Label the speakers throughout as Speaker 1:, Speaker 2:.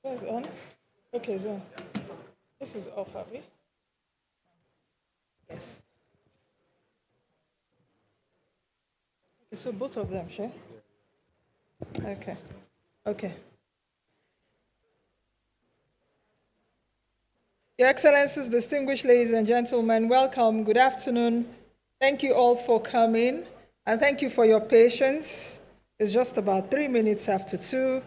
Speaker 1: That's on. Okay, it's on. This is off, Abby. Yes. Okay, so both of them, sure? Okay. Okay. Your Excellencies, distinguished ladies and gentlemen, welcome. Good afternoon. Thank you all for coming, and thank you for your patience. It's just about 3 minutes after 2.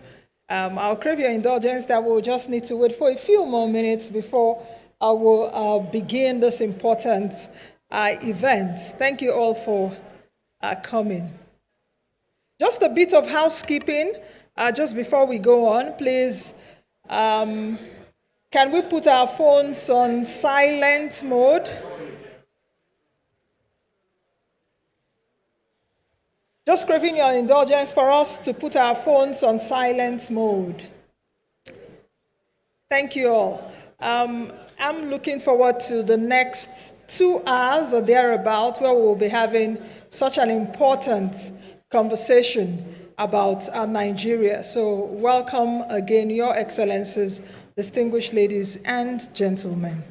Speaker 1: I'll crave your indulgence that we'll just need to wait for a few more minutes before I will begin this important event. Thank you all for coming. Just a bit of housekeeping just before we go on, please. Can we put our phones on silent mode? Just craving your indulgence for us to put our phones on silent mode. Thank you all. I'm looking forward to the next 2 hours or thereabout where we'll be having such an important conversation about Nigeria. So welcome again, Your Excellencies, distinguished ladies and gentlemen.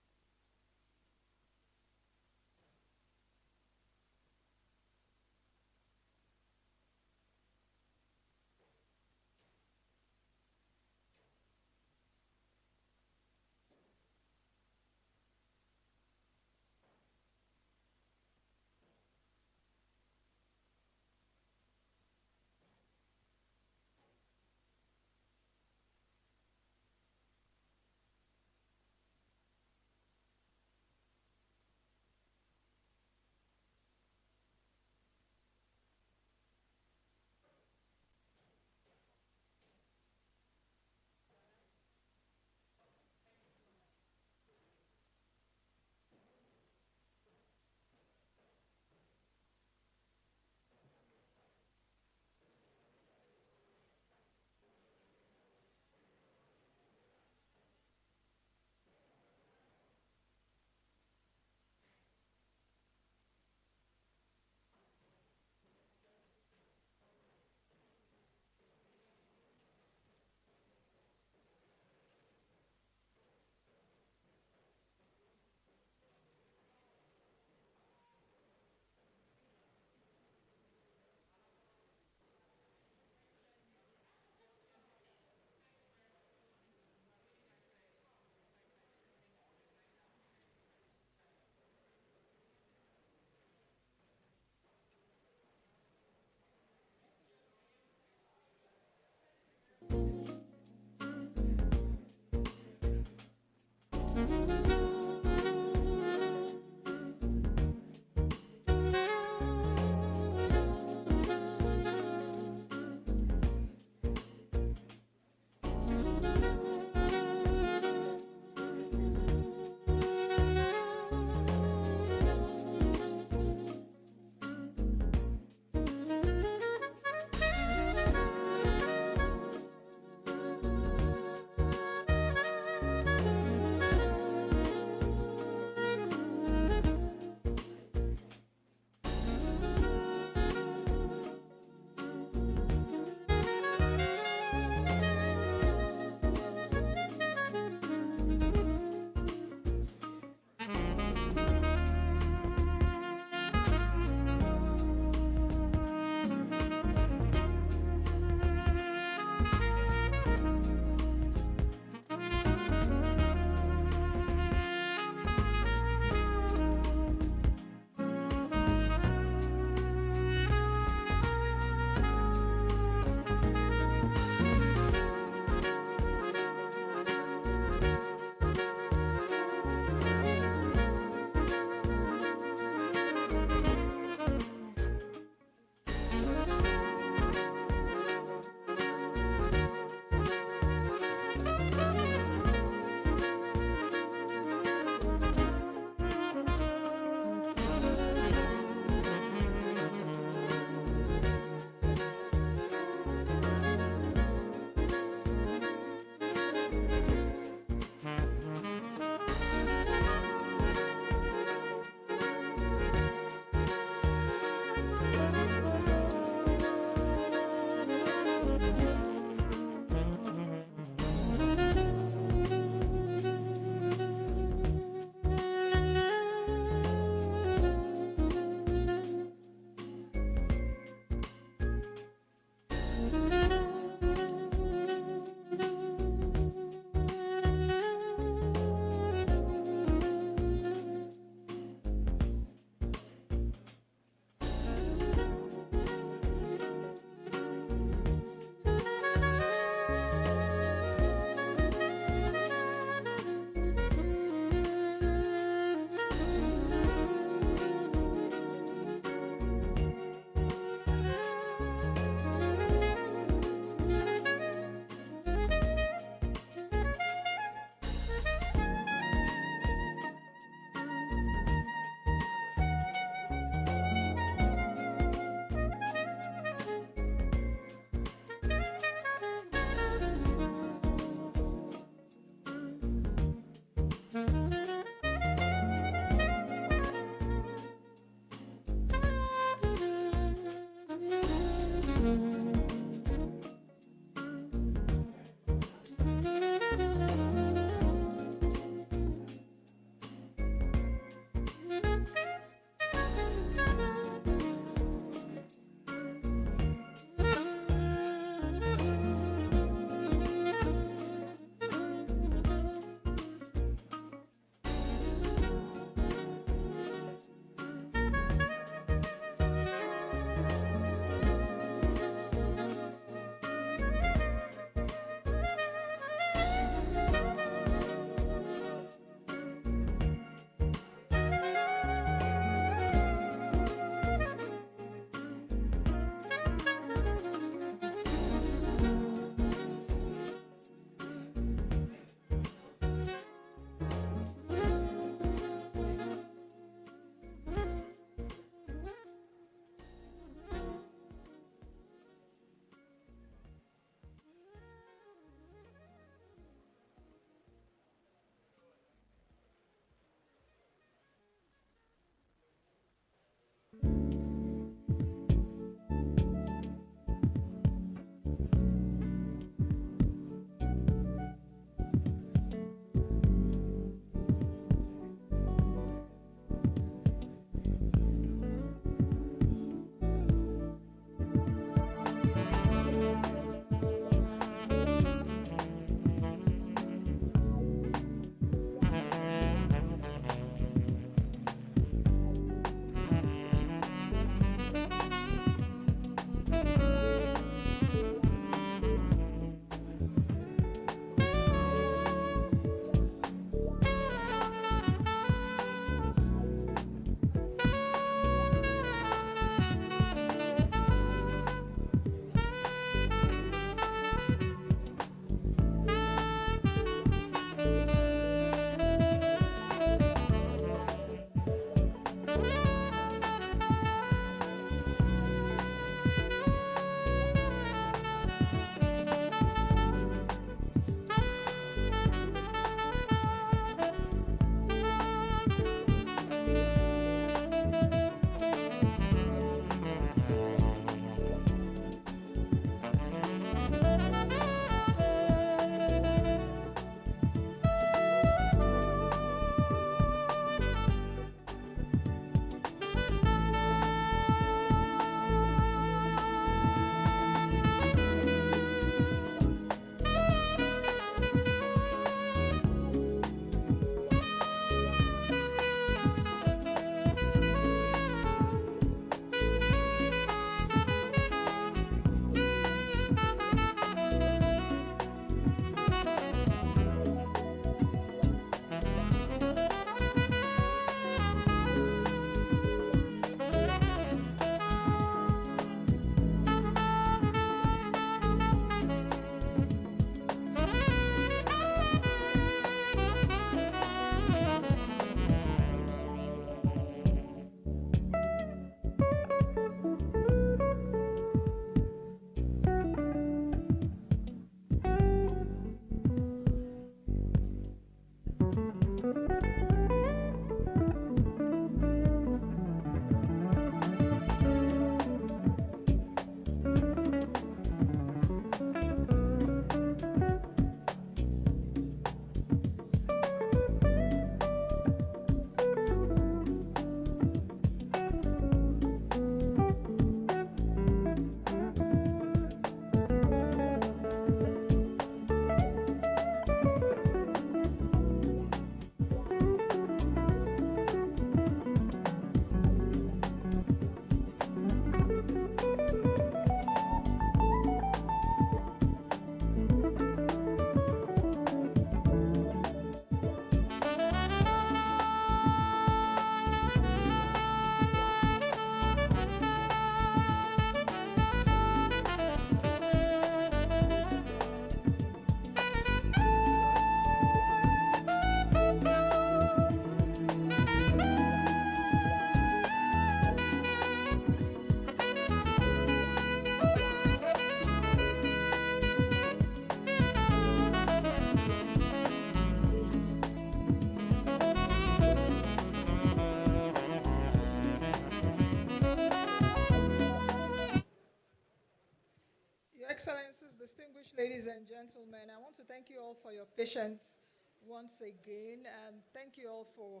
Speaker 1: distinguished ladies and gentlemen, I want to thank you all for your patience once again, and thank you all for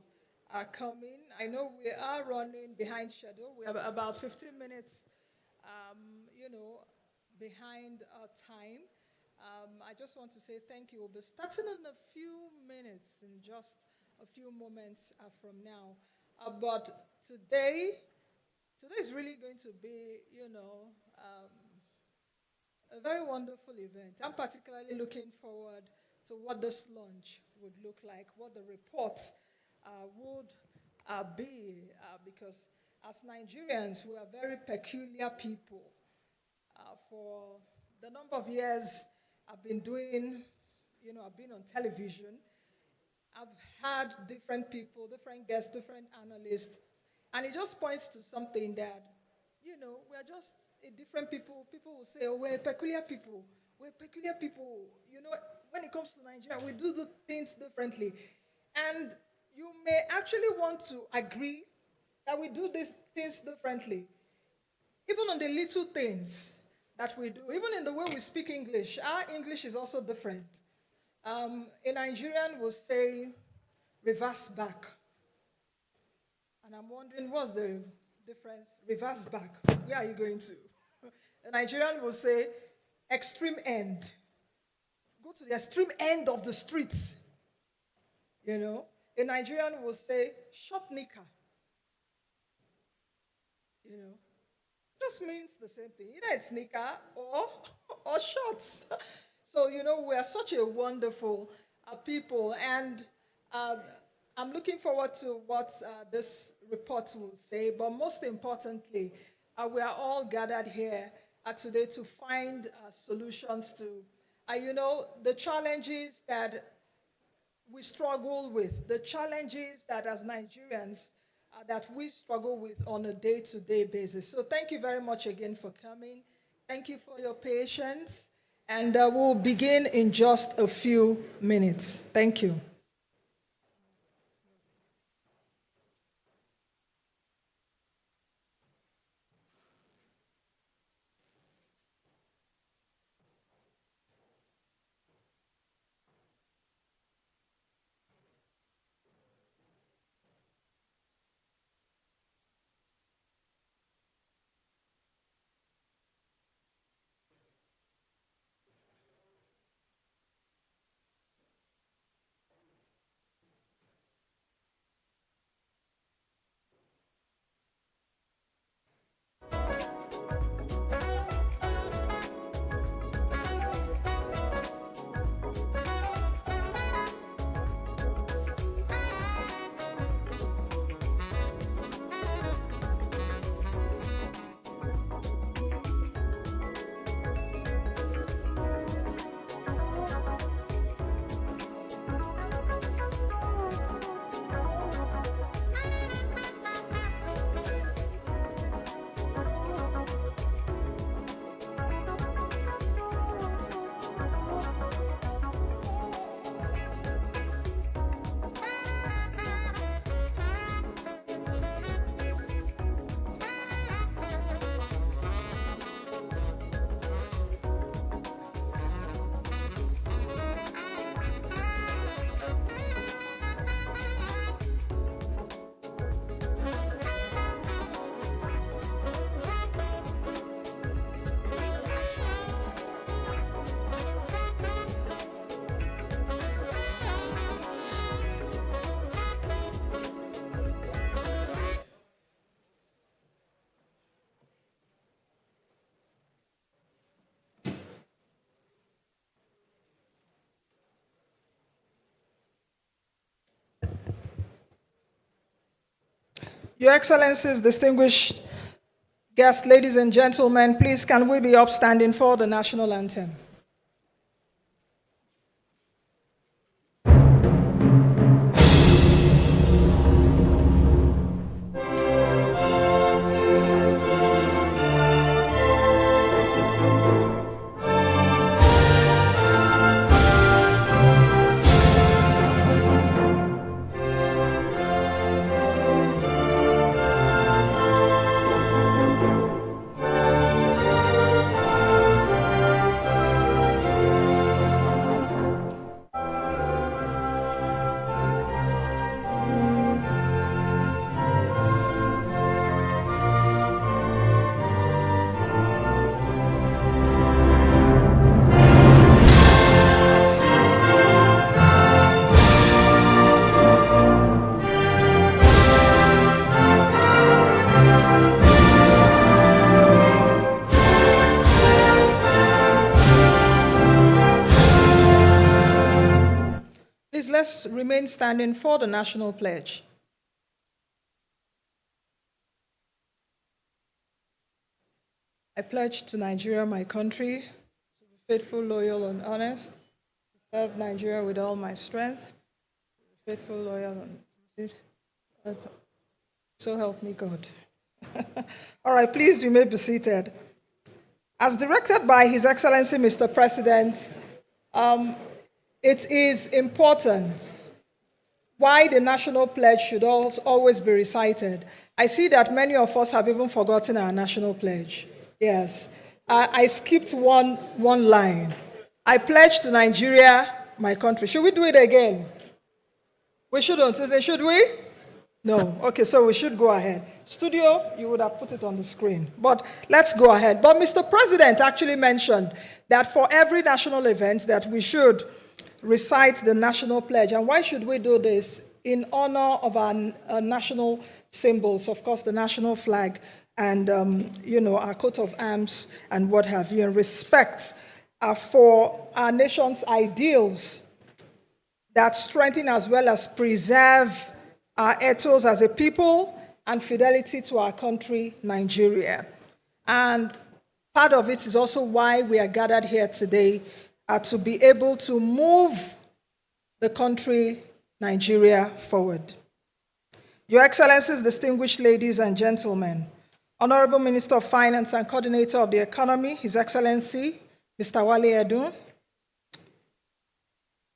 Speaker 1: coming. I know we are running behind schedule. We have about 15 minutes, um, you know, behind our time. I just want to say thank you. We'll be starting in a few minutes, in just a few moments from now. But today is really going to be, a very wonderful event. I'm particularly looking forward to what this launch would look like, what the report would be, because as Nigerians, we are very peculiar people. For the number of years I've been doing, I've been on television, I've had different people, different guests, different analysts, and it just points to something that we're just a different people. People will say, oh, we're peculiar people. We're peculiar people. When it comes to Nigeria, we do the things differently. And you may actually want to agree that we do these things differently. Even on the little things that we do, even in the way we speak English, our English is also different. A Nigerian will say, reverse back. And I'm wondering, what's the difference? Reverse back. Where are you going to? A Nigerian will say, extreme end. Go to the extreme end of the streets. A Nigerian will say, short knicker. Just means the same thing. Either it's knicker or shorts. So, we are such a wonderful people. And I'm looking forward to what this report will say, but most importantly, we are all gathered here today to find solutions to, the challenges that we struggle with, the challenges that as Nigerians, that we struggle with on a day-to-day basis. So thank you very much again for coming. Thank you for your patience, and we'll begin in just a few minutes. Thank you. Your Excellencies, distinguished guests, ladies and gentlemen, please can we be upstanding for the national anthem? us remain standing for the national pledge. I pledge to Nigeria, my country, to be faithful, loyal, and honest, to serve Nigeria with all my strength, faithful, loyal, and so help me God. All right, please, you may be seated. As directed by His Excellency, Mr. President, it is important why the national pledge should always be recited. I see that many of us have even forgotten our national pledge. Yes, I skipped one line. I pledge to Nigeria, my country. Should we do it again? We shouldn't, should we? No. Okay, so we should go ahead. Studio, you would have put it on the screen. But let's go ahead. But Mr. President actually mentioned that for every national event that we should recite the national pledge. And why should we do this? In honor of our national symbols, of course, the national flag and, our coat of arms and what have you, and respect for our nation's ideals that strengthen as well as preserve our ethos as a people and fidelity to our country, Nigeria. And part of it is also why we are gathered here today, to be able to move the country, Nigeria, forward. Your Excellencies, distinguished ladies and gentlemen, Honorable Minister of Finance and Coordinator of the Economy, His Excellency, Mr. Wale Edun,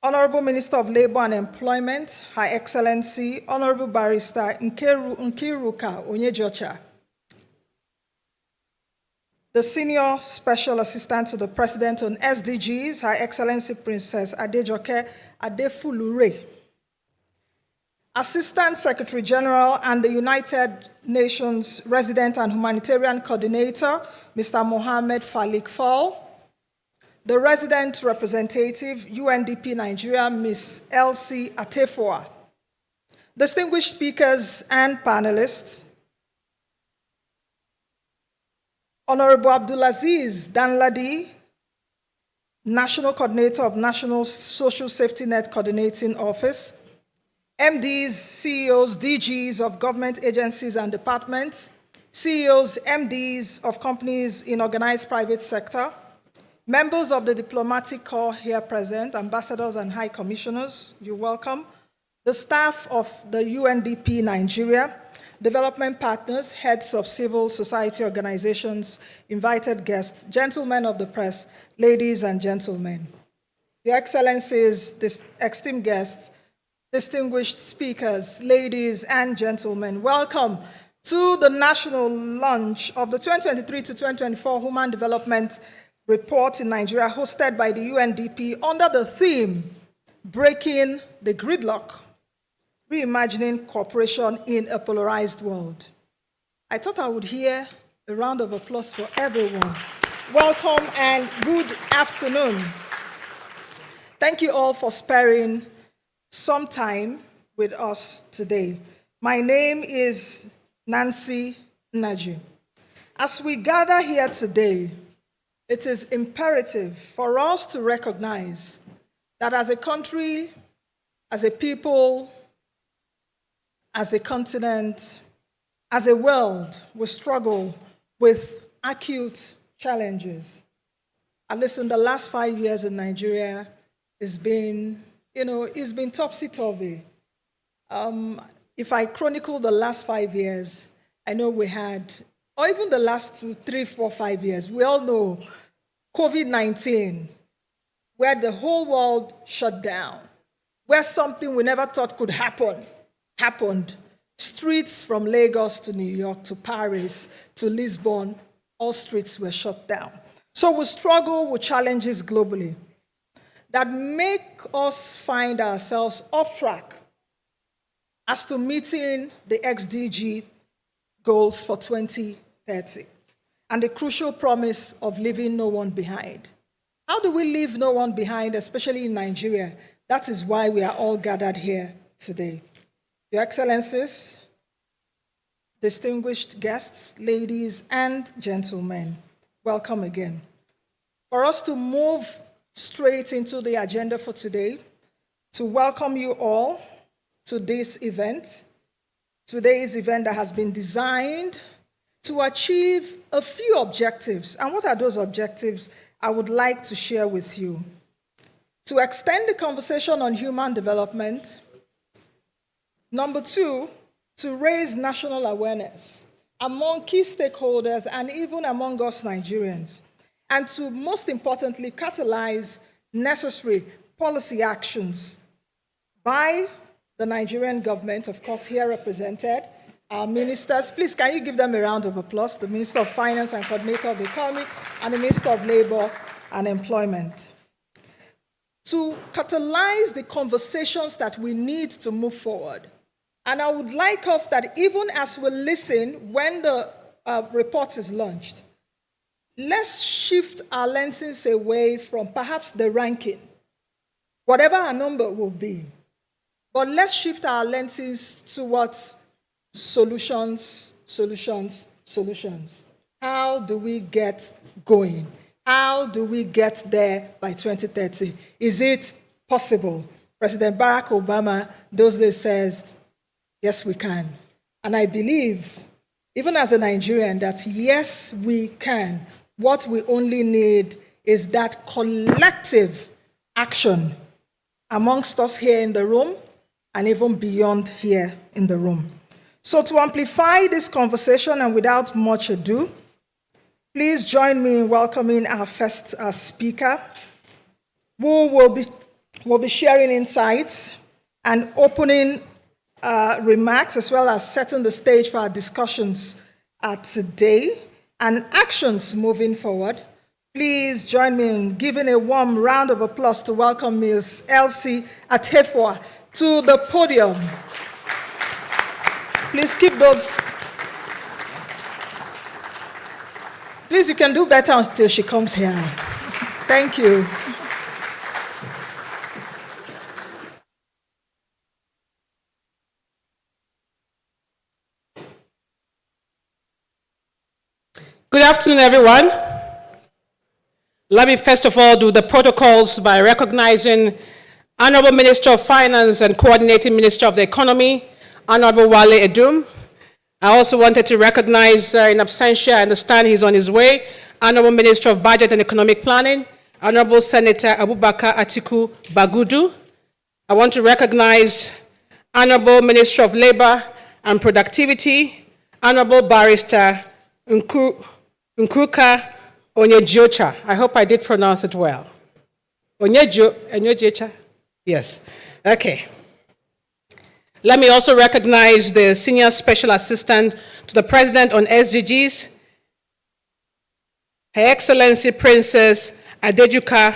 Speaker 1: Honorable Minister of Labor and Employment, Her Excellency, Honorable Barrister Nkiruka Onyejocha, the Senior Special Assistant to the President on SDGs, Her Excellency Princess Adejoke Adefulure, Assistant Secretary General and the United Nations Resident and Humanitarian Coordinator, Mr. Mohammed Falik Fall, the Resident Representative, UNDP Nigeria, Ms. Elsie Atefoa, distinguished speakers and panelists, Honorable Abdulaziz Danladi, National Coordinator of National Social Safety Net Coordinating Office, MDs, CEOs, DGs of government agencies and departments, CEOs, MDs of companies in organized private sector, members of the diplomatic corps here present, ambassadors and high commissioners, you're welcome, the staff of the UNDP Nigeria, development partners, heads of civil society organizations, invited guests, gentlemen of the press, ladies and gentlemen. Your Excellencies, esteemed guests, distinguished speakers, ladies and gentlemen, welcome to the national launch of the 2023 to 2024 Human Development Report in Nigeria, hosted by the UNDP under the theme, Breaking the Gridlock, Reimagining Cooperation in a Polarized World. I thought I would hear a round of applause for everyone. Welcome and good afternoon. Thank you all for sparing some time with us today. My name is Nancy Naji. As we gather here today, it is imperative for us to recognize that as a country, as a people, as a continent, as a world, we struggle with acute challenges. At least in the last 5 years in Nigeria, it's been topsy-turvy. If I chronicle the last 5 years, I know we had, or even the last 2, 3, 4, 5 years, we all know COVID-19, where the whole world shut down, where something we never thought could happen, happened. Streets from Lagos to New York to Paris to Lisbon, all streets were shut down. So we struggle with challenges globally that make us find ourselves off track as to meeting the XDG goals for 2030 and the crucial promise of leaving no one behind. How do we leave no one behind, especially in Nigeria? That is why we are all gathered here today. Your Excellencies, distinguished guests, ladies and gentlemen, welcome again. For us to move straight into the agenda for today, to welcome you all to this event. Today's event that has been designed to achieve a few objectives. And what are those objectives I would like to share with you? To extend the conversation on human development. Number two, to raise national awareness among key stakeholders and even among us Nigerians. And to, most importantly, catalyze necessary policy actions by the Nigerian government, of course, here represented, our ministers. Please, can you give them a round of applause? The Minister of Finance and Coordinator of the Economy, and the Minister of Labor and Employment. To catalyze the conversations that we need to move forward. And I would like us that even as we listen when the report is launched, let's shift our lenses away from perhaps the ranking, whatever our number will be. But let's shift our lenses towards solutions, solutions, solutions. How do we get going? How do we get there by 2030? Is it possible? President Barack Obama those days says, yes, we can. And I believe, even as a Nigerian, that yes, we can. What we only need is that collective action amongst us here in the room and even beyond here in the room. So to amplify this conversation and without much ado, please join me in welcoming our first speaker, who will be sharing insights and opening remarks, as well as setting the stage for our discussions today and actions moving forward. Please join me in giving a warm round of applause to welcome Ms. Elsie Atefua to the podium. Please keep those. Please, you can do better until she comes here. Thank you.
Speaker 2: Good afternoon, everyone. Let me first of all do the protocols by recognizing Honorable Minister of Finance and Coordinating Minister of the Economy, Honorable Wale Edun. I also wanted to recognize in absentia, I understand he's on his way, Honorable Minister of Budget and Economic Planning, Honorable Senator Abubakar Atiku Bagudu. I want to recognize Honorable Minister of Labor and Productivity, Honorable Barrister Nkruka Onyejiocha. I hope I did pronounce it well. Onyejiocha? Yes. Okay. Let me also recognize the Senior Special Assistant to the President on SDGs, Her Excellency Princess Adejuka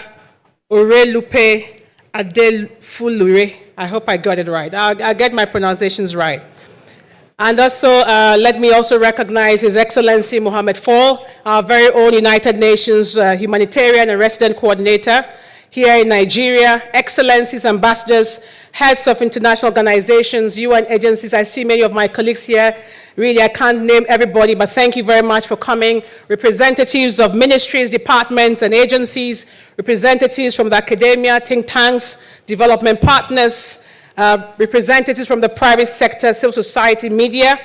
Speaker 2: Orelupe Adelfulure. I hope I got it right. I'll get my pronunciations right. And also, let me also recognize His Excellency Mohammed Fall, our very own United Nations humanitarian and resident coordinator here in Nigeria, excellencies, ambassadors, heads of international organizations, UN agencies. I see many of my colleagues here. Really, I can't name everybody, but thank you very much for coming. Representatives of ministries, departments, and agencies, representatives from the academia, think tanks, development partners, representatives from the private sector, civil society, media.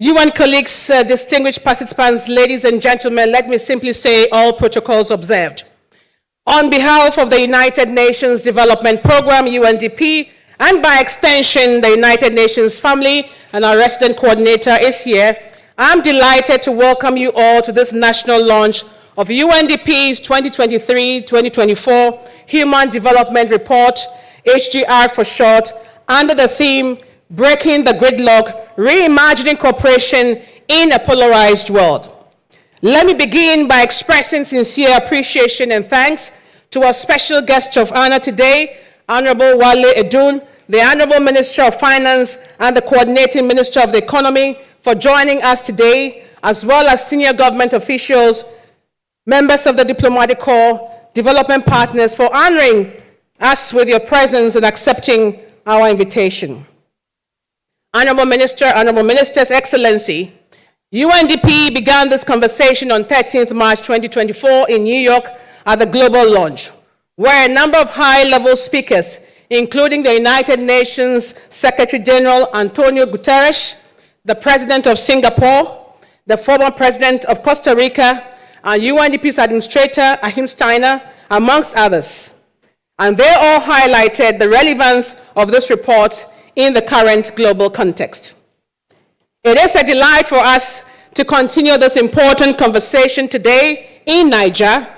Speaker 2: UN colleagues, distinguished participants, ladies and gentlemen, let me simply say all protocols observed. On behalf of the United Nations Development Program, UNDP, and by extension, the United Nations family, and our resident coordinator is here, I'm delighted to welcome you all to this national launch of UNDP's 2023-2024 Human Development Report, HDR for short, under the theme, Breaking the Gridlock, Reimagining Cooperation in a Polarized World. Let me begin by expressing sincere appreciation and thanks to our special guest of honor today, Honorable Wale Edun, the Honorable Minister of Finance and the Coordinating Minister of the Economy, for joining us today, as well as senior government officials, members of the Diplomatic Corps, development partners, for honoring us with your presence and accepting our invitation. Honorable Minister, Honorable Ministers, Excellency, UNDP began this conversation on 13th March 2024 in New York at the global launch. where a number of high-level speakers, including the United Nations Secretary General Antonio Guterres, the President of Singapore, the former President of Costa Rica, and UNDP's Administrator Achim Steiner, amongst others. And they all highlighted the relevance of this report in the current global context. It is a delight for us to continue this important conversation today in Niger,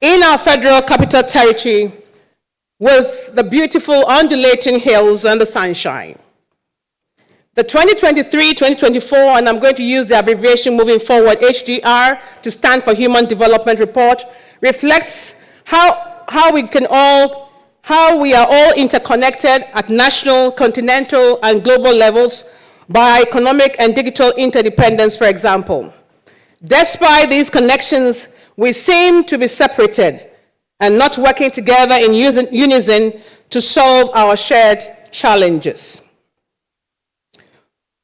Speaker 2: in our federal capital territory, with the beautiful undulating hills and the sunshine. The 2023-2024, and I'm going to use the abbreviation moving forward, HDR, to stand for Human Development Report, reflects how we are all interconnected at national, continental, and global levels by economic and digital interdependence, for example. Despite these connections, we seem to be separated and not working together in unison to solve our shared challenges.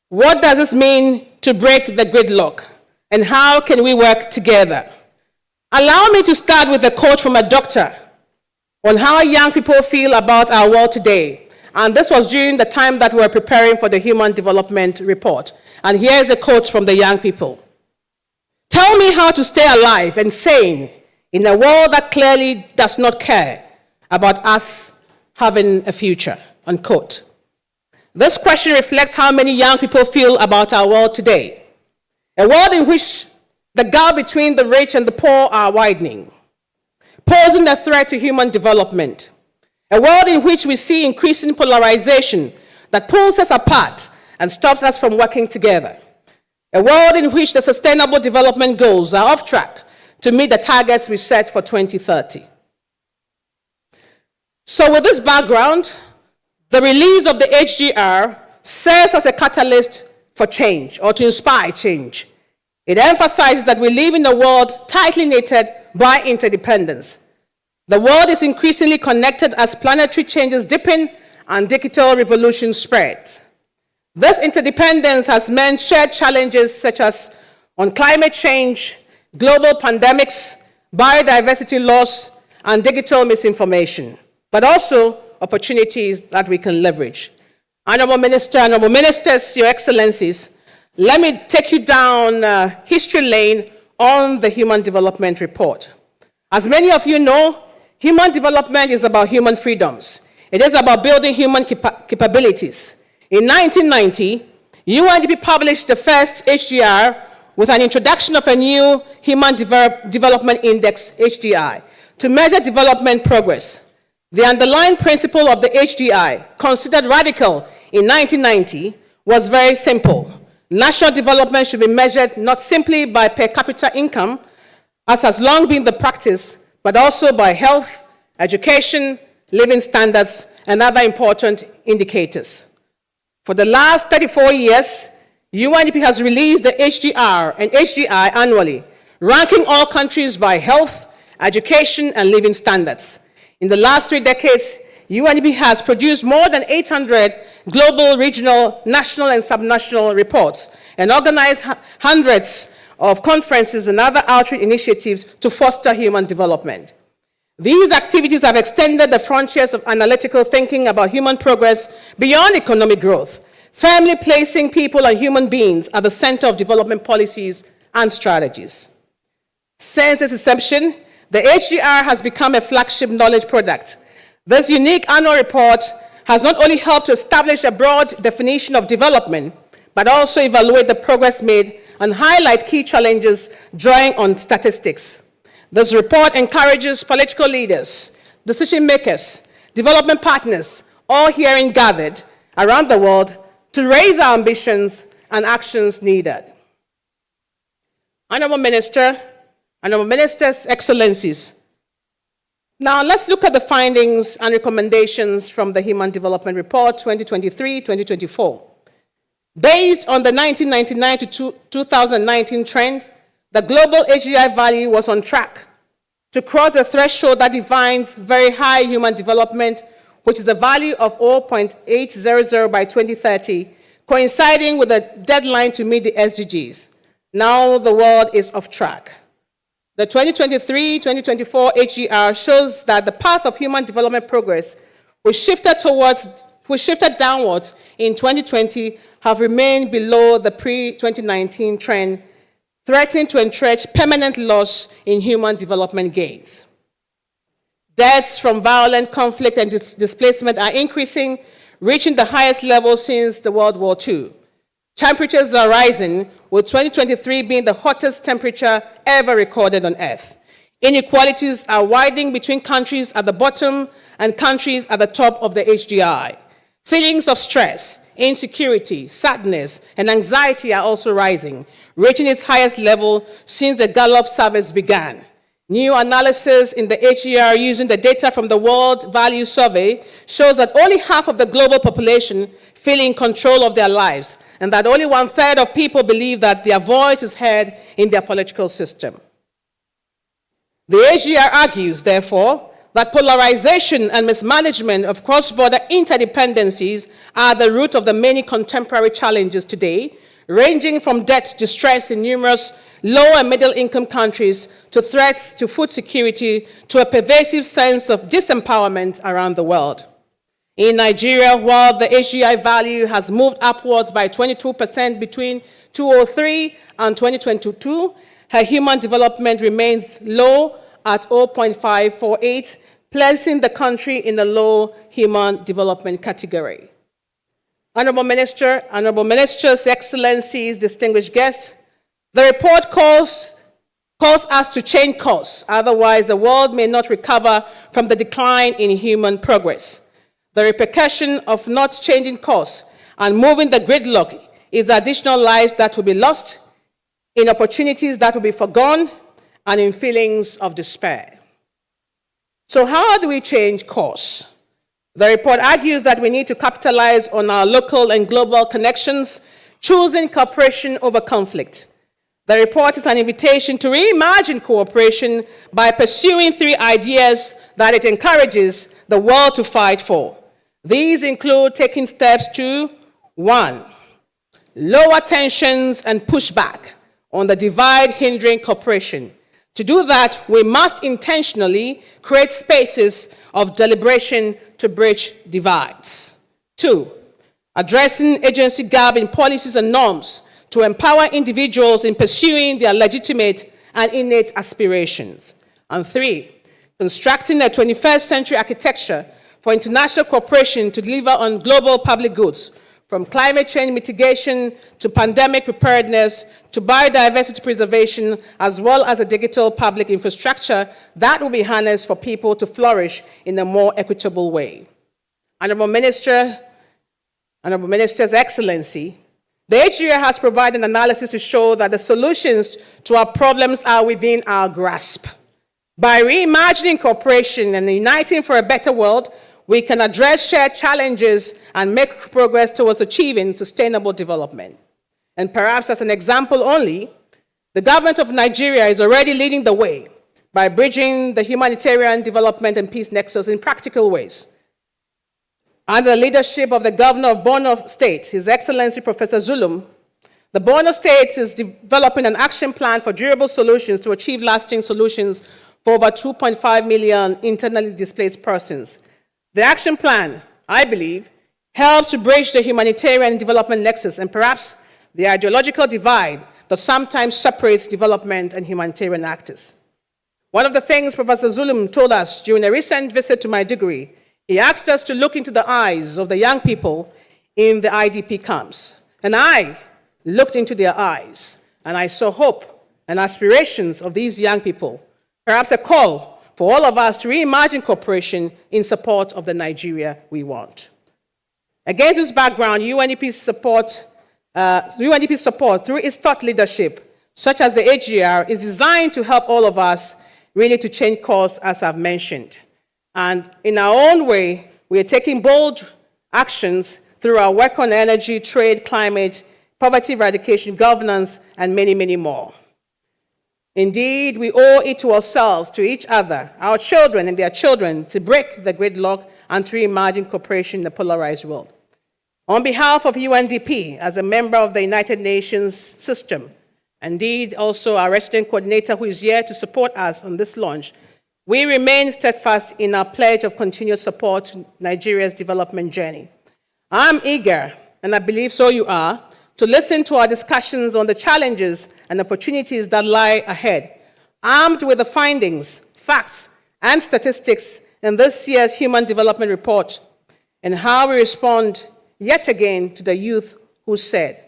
Speaker 2: What does this mean to break the gridlock, and how can we work together? Allow me to start with a quote from a doctor on how young people feel about our world today. And this was during the time that we were preparing for the Human Development Report. And here's a quote from the young people. "Tell me how to stay alive and sane in a world that clearly does not care about us having a future," unquote. This question reflects how many young people feel about our world today. A world in which the gap between the rich and the poor are widening, posing a threat to human development. A world in which we see increasing polarization that pulls us apart and stops us from working together. A world in which the Sustainable Development Goals are off track to meet the targets we set for 2030. So with this background, the release of the HDR serves as a catalyst for change, or to inspire change. It emphasizes that we live in a world tightly knitted by interdependence. The world is increasingly connected as planetary changes deepen and digital revolution spreads. This interdependence has meant shared challenges such as on climate change, global pandemics, biodiversity loss, and digital misinformation, but also opportunities that we can leverage. Honorable Minister, Honorable Ministers, Your Excellencies, let me take you down history lane on the Human Development Report. As many of you know, human development is about human freedoms. It is about building human capabilities. In 1990, UNDP published the first HDR with an introduction of a new Human Development Index, HDI, to measure development progress. The underlying principle of the HDI, considered radical in 1990, was very simple. National development should be measured not simply by per capita income, as has long been the practice, but also by health, education, living standards, and other important indicators. For the last 34 years, UNDP has released the HDR and HDI annually, ranking all countries by health, education, and living standards. In the last 3 decades, UNDP has produced more than 800 global, regional, national, and subnational reports, and organized hundreds of conferences and other outreach initiatives to foster human development. These activities have extended the frontiers of analytical thinking about human progress beyond economic growth, firmly placing people and human beings at the center of development policies and strategies. Since its inception, the HDR has become a flagship knowledge product. This unique annual report has not only helped to establish a broad definition of development, but also evaluate the progress made and highlight key challenges drawing on statistics. This report encourages political leaders, decision makers, development partners, all herein gathered around the world to raise our ambitions and actions needed. Honorable Minister, Honorable Ministers, Excellencies, now let's look at the findings and recommendations from the Human Development Report 2023-2024. Based on the 1999 to 2019 trend, the global HDI value was on track to cross a threshold that defines very high human development, which is the value of 0.800 by 2030, coinciding with the deadline to meet the SDGs. Now the world is off track. The 2023-2024 HDR shows that the path of human development progress, which shifted downwards in 2020, have remained below the pre-2019 trend, threatening to entrench permanent loss in human development gains. Deaths from violent conflict and displacement are increasing, reaching the highest level since the World War II. Temperatures are rising, with 2023 being the hottest temperature ever recorded on Earth. Inequalities are widening between countries at the bottom and countries at the top of the HDI. Feelings of stress, insecurity, sadness, and anxiety are also rising, reaching its highest level since the Gallup surveys began. New analysis in the HDR using the data from the World Value Survey shows that only half of the global population feel in control of their lives, and that only 1/3 of people believe that their voice is heard in their political system. The HDR argues, therefore, that polarization and mismanagement of cross-border interdependencies are the root of the many contemporary challenges today, ranging from debt distress in numerous low and middle-income countries to threats to food security to a pervasive sense of disempowerment around the world. In Nigeria, while the HDI value has moved upwards by 22% between 2003 and 2022, her human development remains low at 0.548, placing the country in the low human development category. Honorable Ministers, Excellencies, distinguished guests, the report calls us to change course, otherwise the world may not recover from the decline in human progress. The repercussion of not changing course and moving the gridlock is additional lives that will be lost, in opportunities that will be forgone, and in feelings of despair. So how do we change course? The report argues that we need to capitalize on our local and global connections, choosing cooperation over conflict. The report is an invitation to reimagine cooperation by pursuing 3 ideas that it encourages the world to fight for. These include taking steps to 1. Lower tensions and pushback on the divide hindering cooperation. To do that, we must intentionally create spaces of deliberation to bridge divides. 2, addressing agency gap in policies and norms to empower individuals in pursuing their legitimate and innate aspirations. And 3, constructing a 21st century architecture for international cooperation to deliver on global public goods, from climate change mitigation to pandemic preparedness to biodiversity preservation, as well as a digital public infrastructure that will be harnessed for people to flourish in a more equitable way. Honorable Ministers, Excellency, the HDR has provided an analysis to show that the solutions to our problems are within our grasp. By reimagining cooperation and uniting for a better world, we can address shared challenges and make progress towards achieving sustainable development. And perhaps as an example only, the government of Nigeria is already leading the way by bridging the humanitarian development and peace nexus in practical ways. Under the leadership of the governor of Borno State, His Excellency Professor Zulum, the Borno State is developing an action plan for durable solutions to achieve lasting solutions for over 2.5 million internally displaced persons. The action plan, I believe, helps to bridge the humanitarian development nexus and perhaps the ideological divide that sometimes separates development and humanitarian actors. One of the things Professor Zulum told us during a recent visit to my degree, he asked us to look into the eyes of the young people in the IDP camps. And I looked into their eyes, and I saw hope and aspirations of these young people, perhaps a call for all of us to reimagine cooperation in support of the Nigeria we want. Against this background, UNDP's support through its thought leadership, such as the HDR, is designed to help all of us really to change course, as I've mentioned. And in our own way, we are taking bold actions through our work on energy, trade, climate, poverty eradication, governance, and many, many more. Indeed, we owe it to ourselves, to each other, our children and their children, to break the gridlock and to reimagine cooperation in the polarized world. On behalf of UNDP, as a member of the United Nations system, Indeed, also our resident coordinator who is here to support us on this launch. We remain steadfast in our pledge of continuous support to Nigeria's development journey. I'm eager, and I believe so you are, to listen to our discussions on the challenges and opportunities that lie ahead, armed with the findings, facts, and statistics in this year's Human Development Report, and how we respond yet again to the youth who said,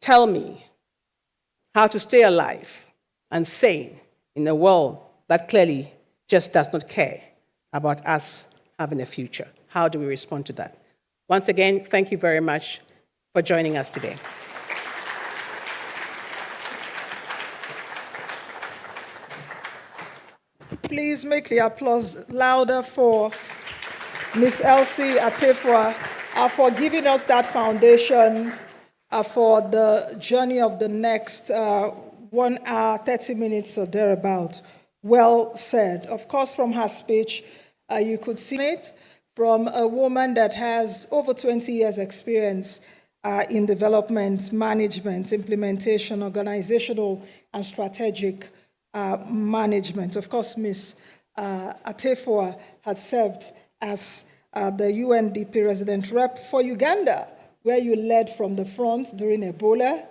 Speaker 2: "Tell me how to stay alive and sane in a world that clearly just does not care about us having a future." How do we respond to that? Once again, thank you very much for joining us today.
Speaker 1: Please make the applause louder for Ms. Elsie Atefua for giving us that foundation for the journey of the next 1 hour, 30 minutes or thereabout. Well said. Of course, from her speech, you could see it from a woman that has over 20 years experience in development, management, implementation, organizational, and strategic management. Of course, Ms. Atefua had served as the UNDP resident rep for Uganda, where you led from the front during Ebola,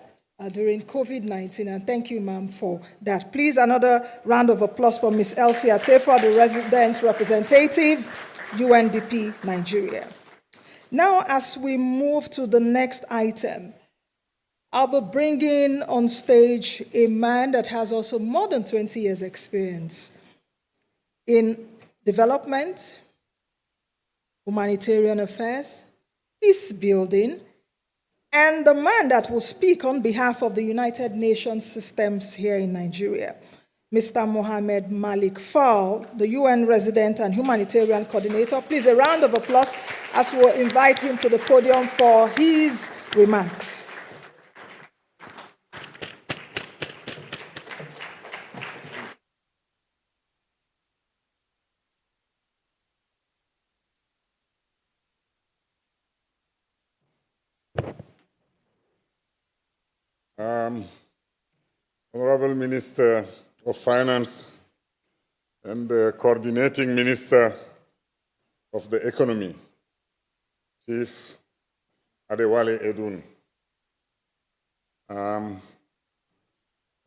Speaker 1: during COVID-19, and thank you, ma'am, for that. Please, another round of applause for Ms. Elsie Atefua, the resident representative, UNDP Nigeria. Now, as we move to the next item, I'll be bringing on stage a man that has also more than 20 years experience in development, humanitarian affairs, peace building, and the man that will speak on behalf of the United Nations systems here in Nigeria, Mr. Mohammed Malik Fall, the UN resident and humanitarian coordinator. Please, a round of applause as we'll invite him to the podium for his remarks.
Speaker 3: Honorable Minister of Finance and the Coordinating Minister of the Economy, Chief Adewale Edun,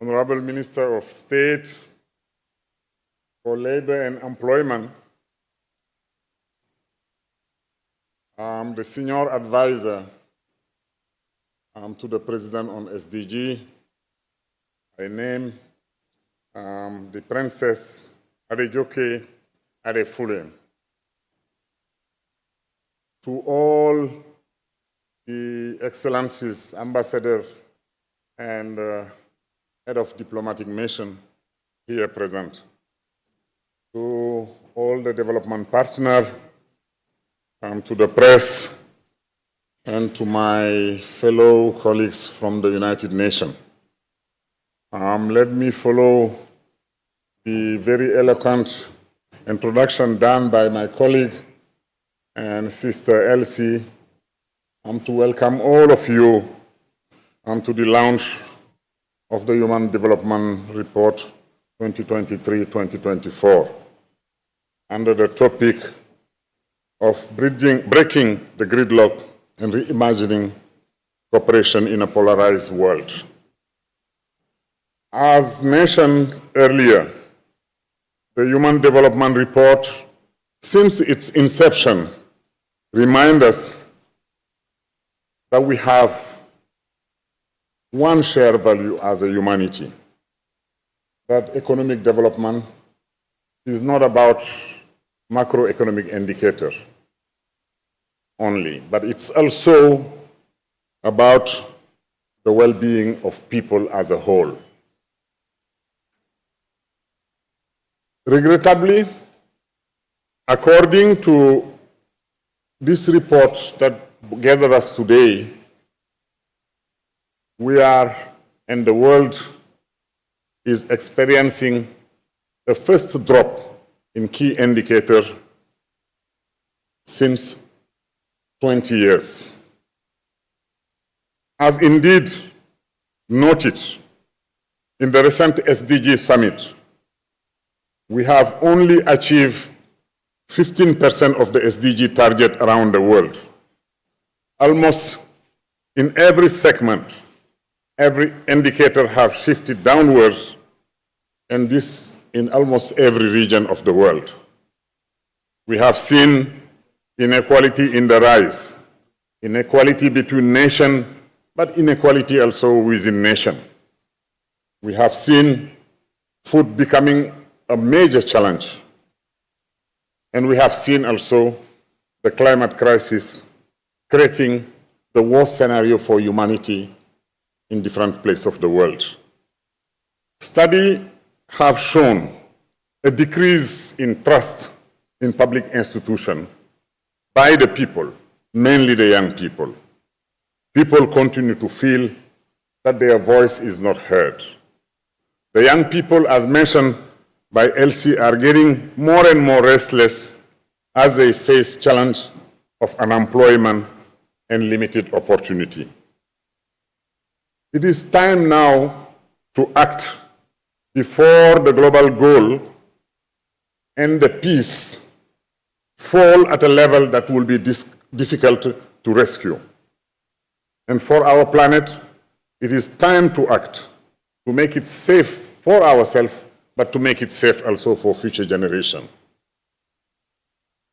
Speaker 3: Honorable Minister of State for Labor and Employment, the Senior Advisor to the President on SDG. I name the Princess Adejoke Adefule. To all the Excellencies, Ambassador and Head of Diplomatic Mission here present. To all the development partners, to the press, and to my fellow colleagues from the United Nations. Let me follow the very eloquent introduction done by my colleague and Sister Elsie to welcome all of you to the launch of the Human Development Report 2023-2024 under the topic of breaking the gridlock and reimagining cooperation in a polarized world. As mentioned earlier, the Human Development Report, since its inception, reminds us that we have one shared value as a humanity, that economic development is not about macroeconomic indicators only, but it's also about the well-being of people as a whole. Regrettably, according to this report that gathered us today, we are, and the world is experiencing the first drop in key indicator since 20 years. As indeed noted in the recent SDG summit, we have only achieved 15% of the SDG target around the world. Almost in every segment, every indicator has shifted downwards, and this in almost every region of the world. We have seen inequality in the rise, inequality between nations, but inequality also within nations. We have seen food becoming a major challenge. And we have seen also the climate crisis creating the worst scenario for humanity in different places of the world. Studies have shown a decrease in trust in public institutions by the people, mainly the young people. People continue to feel that their voice is not heard. The young people, as mentioned by Elsie, are getting more and more restless as they face challenge of unemployment and limited opportunity. It is time now to act before the global goal and the peace fall at a level that will be difficult to rescue. And for our planet, it is time to act, to make it safe for ourselves, but to make it safe also for future generations.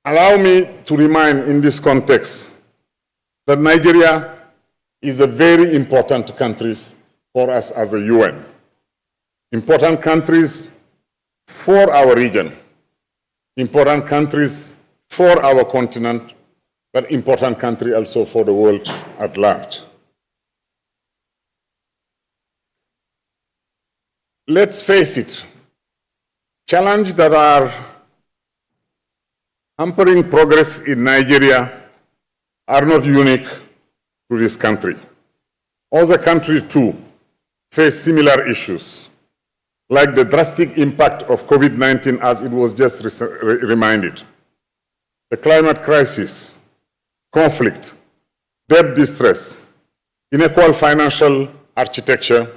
Speaker 3: Allow me to remind in this context that Nigeria is a very important country for us as a UN. Important countries for our region, important countries for our continent, but important country also for the world at large. Let's face it, challenges that are hampering progress in Nigeria are not unique to this country. Other countries too face similar issues, like the drastic impact of COVID-19 as it was just reminded, the climate crisis, conflict, debt distress, unequal financial architecture,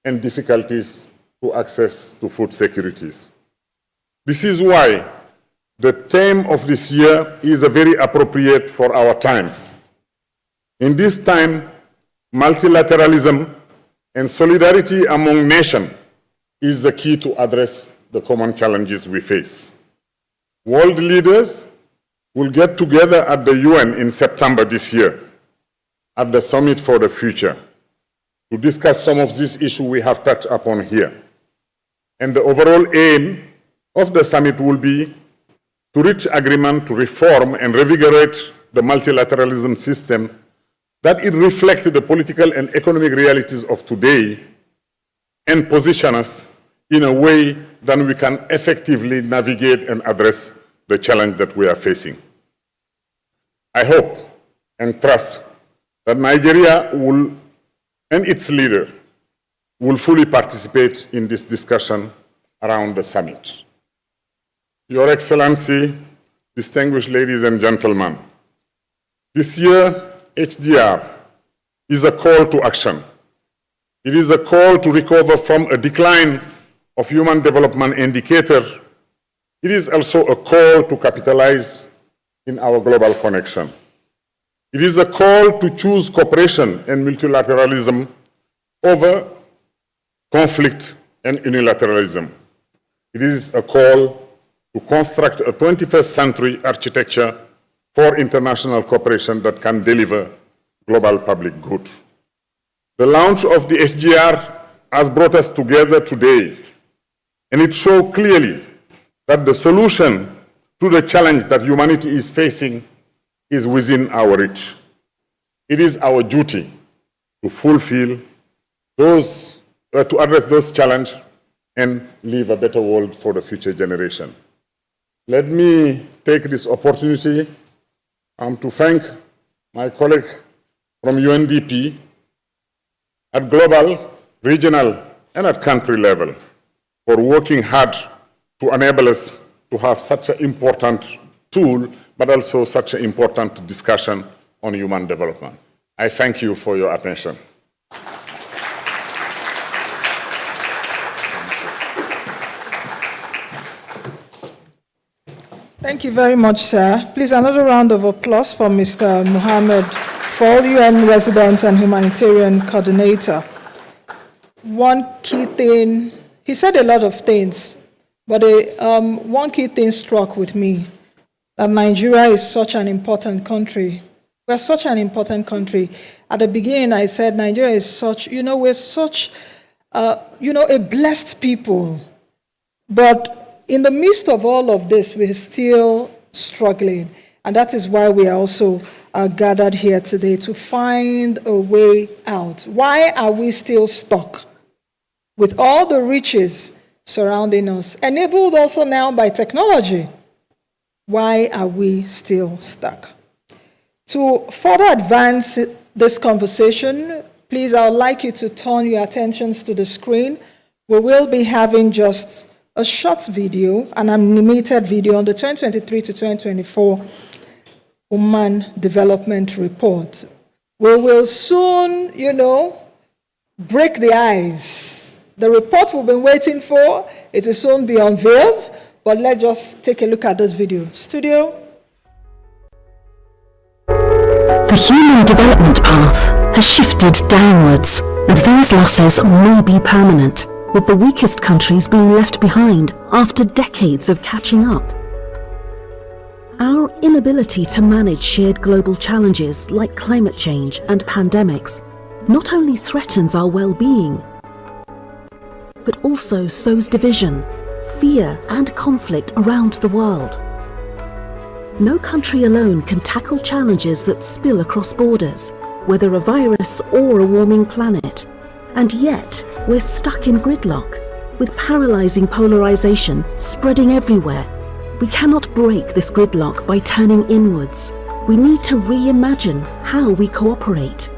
Speaker 3: and difficulties to access to food securities. This is why the theme of this year is very appropriate for our time. In this time, multilateralism and solidarity among nations is the key to address the common challenges we face. World leaders will get together at the UN in September this year at the Summit for the Future to discuss some of these issues we have touched upon here. And the overall aim of the summit will be to reach agreement to reform and revigorate the multilateralism system, that it reflects the political and economic realities of today and position us in a way that we can effectively navigate and address the challenge that we are facing. I hope and trust that Nigeria will, and its leader will fully participate in this discussion around the summit. Your Excellency, distinguished ladies and gentlemen, this year, HDR is a call to action. It is a call to recover from a decline of human development indicator. It is also a call to capitalize in our global connection. It is a call to choose cooperation and multilateralism over conflict and unilateralism. It is a call to construct a 21st century architecture for international cooperation that can deliver global public good. The launch of the SGR has brought us together today, and it shows clearly that the solution to the challenge that humanity is facing is within our reach. It is our duty to fulfill those, to address those challenges and leave a better world for the future generation. Let me take this opportunity to thank my colleague from UNDP at global, regional, and at country level for working hard to enable us to have such an important tool, but also such an important discussion on human development. I thank you for your attention.
Speaker 1: Thank you very much, sir. Please, another round of applause for Mr. Mohammed Fall, UN resident and humanitarian coordinator. One key thing, he said a lot of things, but one key thing struck with me, that Nigeria is such an important country. We're such an important country. At the beginning, I said Nigeria is such, we're such, a blessed people. But in the midst of all of this, we're still struggling. And that is why we are also gathered here today, to find a way out. Why are we still stuck with all the riches surrounding us, enabled also now by technology? Why are we still stuck? To further advance this conversation, please, I would like you to turn your attentions to the screen. We will be having just a short video, an animated video on the 2023 to 2024 Human Development Report. We will soon, break the ice. The report we've been waiting for, it will soon be unveiled, but let's just take a look at this video. Studio.
Speaker 4: The human development path has shifted downwards, and these losses may be permanent, with the weakest countries being left behind after decades of catching up. Our inability to manage shared global challenges like climate change and pandemics not only threatens our well-being, but also sows division, fear, and conflict around the world. No country alone can tackle challenges that spill across borders, whether a virus or a warming planet. And yet, we're stuck in gridlock, with paralyzing polarization spreading everywhere. We cannot break this gridlock by turning inwards. We need to reimagine how we cooperate.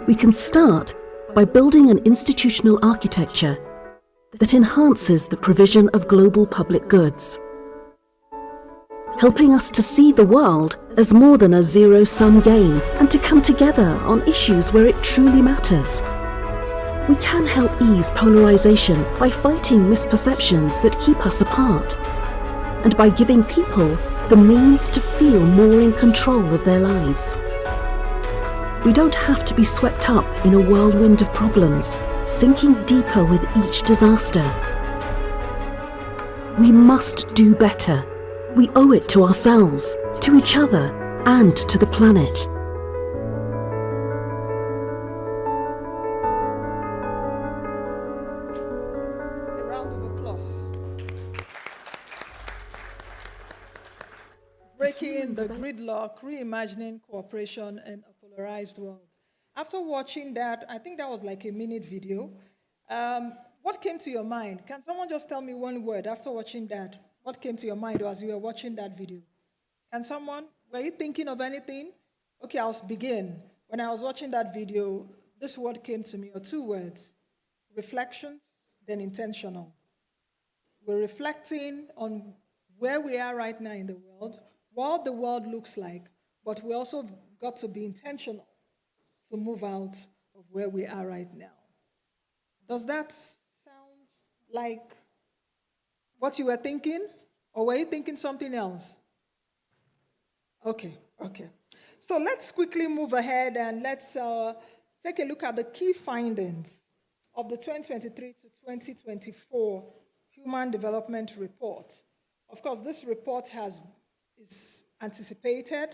Speaker 4: We can start by building an institutional architecture that enhances the provision of global public goods, helping us to see the world as more than a zero-sum game and to come together on issues where it truly matters. We can help ease polarization by fighting misperceptions that keep us apart, and by giving people the means to feel more in control of their lives. We don't have to be swept up in a whirlwind of problems, sinking deeper with each disaster. We must do better. We owe it to ourselves, to each other, and to the planet.
Speaker 1: A round of applause. Breaking the gridlock, reimagining cooperation in a polarized world. After watching that, I think that was like a minute video. What came to your mind? Can someone just tell me one word after watching that? What came to your mind as you were watching that video? Can someone, were you thinking of anything? Okay, I'll begin. When I was watching that video, this word came to me, or two words: reflections, then intentional. We're reflecting on where we are right now in the world, what the world looks like, but we also got to be intentional to move out of where we are right now. Does that sound like what you were thinking? Or were you thinking something else? Okay. So let's quickly move ahead and let's take a look at the key findings of the 2023 to 2024 Human Development Report. Of course, this report is anticipated.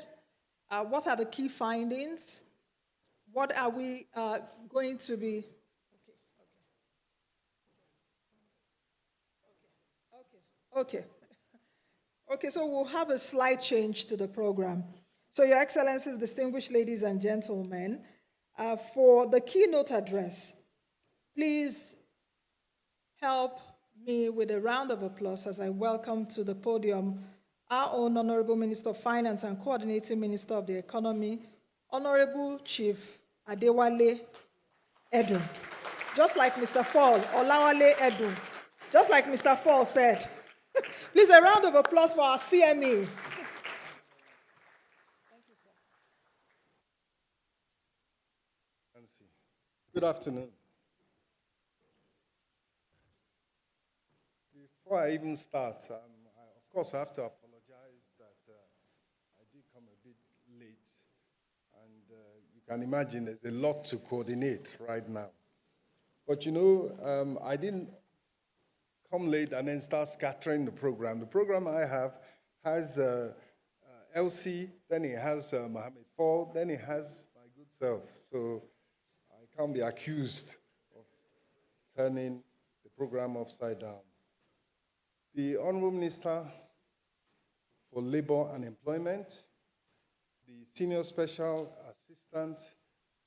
Speaker 1: What are the key findings? What are we going to be? Okay, so we'll have a slight change to the program. So, Your Excellencies, distinguished ladies and gentlemen, for the keynote address, please help me with a round of applause as I welcome to the podium our own Honorable Minister of Finance and Coordinating Minister of the Economy, Honorable Chief Adewale Edun. Just like Mr. Fall, Olawale Edun. Just like Mr. Fall said. Please, a round of applause for our CME. Thank you,
Speaker 5: sir. Good afternoon. Before I even start, of course, I have to apologize can imagine there's a lot to coordinate right now. But I didn't come late and then start scattering the program. The program I have has LC, then it has Mohammed Fall, then it has my good self. So I can't be accused of turning the program upside down. The Honorable Minister for Labor and Employment, the Senior Special Assistant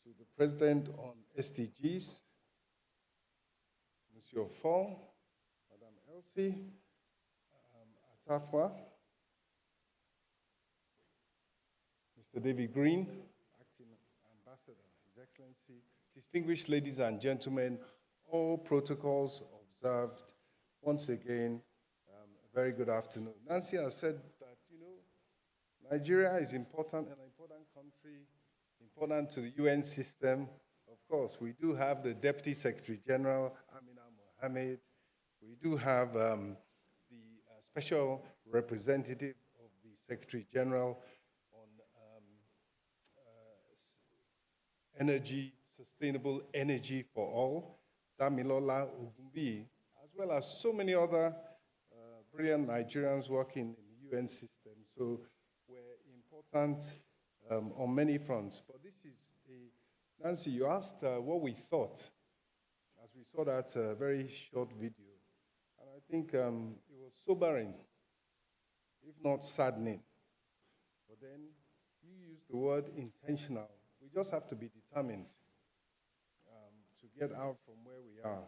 Speaker 5: to the President on SDGs, Monsieur Fall, Madame Elsie, Atafwa, Mr. David Green, Acting Ambassador, His Excellency, distinguished ladies and gentlemen, all protocols observed. Once again, a very good afternoon. Nancy has said that, Nigeria is important, an important country, important to the UN system. Of course, we do have the Deputy Secretary General, Amina Mohammed. We do have the Special Representative of the Secretary General on energy, sustainable energy for all, Damilola Ogumbi, as well as so many other brilliant Nigerians working in the UN system. So we're important on many fronts. But this is Nancy, you asked what we thought as we saw that very short video. And I think it was sobering, if not saddening. But then you used the word intentional. We just have to be determined to get out from where we are.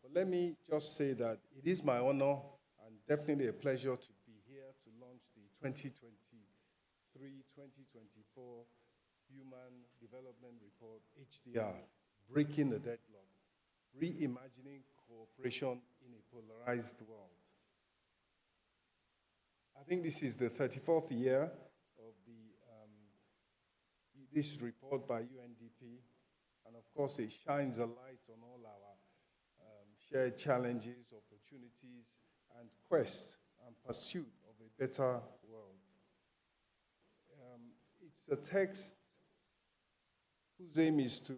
Speaker 5: But let me just say that it is my honor and definitely a pleasure to be here to launch the 2023-2024 Human Development Report, HDR, Breaking the Deadlock, Reimagining Cooperation in a Polarized World. I think this is the 34th year of this report by UNDP, and of course it shines a light on all our shared challenges, opportunities, and quest and pursuit of a better world. It's a text whose aim is to,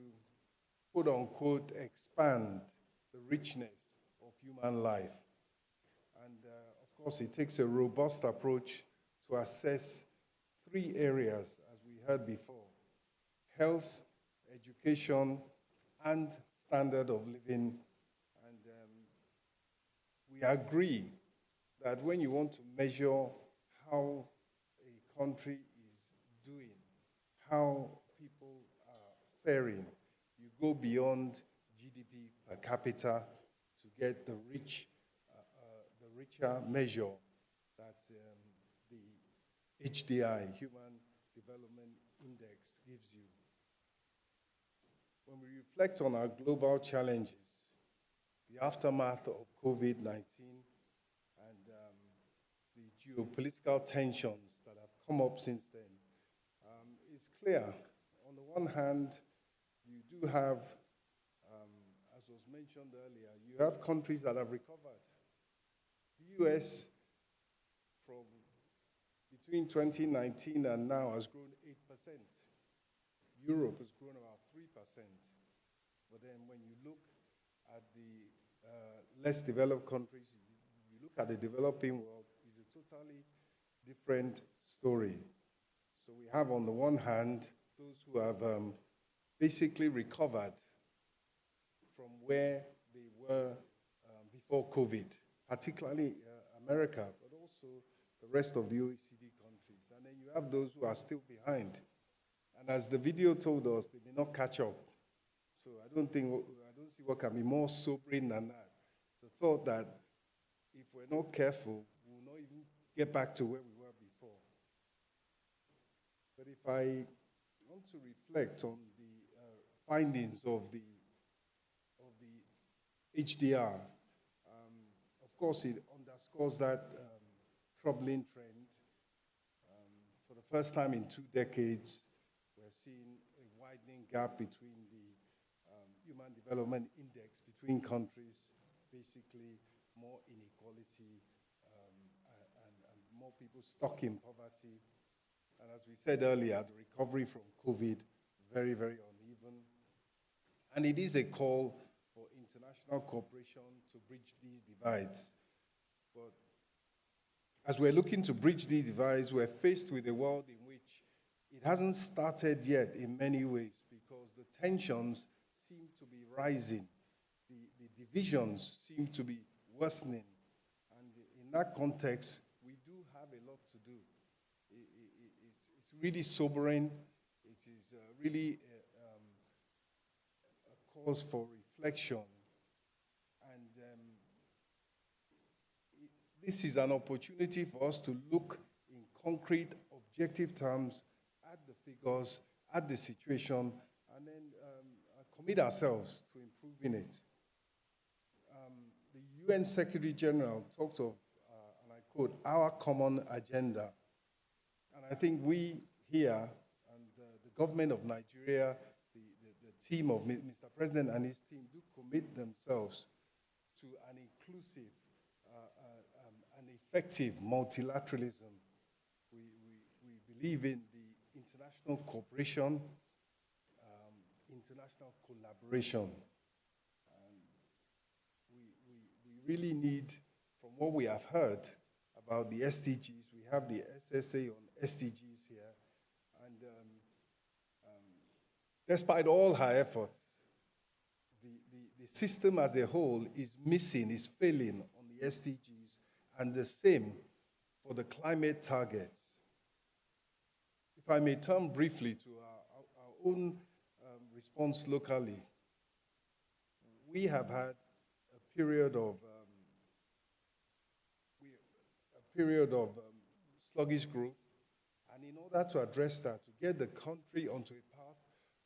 Speaker 5: quote unquote, expand the richness of human life. And of course, it takes a robust approach to assess three areas, as we heard before: health, education, and standard of living. And we agree that when you want to measure how a country is doing, how people are faring, you go beyond GDP per capita to get the richer measure that the HDI, Human Development Index, gives you. When we reflect on our global challenges, the aftermath of COVID-19 and the geopolitical tensions that have come up since then, it's clear. On the one hand, you do have, as was mentioned earlier, you have countries that have recovered. The US, from between 2019 and now, has grown 8%. Europe has grown about 3%. But then when you look at the less developed countries, you look at the developing world, it's a totally different story. So we have, on the one hand, those who have basically recovered from where they were before COVID, particularly America, but also the rest of the OECD countries. And then you have those who are still behind. And as the video told us, they may not catch up. So I don't see what can be more sobering than that. The thought that if we're not careful, we'll not even get back to where we were before. But if I want to reflect on the findings of the HDR, of course it underscores that troubling trend. For the first time in 2 decades, we're seeing a widening gap between the Human Development Index between countries, basically more inequality and more people stuck in poverty. And as we said earlier, the recovery from COVID, very, very uneven. And it is a call for international cooperation to bridge these divides. But as we're looking to bridge these divides, we're faced with a world in which it hasn't started yet in many ways because the tensions seem to be rising. The divisions seem to be worsening. And in that context, we do have a lot to do. It's really sobering. It is really a cause for reflection. And this is an opportunity for us to look in concrete, objective terms at the figures, at the situation, and then commit ourselves to improving it. The UN Secretary General talked of, and I quote, our common agenda. And I think we here, and the government of Nigeria, the team of Mr. President and his team do commit themselves to an inclusive, an effective multilateralism. We believe in the international cooperation, international collaboration. And we really need, from what we have heard about the SDGs, we have the SSA on SDGs here, and despite all her efforts, the system as a whole is missing, is failing on the SDGs, and the same for the climate targets. If I may turn briefly to our own response locally, we have had a period of sluggish growth, and in order to address that, to get the country onto a path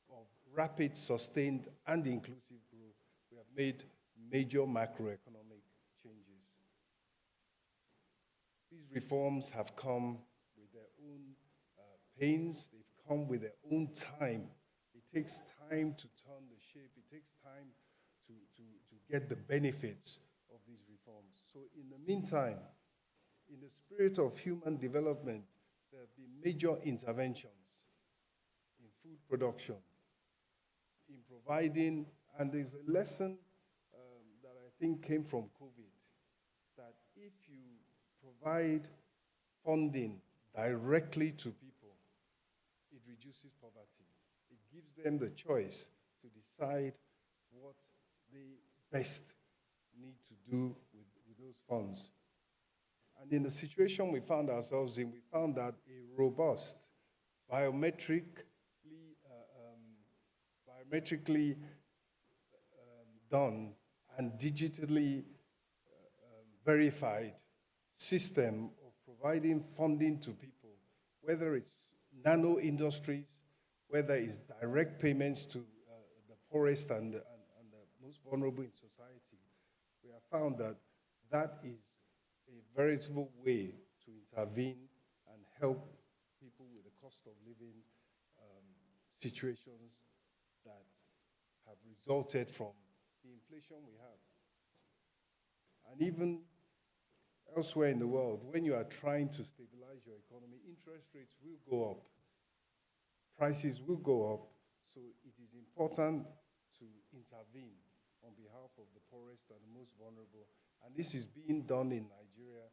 Speaker 5: of rapid, sustained, and inclusive growth, we have made major macroeconomic changes. These reforms have come with their own pains, they've come with their own time. It takes time to turn the shape, it takes time to get the benefits of these reforms. So in the meantime, in the spirit of human development, there have been major interventions in food production, in providing, and there's a lesson that I think came from COVID, that if you provide funding directly to people, it reduces poverty. It gives them the choice to decide what they best need to do with those funds. And in the situation we found ourselves in, we found that a robust, biometrically done and digitally verified system of providing funding to people, whether it's nano industries, whether it's direct payments to the poorest and the most vulnerable in society, we have found that that is a veritable way to intervene and help people with the cost of living situations that have resulted from the inflation we have. And even elsewhere in the world, when you are trying to stabilize your economy, interest rates will go up, prices will go up, so it is important to intervene on behalf of the poorest and the most vulnerable. And this is being done in Nigeria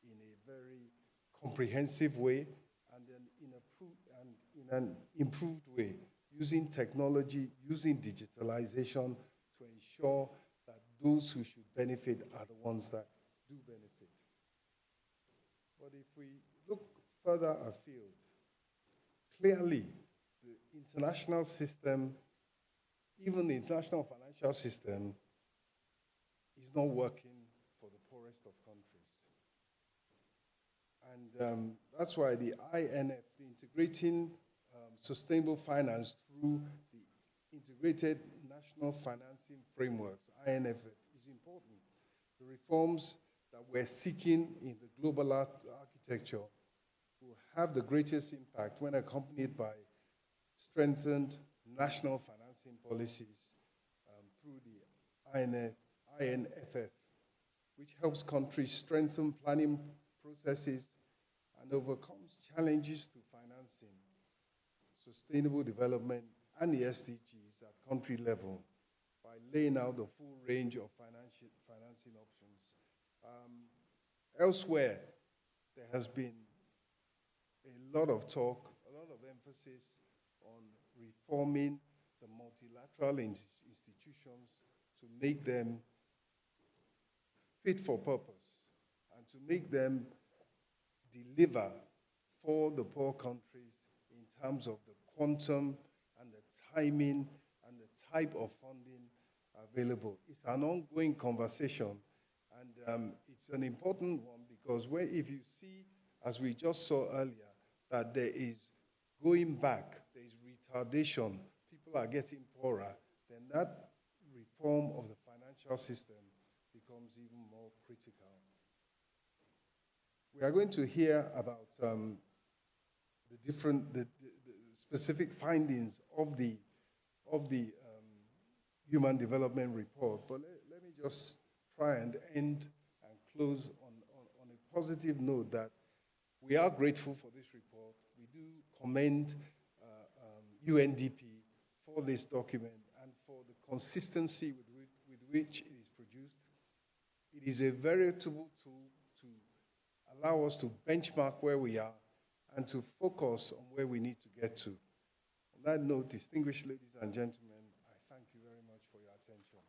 Speaker 5: in a very comprehensive way and then in an improved way, using technology, using digitalization to ensure that those who should benefit are the ones that do benefit. But if we look further afield, clearly the international system, even the international financial system, is not working for the poorest of countries. And that's why the INF, the Integrating Sustainable Finance through the Integrated National Financing Frameworks, INF, is important. The reforms that we're seeking in the global architecture will have the greatest impact when accompanied by strengthened national financing policies through the INFF, which helps countries strengthen planning processes and overcomes challenges to financing, sustainable development, and the SDGs at country level by laying out the full range of financing options. Elsewhere, there has been a lot of talk, a lot of emphasis on reforming the multilateral institutions to make them fit for purpose and to make them deliver for the poor countries in terms of the quantum and the timing and the type of funding available. It's an ongoing conversation, and it's an important one because if you see, as we just saw earlier, that there is going back, there is retardation, people are getting poorer, then that reform of the financial system becomes even more critical. We are going to hear about the specific findings of the Human Development Report, but let me just try and end and close on a positive note that we are grateful for this report. We do commend UNDP for this document and for the consistency with which it is produced. It is a veritable tool to allow us to benchmark where we are and to focus on where we need to get to. On that note, distinguished ladies and gentlemen, I thank you very much for your attention.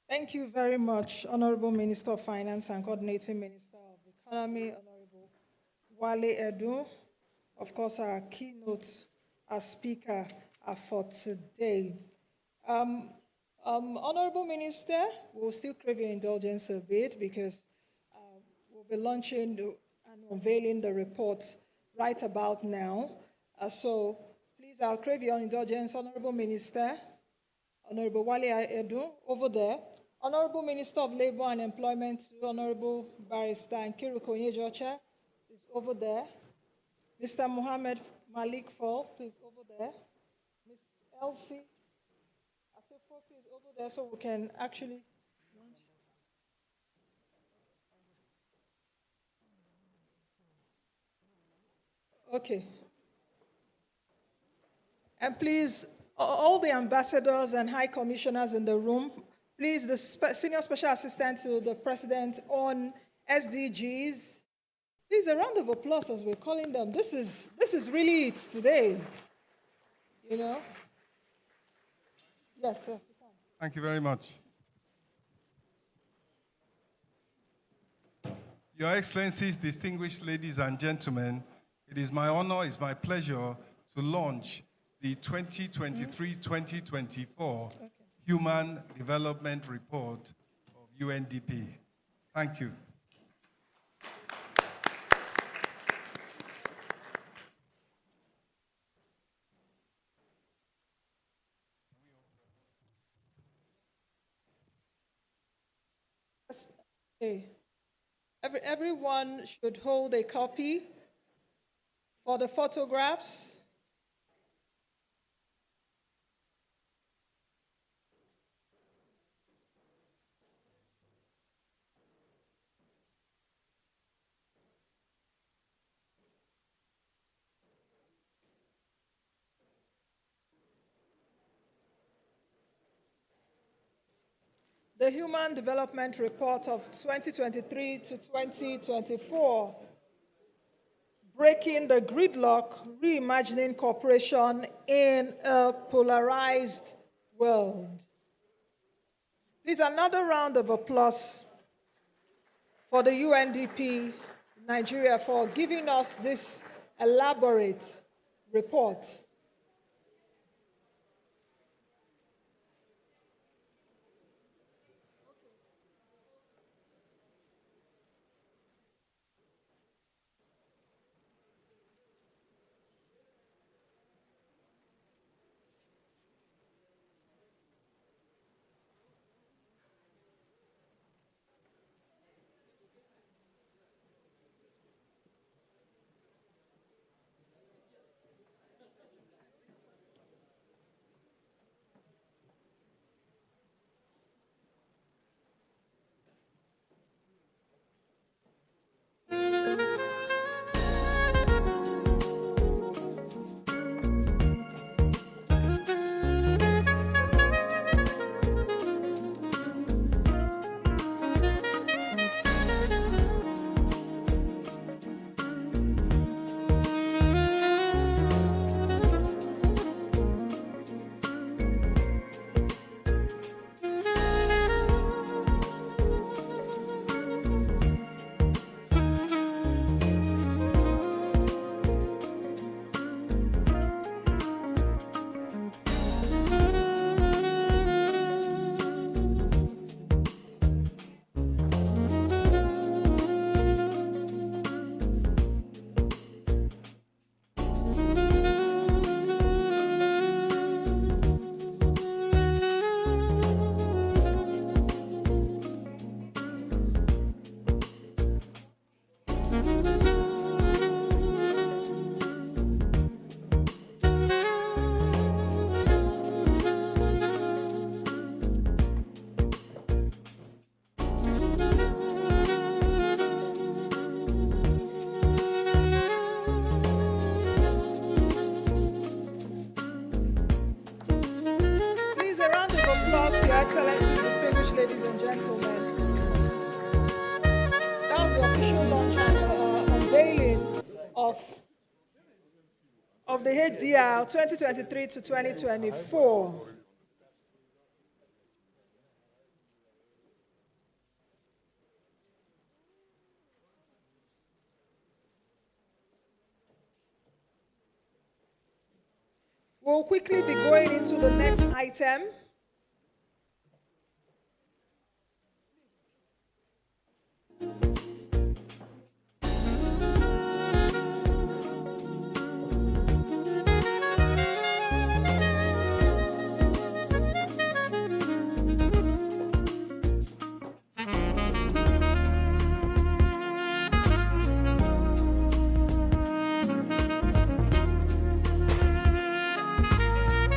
Speaker 1: Thank you very much, Honorable Minister of Finance and Coordinating Minister of Economy, Honorable Wale Edu. Of course, our keynote, our speaker for today. Honorable Minister, we'll still crave your indulgence a bit because we'll be launching and unveiling the report right about now. So please, I'll crave your indulgence, Honorable Minister, Honorable Wale Edu, over there. Honorable Minister of Labor and Employment, Honorable Barrister Nkiru Konyejocha, is over there. Mr. Mohammed Malik Fall, please over there. Ms. Elsie Atefo, please over there so we can actually launch. Okay. And please, all the ambassadors and high commissioners in the room, please, the Senior Special Assistant to the President on SDGs, please, a round of applause as we're calling them. This is really it today, you know? Yes, you can.
Speaker 5: Thank you very much. Your Excellencies, distinguished ladies and gentlemen, it is my honor, it's my pleasure to launch the 2023-2024 Human Development Report of UNDP. Thank you.
Speaker 1: Okay. Everyone should hold a copy for the photographs. The Human Development Report of 2023 to 2024, Breaking the Gridlock, Reimagining Cooperation in a Polarized World. Please, another round of applause for the UNDP Nigeria for giving us this elaborate report. of the HDR 2023 to 2024. We'll quickly be going into the next item.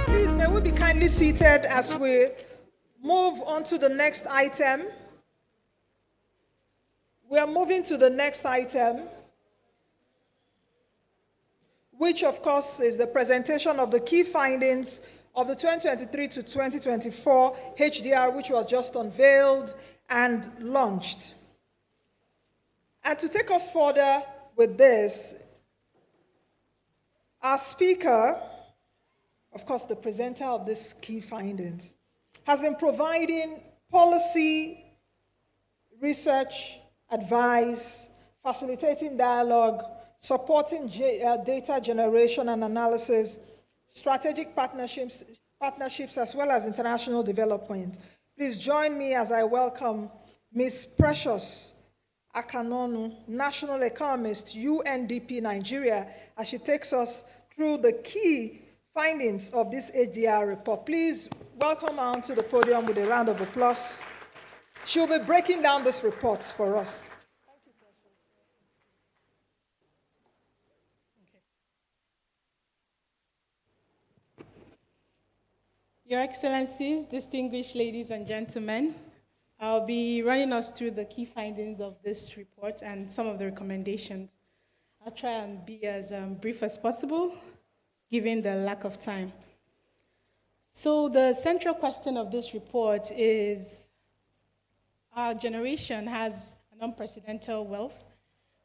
Speaker 1: Please, may we be kindly seated as we move on to the next item. We are moving to the next item, which of course is the presentation of the key findings of the 2023 to 2024 HDR, which was just unveiled and launched. And to take us further with this, our speaker, of course, the presenter of these key findings, has been providing policy, research, advice, facilitating dialogue, supporting data generation and analysis, strategic partnerships, as well as international development. Please join me as I welcome Ms. Precious Akanonu, National Economist, UNDP Nigeria, as she takes us through the key findings of this HDR report. Please welcome her onto the podium with a round of applause. She'll be breaking down this report for us.
Speaker 6: Your Excellencies, distinguished ladies and gentlemen, I'll be running us through the key findings of this report and some of the recommendations. I'll try and be as brief as possible, given the lack of time. So the central question of this report is, our generation has an unprecedented wealth.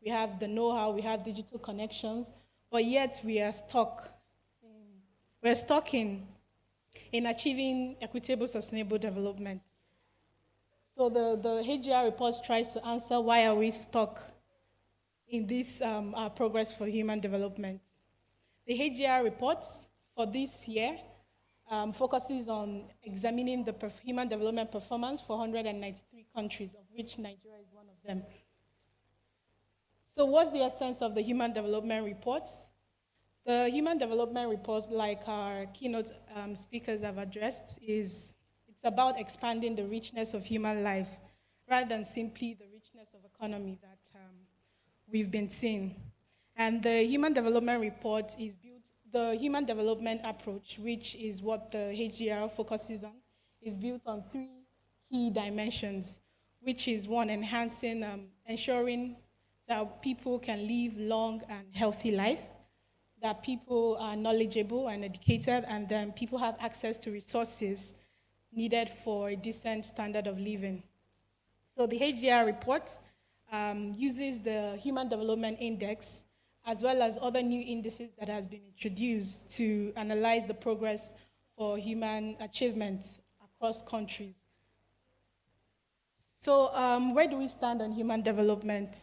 Speaker 6: We have the know-how, we have digital connections, but yet we are stuck in achieving equitable, sustainable development. So the HDR report tries to answer why are we stuck in this our progress for human development. The HDR report for this year focuses on examining the human development performance for 193 countries, of which Nigeria is one of them. So what's the essence of the human development report? The human development report, like our keynote speakers have addressed, it's about expanding the richness of human life rather than simply the richness of economy that we've been seeing. And the human development report is built, the human development approach, which is what the HDR focuses on, is built on three key dimensions, which is one, enhancing, ensuring that people can live long and healthy lives, that people are knowledgeable and educated, and then people have access to resources needed for a decent standard of living. So the HDR report uses the Human Development Index as well as other new indices that has been introduced to analyze the progress for human achievements across countries. So where do we stand on human development?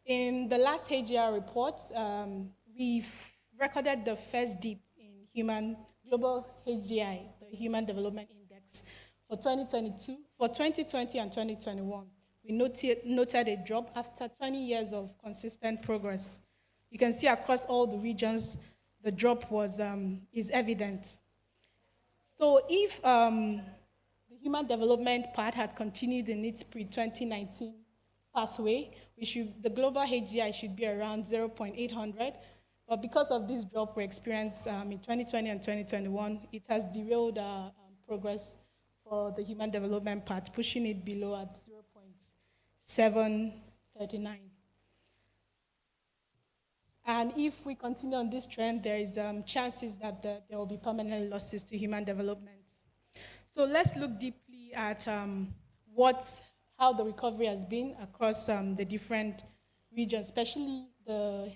Speaker 6: In the last HDR report, we've recorded the first dip in global HDI, the Human Development Index, for 2020 and 2021. We noted a drop after 20 years of consistent progress. You can see across all the regions, the drop is evident. So if the human development part had continued in its pre-2019 pathway, the global HDI should be around 0.800. But because of this drop we experienced in 2020 and 2021, it has derailed our progress for the human development part, pushing it below at 0.739. And if we continue on this trend, there is chances that there will be permanent losses to human development. So let's look deeply at how the recovery has been across the different regions, especially the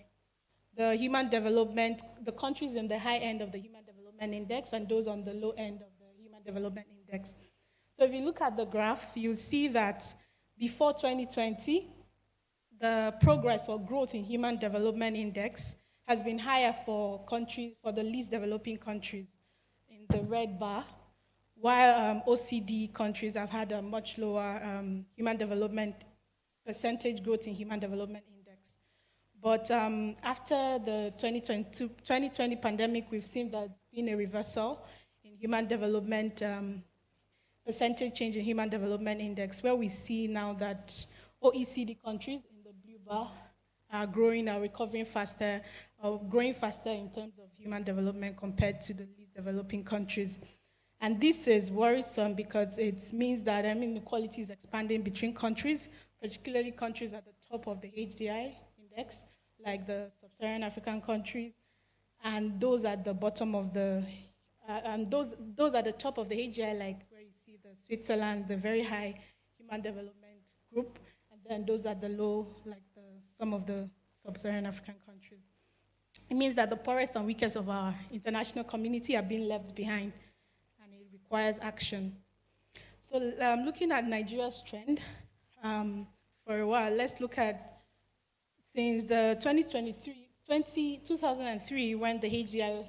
Speaker 6: the human development, the countries in the high end of the human development index and those on the low end of the human development index. So if you look at the graph, you'll see that before 2020, the progress or growth in human development index has been higher for countries, for the least developing countries in the red bar, while OECD countries have had a much lower human development percentage growth in human development index. But after the 2020 pandemic, we've seen that there's been a reversal in human development percentage change in human development index, where we see now that OECD countries in the blue bar are growing, are recovering faster, or growing faster in terms of human development compared to the least developing countries. And this is worrisome because it means that inequality is expanding between countries, particularly countries at the top of the HDI index, like the sub-Saharan African countries, and those at the bottom of the, and those at the top of the HDI, like where you see the Switzerland, the very high human development group, and then those at the low, like some of the sub-Saharan African countries. It means that the poorest and weakest of our international community are being left behind, and it requires action. So looking at Nigeria's trend, for a while, let's look at since the 2003, when the HDI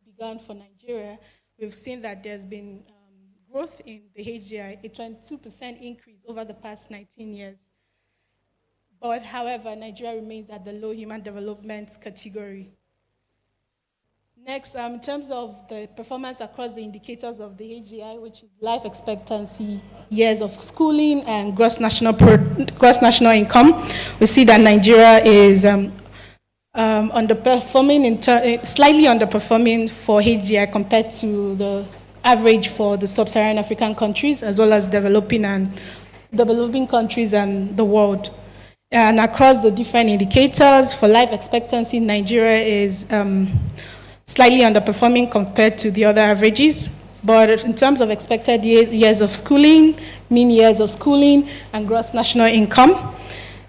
Speaker 6: began for Nigeria, we've seen that there's been growth in the HDI, a 22% increase over the past 19 years. But however, Nigeria remains at the low human development category. Next, in terms of the performance across the indicators of the HDI, which is life expectancy, years of schooling, and gross national income, we see that Nigeria is underperforming, slightly underperforming for HDI compared to the average for the sub-Saharan African countries, as well as developing countries and the world. And across the different indicators for life expectancy, Nigeria is slightly underperforming compared to the other averages. But in terms of expected years of schooling, mean years of schooling, and gross national income,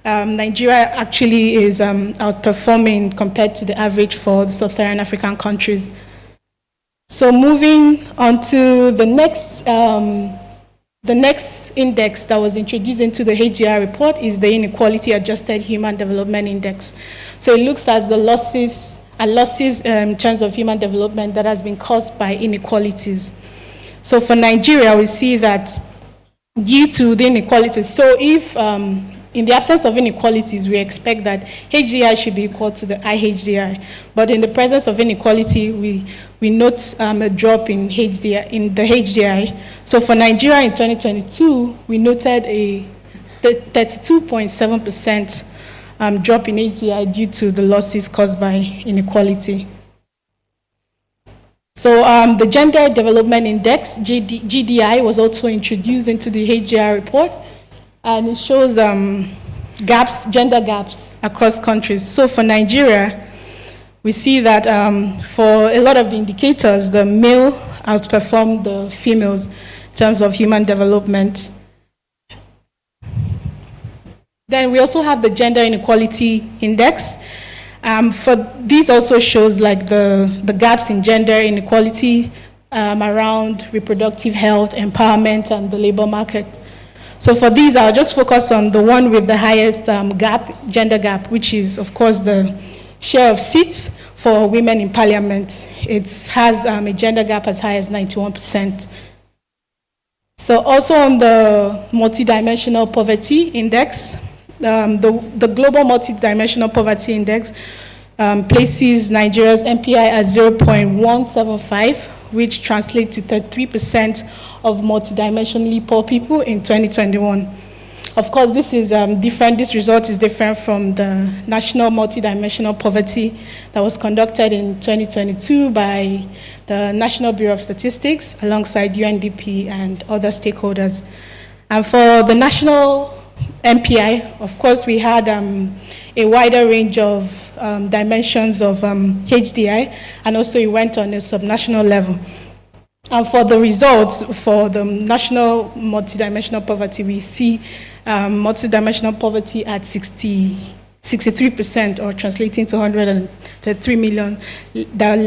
Speaker 6: Nigeria actually is outperforming compared to the average for the sub-Saharan African countries. So moving on to the next index that was introduced into the HDI report is the Inequality Adjusted Human Development Index. So it looks at the losses in terms of human development that has been caused by inequalities. So for Nigeria, we see that due to the inequalities, so if in the absence of inequalities, we expect that HDI should be equal to the IHDI. But in the presence of inequality, we note a drop in the HDI. So for Nigeria in 2022, we noted a 32.7% drop in HDI due to the losses caused by inequality. So the Gender Development Index, GDI, was also introduced into the HDI report. And it shows gender gaps across countries. So for Nigeria, we see that for a lot of the indicators, the male outperformed the females in terms of human development. Then we also have the Gender Inequality Index. For this also shows like the gaps in gender inequality around reproductive health, empowerment, and the labor market. So for these, I'll just focus on the one with the highest gender gap, which is, of course, the share of seats for women in parliament. It has a gender gap as high as 91%. So also on the multidimensional poverty index, the global multidimensional poverty index places Nigeria's MPI at 0.175, which translates to 33% of multidimensionally poor people in 2021. Of course, this is different. This result is different from the National Multidimensional Poverty that was conducted in 2022 by the National Bureau of Statistics alongside UNDP and other stakeholders. And for the national MPI, of course, we had a wider range of dimensions of HDI, and also it went on a subnational level. And for the results for the national multidimensional poverty, we see multidimensional poverty at 63%, 63%, or translating to 133 million, that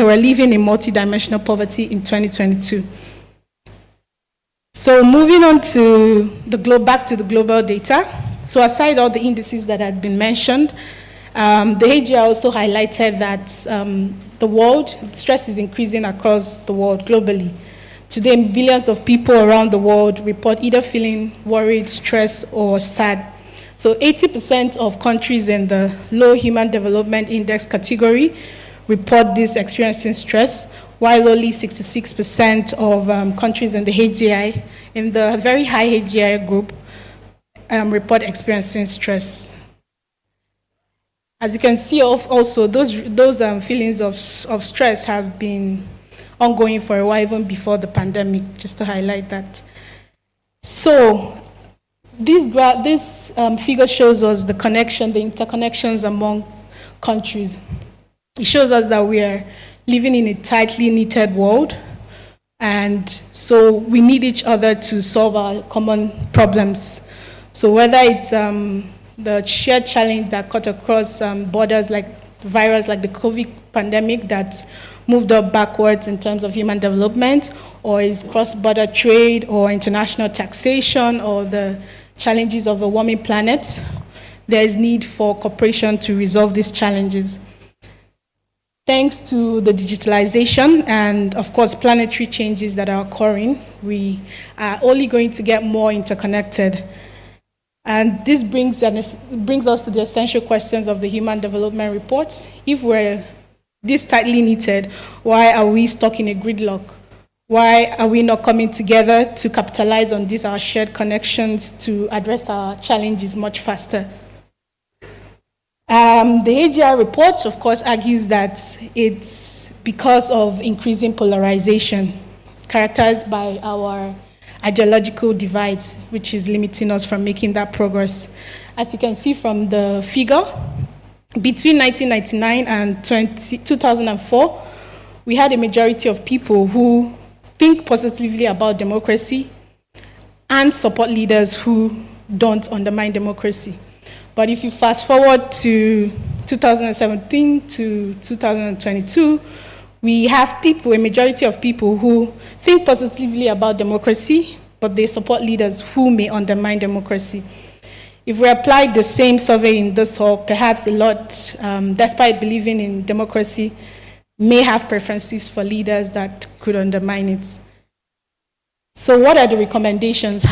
Speaker 6: were living in multidimensional poverty in 2022. So moving on to back to the global data. So aside all the indices that had been mentioned, the AGR also highlighted that the world, stress is increasing across the world globally. Today, billions of people around the world report either feeling worried, stressed, or sad. So 80% of countries in the low human development index category report this experiencing stress, while only 66% of countries in the HGI, in the very high HGI group, report experiencing stress. As you can see, also those feelings of stress have been ongoing for a while, even before the pandemic, just to highlight that. So this figure shows us the connection, the interconnections among countries. It shows us that we are living in a tightly knitted world, and so we need each other to solve our common problems. So whether it's the shared challenge that cut across borders, like the virus, like the COVID pandemic that moved up backwards in terms of human development, or is cross-border trade, or international taxation, or the challenges of a warming planet, there is need for cooperation to resolve these challenges. Thanks to the digitalization and, of course, planetary changes that are occurring, we are only going to get more interconnected. And this brings us to the essential questions of the Human Development Report. If we're this tightly knitted, why are we stuck in a gridlock? Why are we not coming together to capitalize on these, our shared connections, to address our challenges much faster? The AGR report, of course, argues that it's because of increasing polarization, characterized by our ideological divides, which is limiting us from making that progress. As you can see from the figure, between 1999 and 2004, we had a majority of people who think positively about democracy and support leaders who don't undermine democracy. But if you fast forward to 2017 to 2022, we have a majority of people who think positively about democracy, but they support leaders who may undermine democracy. If we applied the same survey in this hall, perhaps a lot, despite believing in democracy, may have preferences for leaders that could undermine it. So what are the recommendations?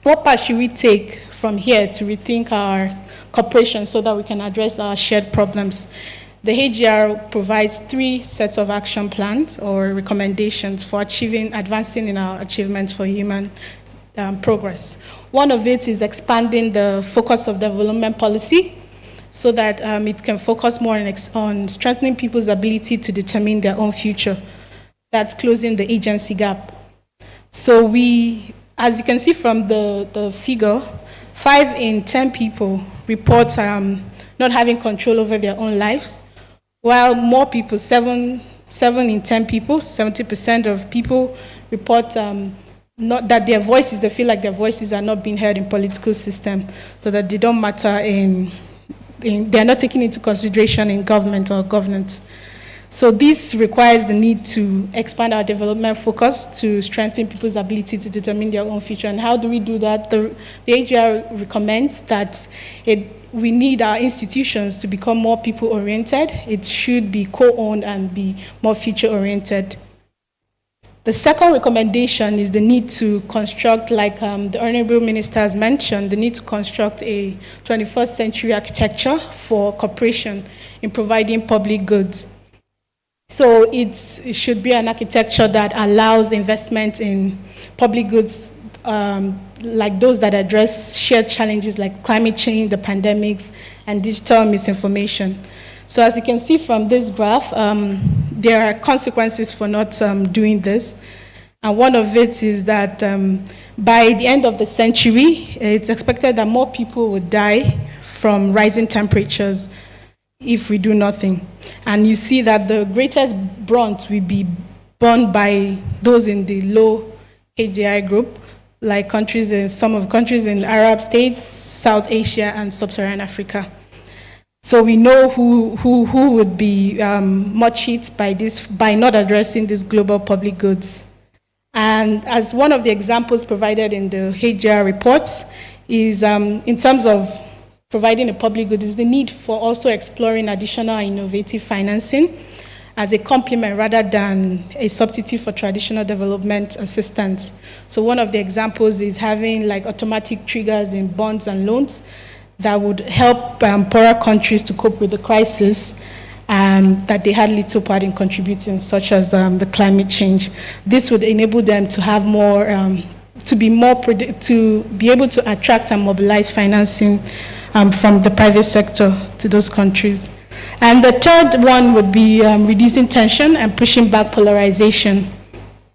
Speaker 6: What path should we take from here to rethink our cooperation so that we can address our shared problems? The AGR provides 3 sets of action plans or recommendations for advancing in our achievements for human progress. One of it is expanding the focus of development policy so that it can focus more on strengthening people's ability to determine their own future. That's closing the agency gap. So as you can see from the figure, 5 in 10 people report not having control over their own lives, while more people, 7 in 10 people, 70% of people report not that their voices, they feel like their voices are not being heard in political system, so that they don't matter they are not taken into consideration in government or governance. So this requires the need to expand our development focus to strengthen people's ability to determine their own future. And how do we do that? The AGR recommends that we need our institutions to become more people-oriented. It should be co-owned and be more future-oriented. The second recommendation is the need to construct, like the Honorable Minister has mentioned, the need to construct a 21st century architecture for cooperation in providing public goods. So it should be an architecture that allows investment in public goods like those that address shared challenges like climate change, the pandemics, and digital misinformation. So as you can see from this graph, there are consequences for not doing this. And one of it is that by the end of the century, it's expected that more people would die from rising temperatures if we do nothing. And you see that the greatest brunt will be borne by those in the low AGI group, like some of countries in Arab states, South Asia, and Sub-Saharan Africa. So we know who would be much hit by this, by not addressing these global public goods. And as one of the examples provided in the HGR reports is in terms of providing a public good is the need for also exploring additional innovative financing as a complement rather than a substitute for traditional development assistance. So one of the examples is having like automatic triggers in bonds and loans that would help poorer countries to cope with the crisis that they had little part in contributing, such as the climate change. This would enable them to have more, to be able to attract and mobilize financing from the private sector to those countries. And the third one would be reducing tension and pushing back polarization.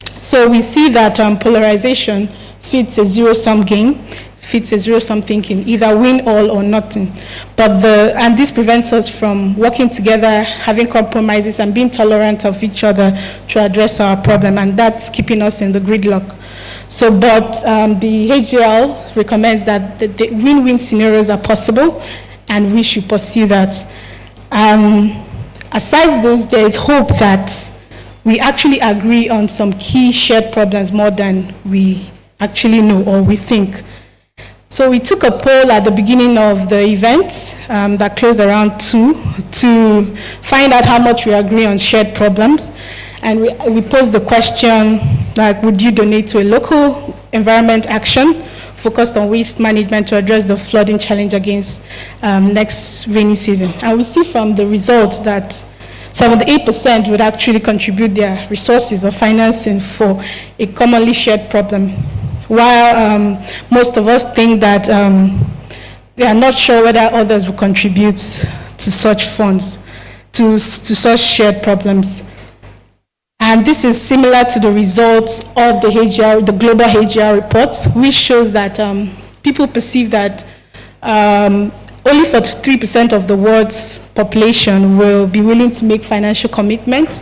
Speaker 6: So we see that polarization fits a zero-sum game, fits a zero-sum thinking, either win all or nothing. And this prevents us from working together, having compromises, and being tolerant of each other to address our problem, and that's keeping us in the gridlock. So, but the HGL recommends that the win-win scenarios are possible, and we should pursue that. Aside this, there is hope that we actually agree on some key shared problems more than we actually know or we think. So we took a poll at the beginning of the event that closed around 2 to find out how much we agree on shared problems. And we posed the question, like, would you donate to a local environment action focused on waste management to address the flooding challenge against next rainy season? And we see from the results that 78% would actually contribute their resources or financing for a commonly shared problem, while most of us think that we are not sure whether others will contribute to such funds, to such shared problems. And this is similar to the results of the HGR, the global HGR report, which shows that people perceive that only 43% of the world's population will be willing to make financial commitments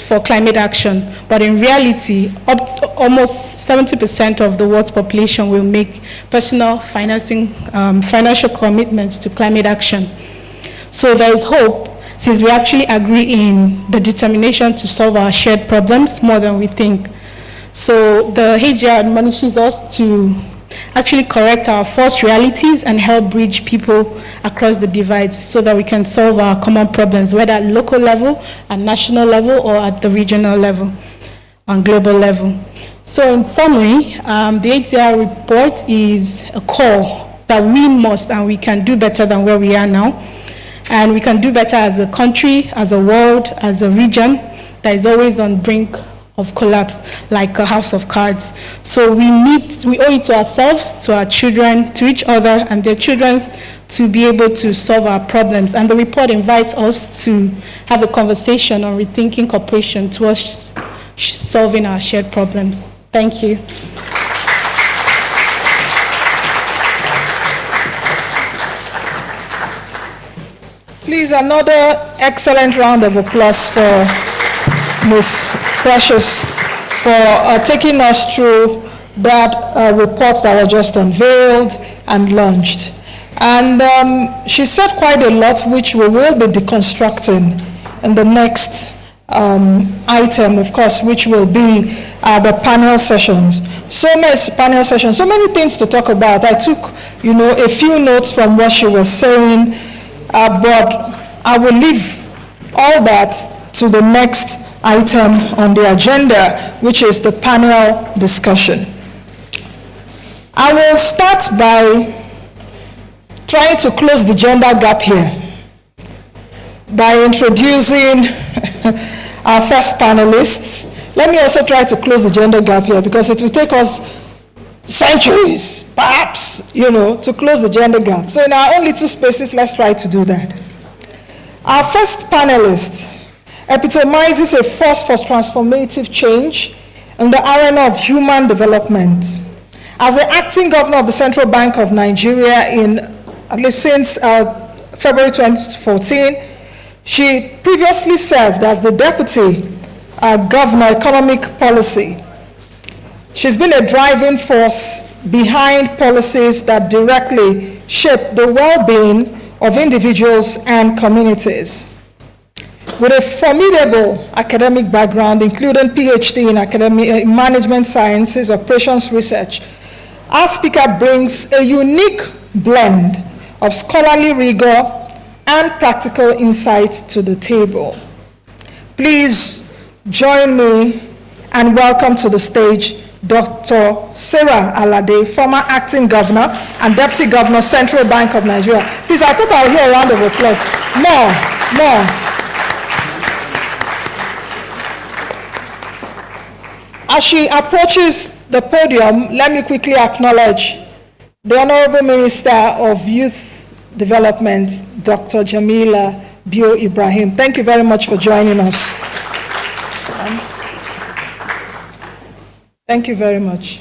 Speaker 6: for climate action. But in reality, almost 70% of the world's population will make personal financial commitments to climate action. So there is hope, since we actually agree in the determination to solve our shared problems more than we think. So the HGR admonishes us to actually correct our false realities and help bridge people across the divides so that we can solve our common problems, whether at local level, at national level, or at the regional level, on global level. So in summary, the HGR report is a call that we must and we can do better than where we are now. And we can do better as a country, as a world, as a region that is always on brink of collapse, like a house of cards. So we owe it to ourselves, to our children, to each other and their children to be able to solve our problems. And the report invites us to have a conversation on rethinking cooperation towards solving our shared problems. Thank you.
Speaker 1: Please, another excellent round of applause for Ms. Precious for taking us through that report that was just unveiled and launched. And she said quite a lot, which we will be deconstructing in the next item, of course, which will be the panel sessions. So many things to talk about. I took, a few notes from what she was saying, but I will leave all that to the next item on the agenda, which is the panel discussion. I will start by trying to close the gender gap here by introducing our first panelists. Let me also try to close the gender gap here because it will take us centuries, perhaps, to close the gender gap. So in our only 2 spaces, let's try to do that. Our first panelist epitomizes a force for transformative change in the arena of human development. As the acting governor of the Central Bank of Nigeria at least since February 2014, she previously served as the deputy governor economic policy. She's been a driving force behind policies that directly shape the well-being of individuals and communities. With a formidable academic background, including PhD in management sciences, operations research, our speaker brings a unique blend of scholarly rigor and practical insights to the table. Please join me and welcome to the stage Dr. Sarah Alade, former acting governor and deputy governor, Central Bank of Nigeria. Please, I thought I would hear a round of applause. More. As she approaches the podium, let me quickly acknowledge the Honorable Minister of Youth Development, Dr. Jamila Bio Ibrahim. Thank you very much for joining us. Thank you very much.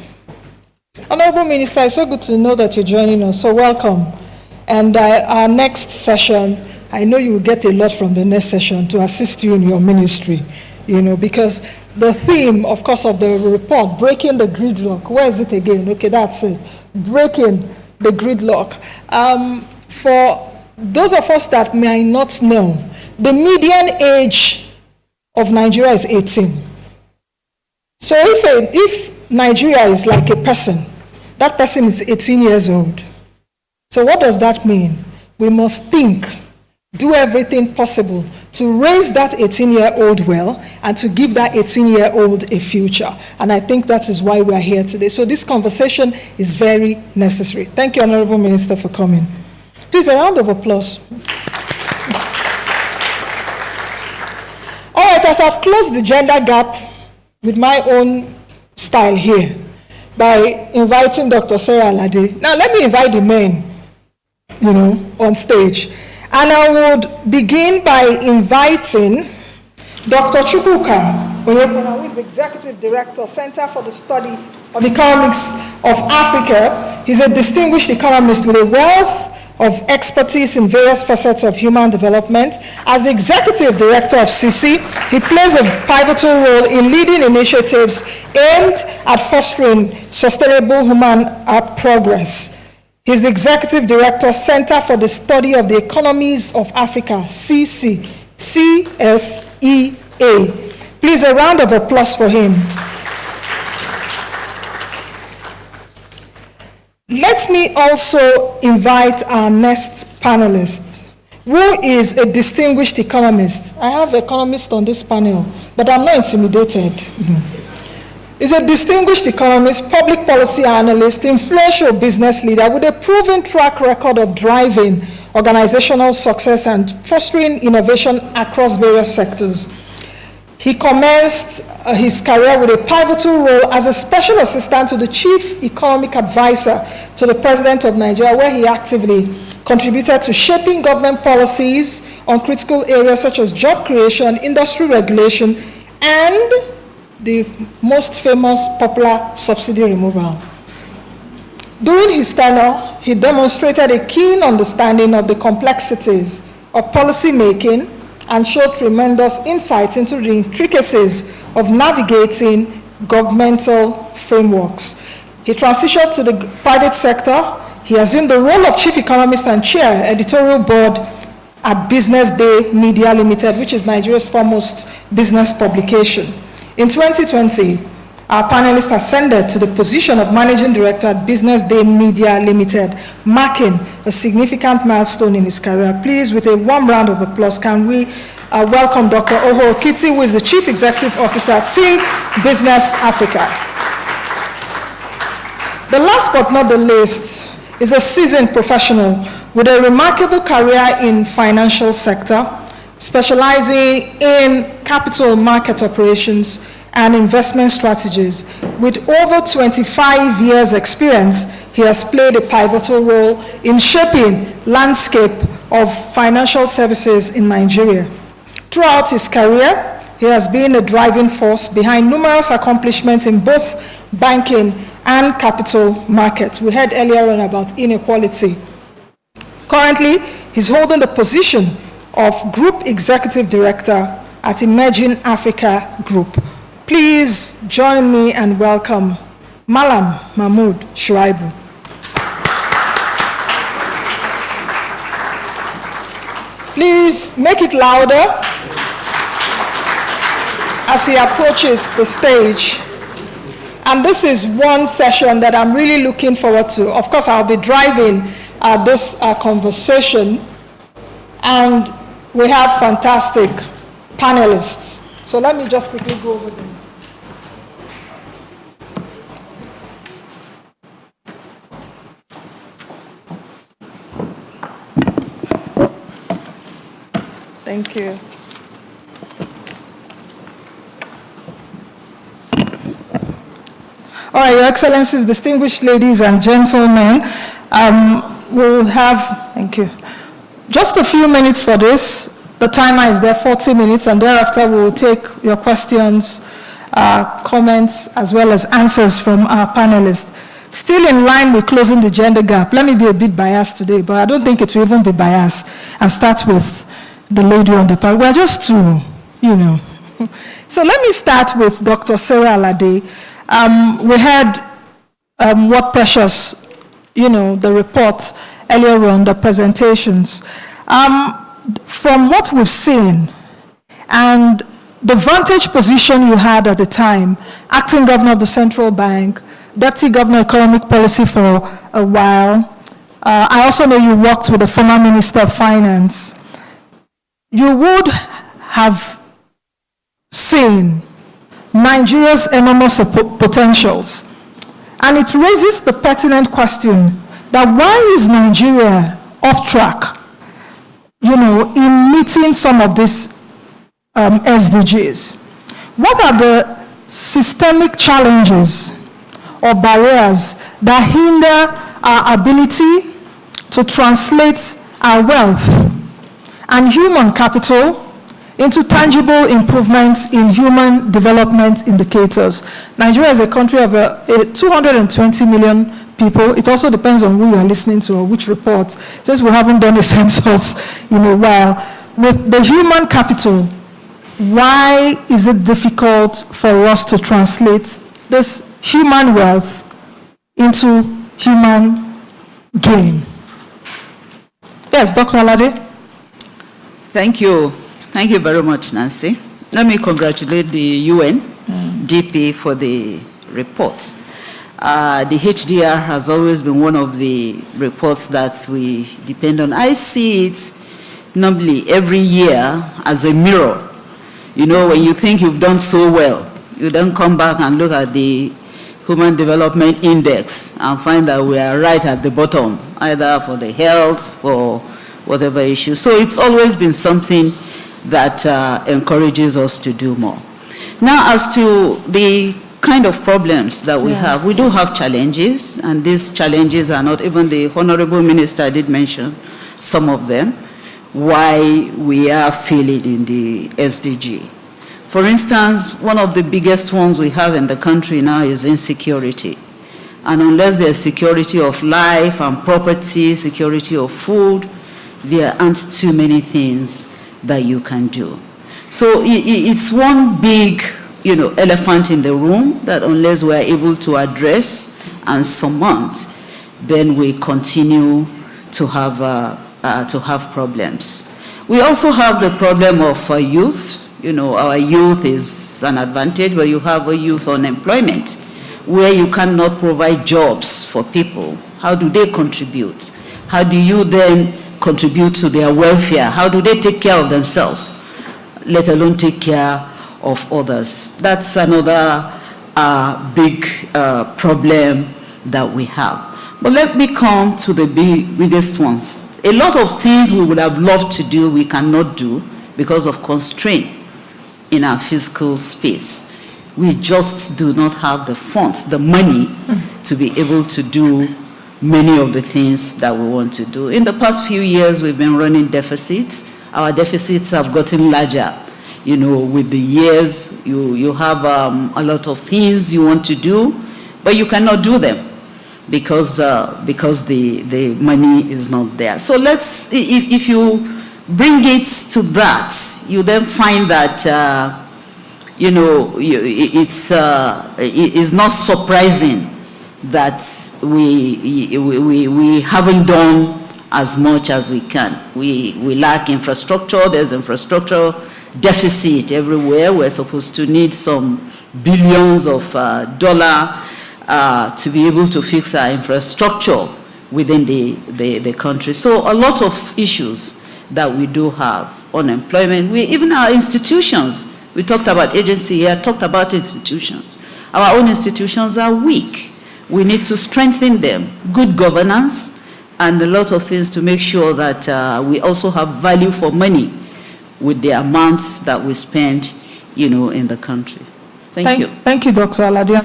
Speaker 1: Honorable Minister, it's so good to know that you're joining us, so welcome. And our next session, I know you will get a lot from the next session to assist you in your ministry, because the theme, of course, of the report, breaking the gridlock, where is it again? Okay, that's it. Breaking the gridlock. For those of us that may not know, the median age of Nigeria is 18. So if Nigeria is like a person, that person is 18 years old. So what does that mean? We must think, do everything possible to raise that 18-year-old well and to give that 18-year-old a future. And I think that is why we are here today. So this conversation is very necessary. Thank you, Honorable Minister, for coming. Please, a round of applause. All right, as I've closed the gender gap with my own style here by inviting Dr. Sarah Alade. Now let me invite the men, on stage. And I would begin by inviting Dr. Chukwuka Onyekona, who is the Executive Director, Center for the Study of Economics of Africa. He's a distinguished economist with a wealth of expertise in various facets of human development. As the Executive Director of CC, he plays a pivotal role in leading initiatives aimed at fostering sustainable human progress. He's the Executive Director, Center for the Study of the Economies of Africa, CSEA. Please, a round of applause for him. Let me also invite our next panelist, who is a distinguished economist. I have economists on this panel, but I'm not intimidated. He's a distinguished economist, public policy analyst, influential business leader with a proven track record of driving organizational success and fostering innovation across various sectors. He commenced his career with a pivotal role as a special assistant to the chief economic advisor to the president of Nigeria, where he actively contributed to shaping government policies on critical areas such as job creation, industry regulation, and the most famous popular subsidy removal. During his tenure, he demonstrated a keen understanding of the complexities of policy making and showed tremendous insights into the intricacies of navigating governmental frameworks. He transitioned to the private sector. He assumed the role of chief economist and chair editorial board at Business Day Media Limited, which is Nigeria's foremost business publication. In 2020, our panelist ascended to the position of managing director at Business Day Media Limited, marking a significant milestone in his career. Please, with a warm round of applause, can we welcome Dr. Oho Okiti, who is the Chief Executive Officer, Think Business Africa. The last but not the least is a seasoned professional with a remarkable career in financial sector, specializing in capital market operations and investment strategies. With over 25 years experience, he has played a pivotal role in shaping landscape of financial services in Nigeria. Throughout his career, he has been a driving force behind numerous accomplishments in both banking and capital markets. We heard earlier on about inequality. Currently, he's holding the position of Group Executive Director at Emerging Africa Group. Please join me and welcome Malam Mahmoud Shuaibu. Please make it louder as he approaches the stage. And this is one session that I'm really looking forward to. Of course, I'll be driving this conversation, and we have fantastic panelists. So let me just quickly go over them. Thank you. All right, Your Excellencies, distinguished ladies and gentlemen, we'll have, thank you, just a few minutes for this. The timer is there, 40 minutes, and thereafter we'll take your questions, comments, as well as answers from our panelists. Still in line with closing the gender gap, let me be a bit biased today, but I don't think it will even be biased, and start with the lady on the panel. We're just two, you know. So let me start with Dr. Sarah Alade. We had what precious, the report earlier on, the presentations. From what we've seen and the vantage position you had at the time, acting governor of the central bank, deputy governor of economic policy for a while, I also know you worked with the former minister of finance. You would have seen Nigeria's enormous potentials. And it raises the pertinent question that why is Nigeria off track, in meeting some of these SDGs? What are the systemic challenges or barriers that hinder our ability to translate our wealth and human capital into tangible improvements in human development indicators? Nigeria is a country of 220 million people. It also depends on who you're listening to or which report. Since we haven't done a census in a while, with the human capital, why is it difficult for us to translate this human wealth into human gain? Yes, Dr. Alade.
Speaker 7: Thank you. Thank you very much, Nancy. Let me congratulate the UN DP for the reports. The HDR has always been one of the reports that we depend on. I see it normally every year as a mirror. When you think you've done so well, you then come back and look at the Human Development Index and find that we are right at the bottom, either for the health or whatever issue. So it's always been something that encourages us to do more. Now, as to the kind of problems that we have, we do have challenges, and these challenges are not, even the Honorable Minister did mention some of them, why we are failing in the SDG. For instance, one of the biggest ones we have in the country now is insecurity. And unless there's security of life and property, security of food, there aren't too many things that you can do. So it's one big, elephant in the room that unless we're able to address and surmount, then we continue to have problems. We also have the problem of youth. Our youth is an advantage, but you have a youth unemployment where you cannot provide jobs for people. How do they contribute? How do you then contribute to their welfare? How do they take care of themselves, let alone take care of others? That's another big problem that we have. But let me come to the biggest ones. A lot of things we would have loved to do, we cannot do because of constraint in our physical space. We just do not have the funds, the money to be able to do many of the things that we want to do. In the past few years, we've been running deficits. Our deficits have gotten larger. With the years, you have a lot of things you want to do, but you cannot do them because the money is not there. So if you bring it to that, you then find that, it's not surprising that we haven't done as much as we can. We lack infrastructure. There's infrastructure deficit everywhere. We're supposed to need some billions of dollars to be able to fix our infrastructure within the country. So a lot of issues that we do have. Unemployment, even our institutions, we talked about agency here, talked about institutions. Our own institutions are weak. We need to strengthen them. Good governance and a lot of things to make sure that we also have value for money with the amounts that we spend, in the country. Thank you.
Speaker 1: Thank you, Dr. Aladia.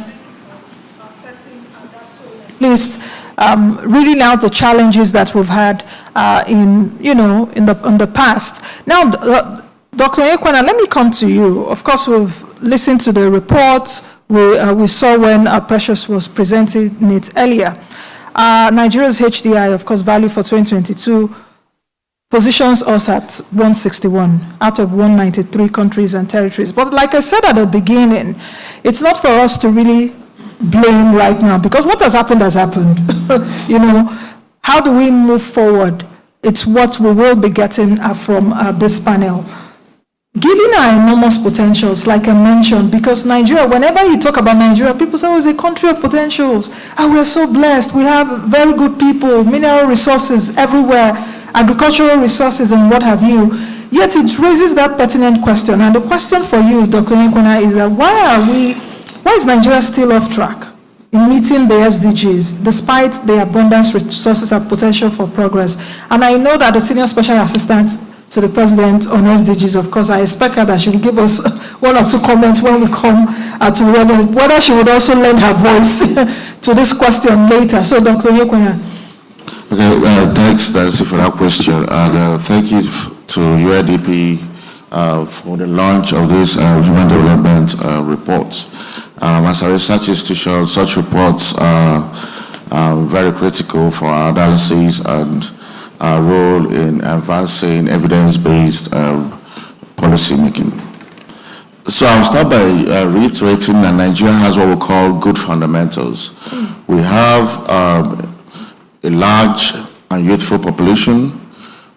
Speaker 1: At least reading out the challenges that we've had in the past. Now, Dr. Ekwana, let me come to you. Of course, we've listened to the report. We saw when Precious was presenting it earlier. Nigeria's HDI, of course, value for 2022 positions us at 161 out of 193 countries and territories. But like I said at the beginning, it's not for us to really blame right now, because what has happened has happened. How do we move forward? It's what we will be getting from this panel. Given our enormous potentials, like I mentioned, because Nigeria, whenever you talk about Nigeria, people say, it's a country of potentials. We're so blessed. We have very good people, mineral resources everywhere, agricultural resources and what have you. Yet it raises that pertinent question. And the question for you, Dr. Nkuna, is that why is Nigeria still off track in meeting the SDGs, despite the abundance, resources, and potential for progress? And I know that the Senior Special Assistant to the President on SDGs, of course, I expect her that she will give us one or two comments when we come to whether she would also lend her voice to this question later. So, Dr. Nkuna.
Speaker 8: Okay, thanks, Nancy, for that question. And thank you to UNDP for the launch of this human development reports. As a research institution, such reports are very critical for our analysis and our role in advancing evidence-based policy making. So I'll start by reiterating that Nigeria has what we call good fundamentals. We have a large and youthful population.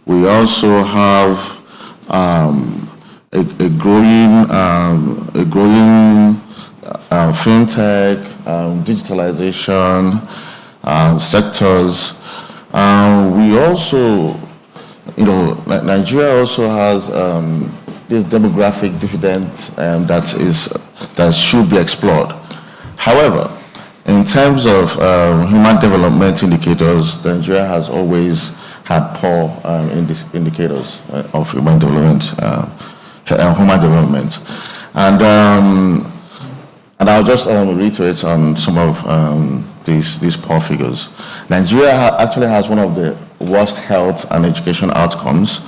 Speaker 8: We also have a growing fintech, digitalization sectors. We also, Nigeria also has this demographic dividend that should be explored. However, in terms of human development indicators, Nigeria has always had poor indicators of human development. And I'll just reiterate on some of these poor figures. Nigeria actually has one of the worst health and education outcomes.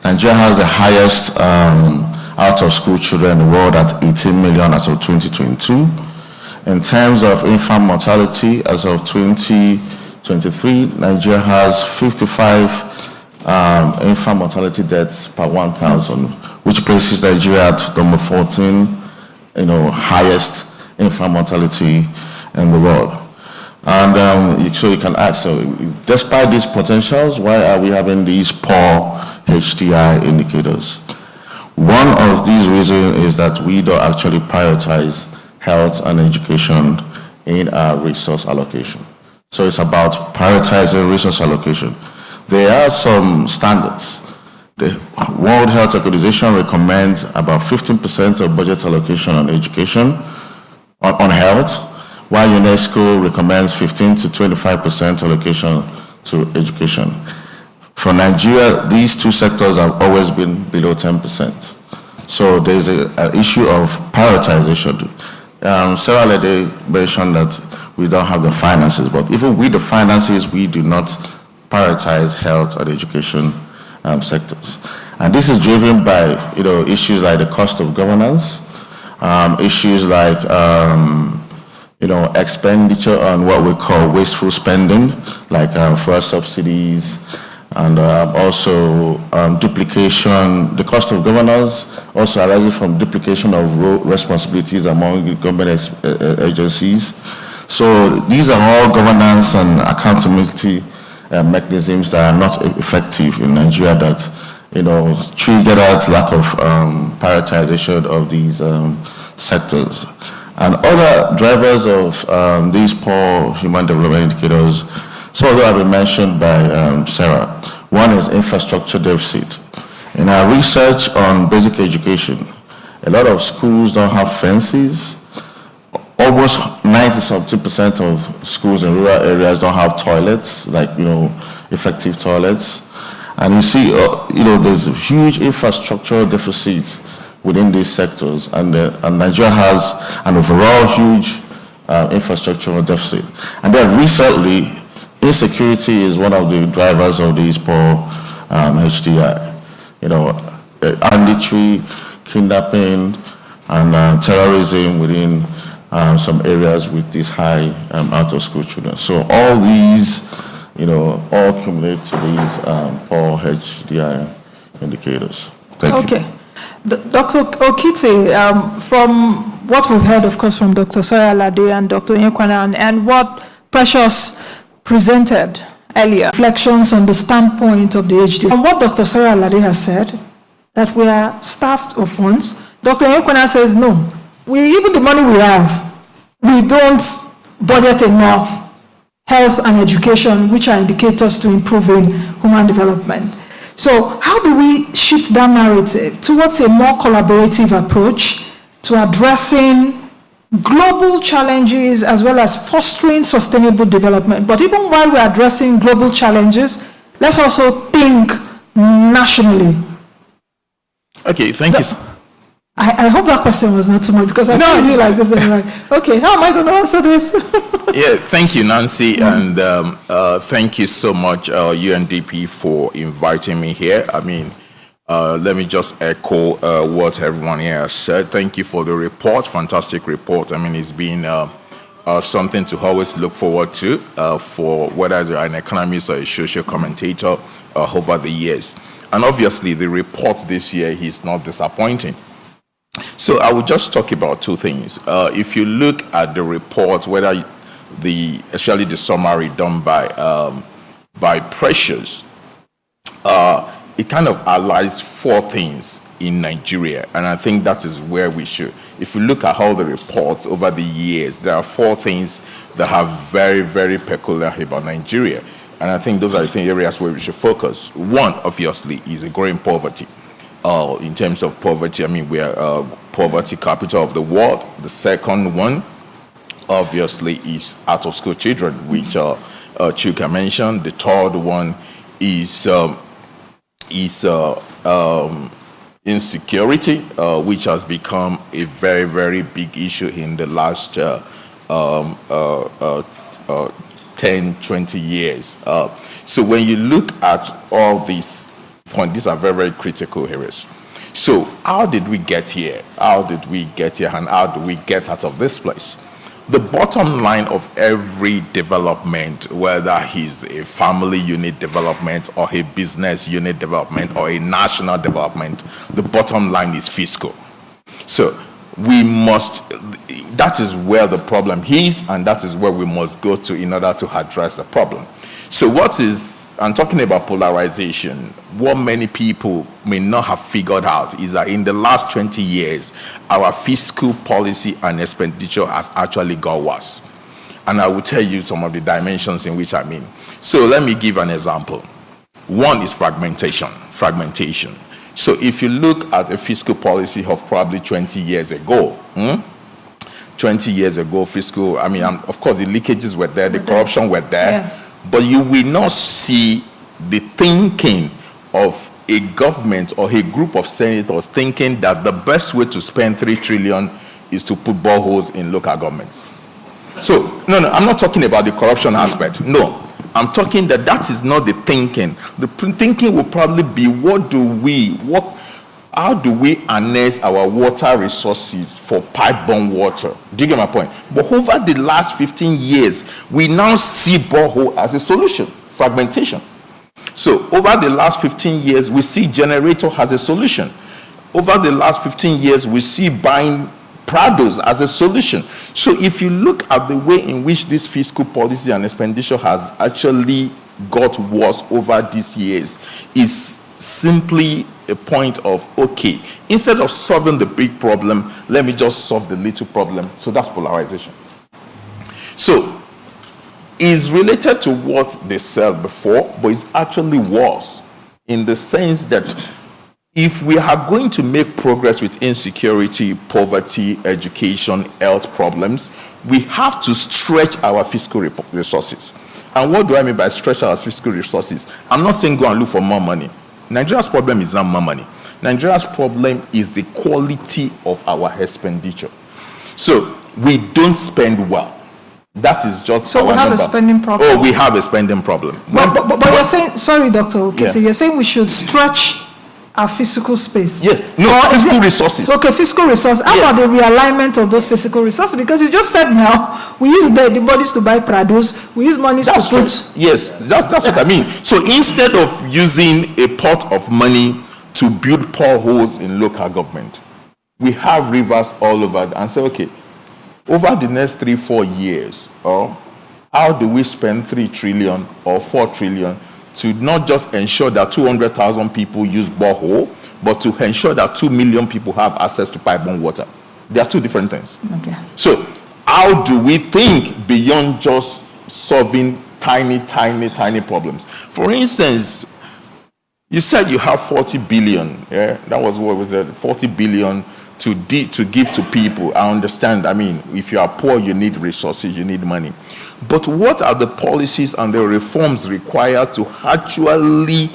Speaker 8: Nigeria has the highest out-of-school children in the world at 18 million as of 2022. In terms of infant mortality, as of 2023, Nigeria has 55 infant mortality deaths per 1,000, which places Nigeria at number 14, highest infant mortality in the world. And so you can ask, so despite these potentials, why are we having these poor HDI indicators? One of these reasons is that we don't actually prioritize health and education in our resource allocation. So it's about prioritizing resource allocation. There are some standards. The World Health Organization recommends about 15% of budget allocation on education, on health, while UNESCO recommends 15 to 25% allocation to education. For Nigeria, these two sectors have always been below 10%. So there's an issue of prioritization. Sarah Lede mentioned that we don't have the finances, but even with the finances, we do not prioritize health and education sectors. And this is driven by issues like the cost of governance, issues like expenditure on what we call wasteful spending, like fuel subsidies, and also duplication. The cost of governance also arises from duplication of responsibilities among government agencies. So these are all governance and accountability mechanisms that are not effective in Nigeria that, trigger that lack of prioritization of these sectors. And other drivers of these poor human development indicators, some of them have been mentioned by Sarah. One is infrastructure deficit. In our research on basic education, a lot of schools don't have fences. Almost 90% of schools in rural areas don't have toilets, effective toilets. And you see, there's a huge infrastructural deficit within these sectors, and Nigeria has an overall huge infrastructural deficit. And then recently, insecurity is one of the drivers of these poor HDI. Banditry, kidnapping, and terrorism within some areas with these high out-of-school children. So all these, all accumulate to these poor HDI indicators. Thank you.
Speaker 1: Dr. Okiti, from what we've heard, of course, from Dr. Soyalade and Dr. Nyekwana, and what Precious presented earlier, reflections on the standpoint of the HDI. And what Dr. Soyalade has said, that we are starved of funds, Dr. Nyekwana says no. Even the money we have, we don't budget enough health and education, which are indicators to improving human development. So how do we shift that narrative towards a more collaborative approach to addressing global challenges as well as fostering sustainable development? But even while we're addressing global challenges, let's also think nationally.
Speaker 9: Okay, thank you.
Speaker 1: I hope that question was not too much, because I feel like this. I'm like, okay, how am I going to answer this?
Speaker 9: Yeah, thank you, Nancy, and thank you so much, UNDP, for inviting me here. I mean, let me just echo what everyone here has said. Thank you for the report, fantastic report. I mean, it's been something to always look forward to for whether you're an economist or a social commentator over the years. And obviously, the report this year is not disappointing. So I will just talk about two things. If you look at the report, whether especially the summary done by Precious, it kind of outlines four things in Nigeria, and I think that is where we should. If you look at all the reports over the years, there are four things that are very, very peculiar about Nigeria, and I think those are the areas where we should focus. One, obviously, is a growing poverty. In terms of poverty, I mean, we are poverty capital of the world. The second one, obviously, is out-of-school children, which Chuka mentioned. The third one is insecurity, which has become a very, very big issue in the last 10, 20 years. So when you look at all these points, these are very, very critical areas. So how did we get here? How did we get here, and how do we get out of this place? The bottom line of every development, whether it's a family unit development or a business unit development or a national development, the bottom line is fiscal. So we must, that is where the problem is, and that is where we must go to in order to address the problem. So I'm talking about polarization. What many people may not have figured out is that in the last 20 years, our fiscal policy and expenditure has actually got worse. And I will tell you some of the dimensions in which I mean. So let me give an example. One is fragmentation. So if you look at a fiscal policy of probably 20 years ago, 20 years ago, fiscal, I mean, of course, the leakages were there, the corruption were there. Yeah. But you will not see the thinking of a government or a group of senators thinking that the best way to spend 3 trillion is to put boreholes in local governments. So, no, I'm not talking about the corruption aspect. No, I'm talking that is not the thinking. The thinking will probably be how do we harness our water resources for pipe-borne water? Do you get my point? But over the last 15 years, we now see borehole as a solution, fragmentation. So over the last 15 years, we see generator as a solution. Over the last 15 years, we see buying Prados as a solution. So if you look at the way in which this fiscal policy and expenditure has actually got worse over these years, is simply a point of, okay, instead of solving the big problem, let me just solve the little problem. So that's polarization. So it's related to what they said before, but it's actually worse in the sense that if we are going to make progress with insecurity, poverty, education, health problems, we have to stretch our fiscal resources. And what do I mean by stretch our fiscal resources? I'm not saying go and look for more money. Nigeria's problem is not more money. Nigeria's problem is the quality of our expenditure. So we don't spend well. That is just
Speaker 1: so we have
Speaker 9: number.
Speaker 1: A spending problem.
Speaker 9: Oh, we have a spending problem.
Speaker 1: But you're saying, sorry, Dr. Okete, you're saying we should stretch our physical space.
Speaker 9: Yes, no, physical resources.
Speaker 1: Okay, fiscal resources. How about the realignment of those physical resources? Because you just said now, we use the bodies to buy Prados, we use money to put...
Speaker 9: Yes, that's what I mean. So instead of using a pot of money to build poreholes in local government, we have rivers all over and say, okay, over the next 3-4 years, how do we spend 3 trillion or 4 trillion to not just ensure that 200,000 people use borehole, but to ensure that 2 million people have access to pipe-borne water? They are two different things.
Speaker 1: Okay.
Speaker 9: So how do we think beyond just solving tiny problems? For instance, you said you have 40 billion. Yeah, that was what was it? 40 billion to give to people. I understand. I mean, if you are poor, you need resources, you need money. But what are the policies and the reforms required to actually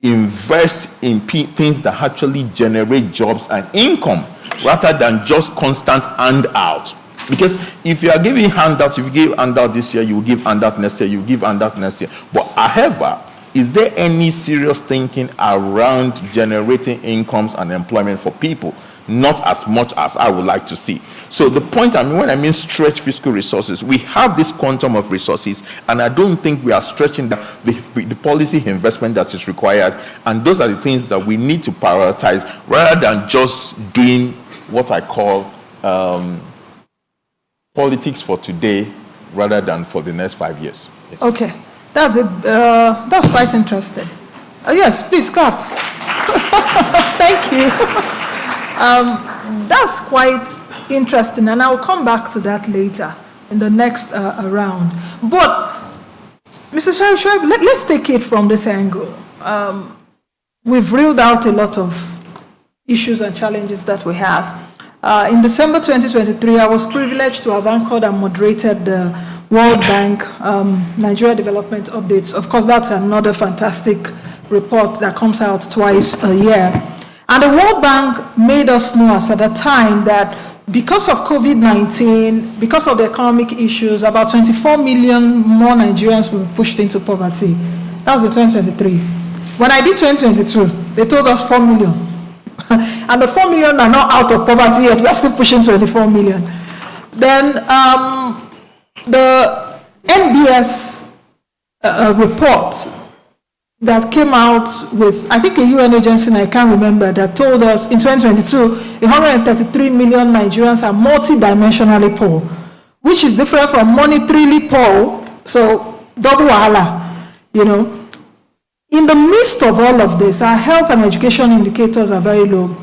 Speaker 9: invest in things that actually generate jobs and income, rather than just constant handout? Because if you are giving handouts, if you give handout this year, you will give handout next year, you will give handout next year. But however, is there any serious thinking around generating incomes and employment for people? Not as much as I would like to see. So the point, when I mean stretch fiscal resources, we have this quantum of resources, and I don't think we are stretching the policy investment that is required, and those are the things that we need to prioritize, rather than just doing what I call politics for today, rather than for the next 5 years. Yes.
Speaker 1: Okay, that's quite interesting. Yes, please clap. Thank you. That's quite interesting, and I'll come back to that later in the next round. But, Mr. Shoaib, let's take it from this angle. We've reeled out a lot of issues and challenges that we have. In December 2023, I was privileged to have anchored and moderated the World Bank Nigeria Development Updates. Of course, that's another fantastic report that comes out twice a year. And the World Bank made us know at the time that because of COVID-19, because of the economic issues, about 24 million more Nigerians were pushed into poverty. That was in 2023. When I did 2022, they told us 4 million. And the 4 million are not out of poverty yet. We are still pushing 24 million. Then the NBS report that came out with, I think, a UN agency, and I can't remember, that told us in 2022, 133 million Nigerians are multidimensionally poor, which is different from monetarily poor, so double wahala, In the midst of all of this, our health and education indicators are very low.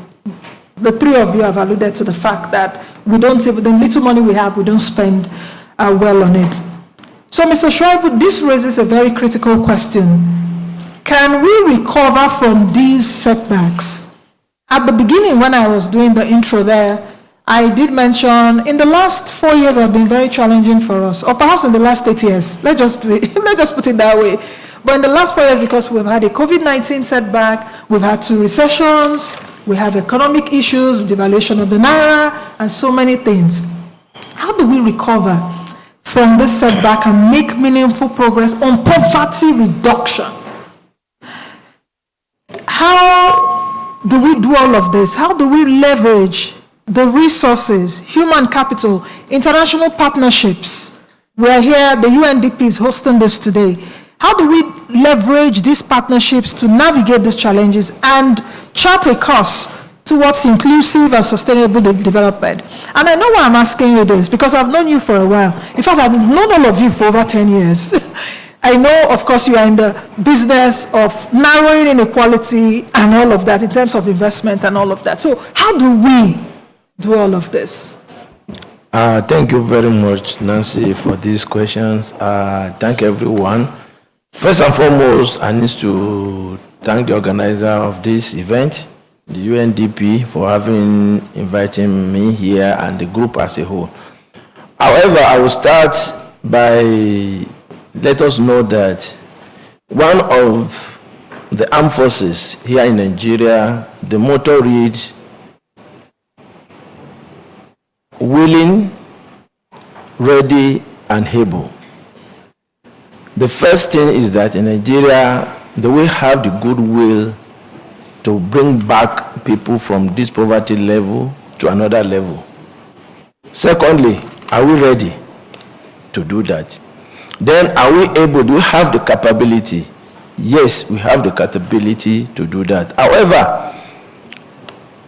Speaker 1: The three of you have alluded to the fact that the little money we have, we don't spend well on it. So, Mr. Shoaib, this raises a very critical question. Can we recover from these setbacks? At the beginning, when I was doing the intro there, I did mention in the last 4 years have been very challenging for us, or perhaps in the last 8 years. Let's just put it that way. But in the last 4 years, because we've had a COVID-19 setback, we've had 2 recessions, we have economic issues, devaluation of the naira, and so many things. How do we recover from this setback and make meaningful progress on poverty reduction? How do we do all of this? How do we leverage the resources, human capital, international partnerships? We're here, the UNDP is hosting this today. How do we leverage these partnerships to navigate these challenges and chart a course towards inclusive and sustainable development. And I know why I'm asking you this, because I've known you for a while. In fact, I've known all of you for over 10 years. I know, of course, you are in the business of narrowing inequality and all of that in terms of investment and all of that. So how do we do all of this?
Speaker 10: Thank you very much, Nancy, for these questions. Thank everyone. First and foremost, I need to thank the organizer of this event, the UNDP, for inviting me here and the group as a whole. However, I will start by let us know that one of the armed forces here in Nigeria, the motto reads, willing, ready, and able. The first thing is that in Nigeria, do we have the goodwill to bring back people from this poverty level to another level? Secondly, are we ready to do that? Then are we able, do we have the capability? Yes, we have the capability to do that. However,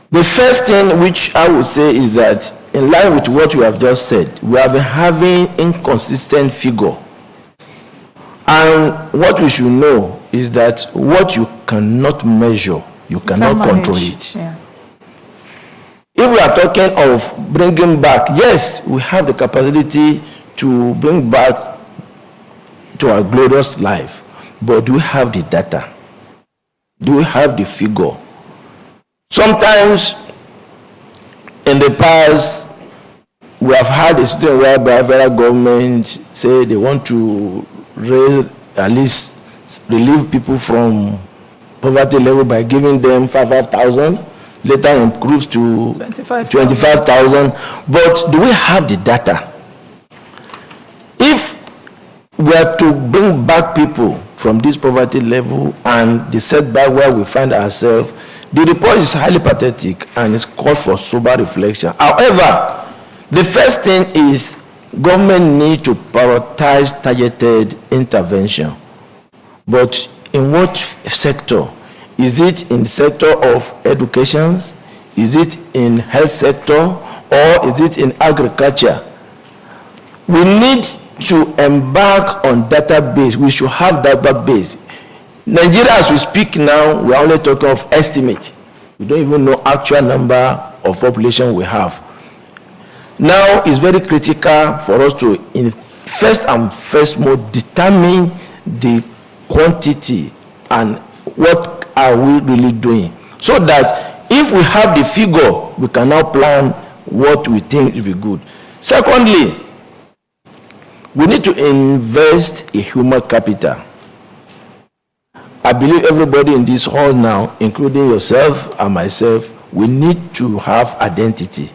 Speaker 10: the first thing which I would say is that in line with what you have just said, we have been having inconsistent figure. And what we should know is that what you cannot measure, you cannot control it.
Speaker 1: Yeah.
Speaker 10: If we are talking of bringing back, yes, we have the capacity to bring back to our glorious life, but do we have the data? Do we have the figure? Sometimes in the past, we have had a situation whereby federal government say they want to raise, at least relieve people from poverty level by giving them 5,000, later improves to 25,000. But do we have the data? If we are to bring back people from this poverty level and the setback where we find ourselves, the report is highly pathetic and it's called for sober reflection. However, the first thing is government needs to prioritize targeted intervention. But in what sector? Is it in the sector of education? Is it in health sector? Or is it in agriculture? We need to embark on database. We should have database. Nigeria, as we speak now, we are only talking of estimate. We don't even know actual number of population we have. Now it's very critical for us to, first and foremost, determine the quantity and what are we really doing, so that if we have the figure, we can now plan what we think will be good. Secondly, we need to invest in human capital. I believe everybody in this hall now, including yourself and myself, we need to have identity.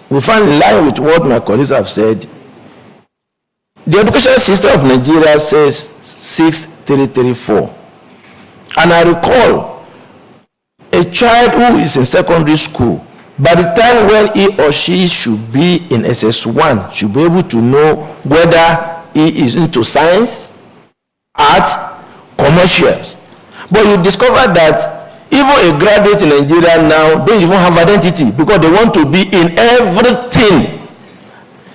Speaker 10: We find in line with what my colleagues have said, the education system of Nigeria says 6334. And I recall a child who is in secondary school, by the time when he or she should be in SS1, should be able to know whether he is into science, art, commercials. But you discover that even a graduate in Nigeria now, they even have identity because they want to be in everything.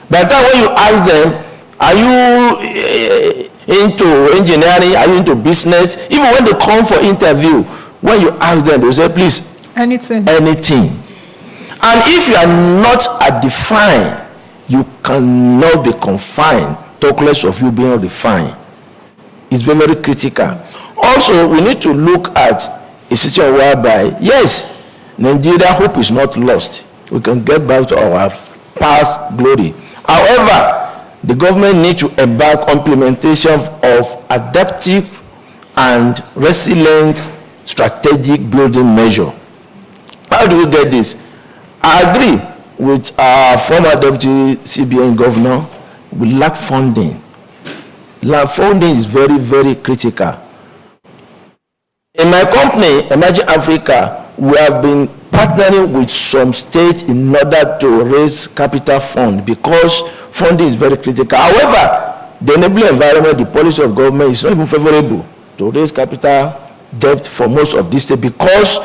Speaker 10: By the time when you ask them, are you into engineering, are you into business? Even when they come for interview, when you ask them, they say, please,
Speaker 1: anything.
Speaker 10: And if you are not defined, you cannot be confined, talk less of you being defined. It's very, very critical. Also, we need to look at a situation whereby, yes, Nigeria hope is not lost. We can get back to our past glory. However, the government needs to embark on implementation of adaptive and resilient strategic building measure. How do we get this? I agree with our former deputy CBN governor. We lack funding. Funding is very, very critical. In my company, Emerging Africa, we have been partnering with some states in order to raise capital fund because funding is very critical. However, the enabling environment, the policy of government is not even favorable to raise capital debt for most of these states because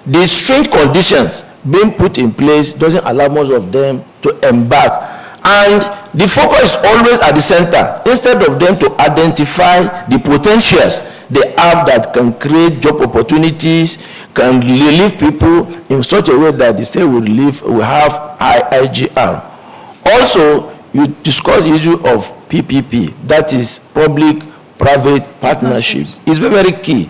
Speaker 10: the strange conditions being put in place doesn't allow most of them to embark. And the focus is always at the center, instead of them to identify the potentials they have that can create job opportunities, can relieve people in such a way that the state will have high IGR. Also, you discuss the issue of PPP, that is public-private partnership. It's very, very key.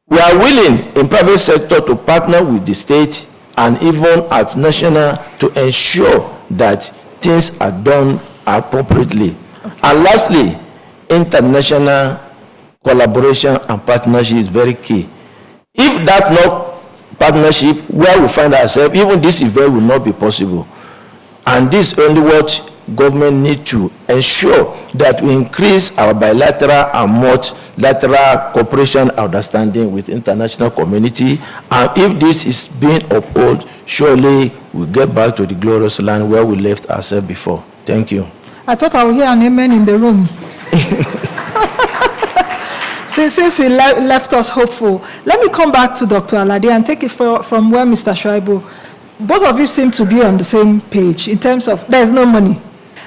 Speaker 10: We are willing in private sector to partner with the state and even at national to ensure that things are done appropriately. Okay. And lastly, international collaboration and partnership is very key. If that not partnership, where we find ourselves, even this event will not be possible. And this is only what government need to ensure, that we increase our bilateral and multilateral cooperation understanding with international community. And if this is being upheld, surely we'll get back to the glorious land where we left ourselves before. Thank you.
Speaker 1: I thought I would hear an amen in the room. Since he left us hopeful, let me come back to Dr. Alade and take it from where Mr. Shuaibu. Both of you seem to be on the same page in terms of there's no money.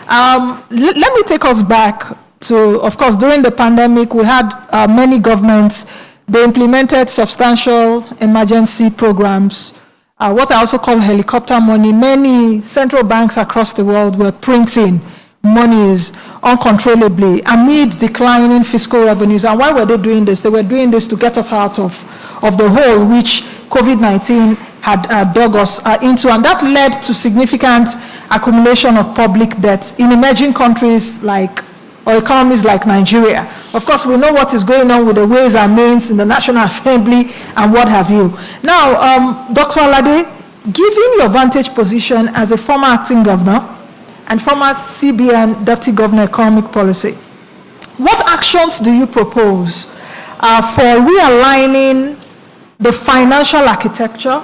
Speaker 1: Let me take us back to, of course, during the pandemic, we had many governments. They implemented substantial emergency programs, what I also call helicopter money. Many central banks across the world were printing monies uncontrollably amid declining fiscal revenues. And why were they doing this? They were doing this to get us out of the hole which COVID-19 had dug us into, and that led to significant accumulation of public debt in emerging countries or economies like Nigeria. Of course, we know what is going on with the Ways and Means in the National Assembly and what have you. Now, Dr. Alade, given your vantage position as a former acting governor and former CBN Deputy Governor Economic Policy, what actions do you propose for realigning the financial architecture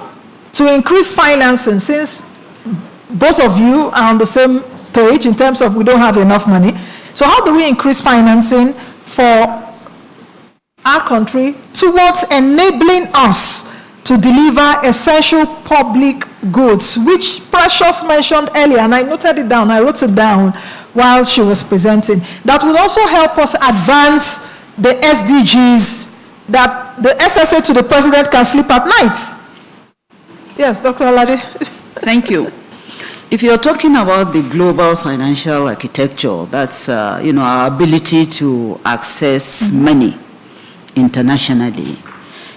Speaker 1: to increase financing, since both of you are on the same page in terms of we don't have enough money? So how do we increase financing for our country towards enabling us to deliver essential public goods, which Precious mentioned earlier, and I noted it down, I wrote it down while she was presenting, that will also help us advance the SDGs, that the SSA to the president can sleep at night. Yes, Dr. Alade.
Speaker 7: Thank you. If you're talking about the global financial architecture, that's our ability to access money internationally.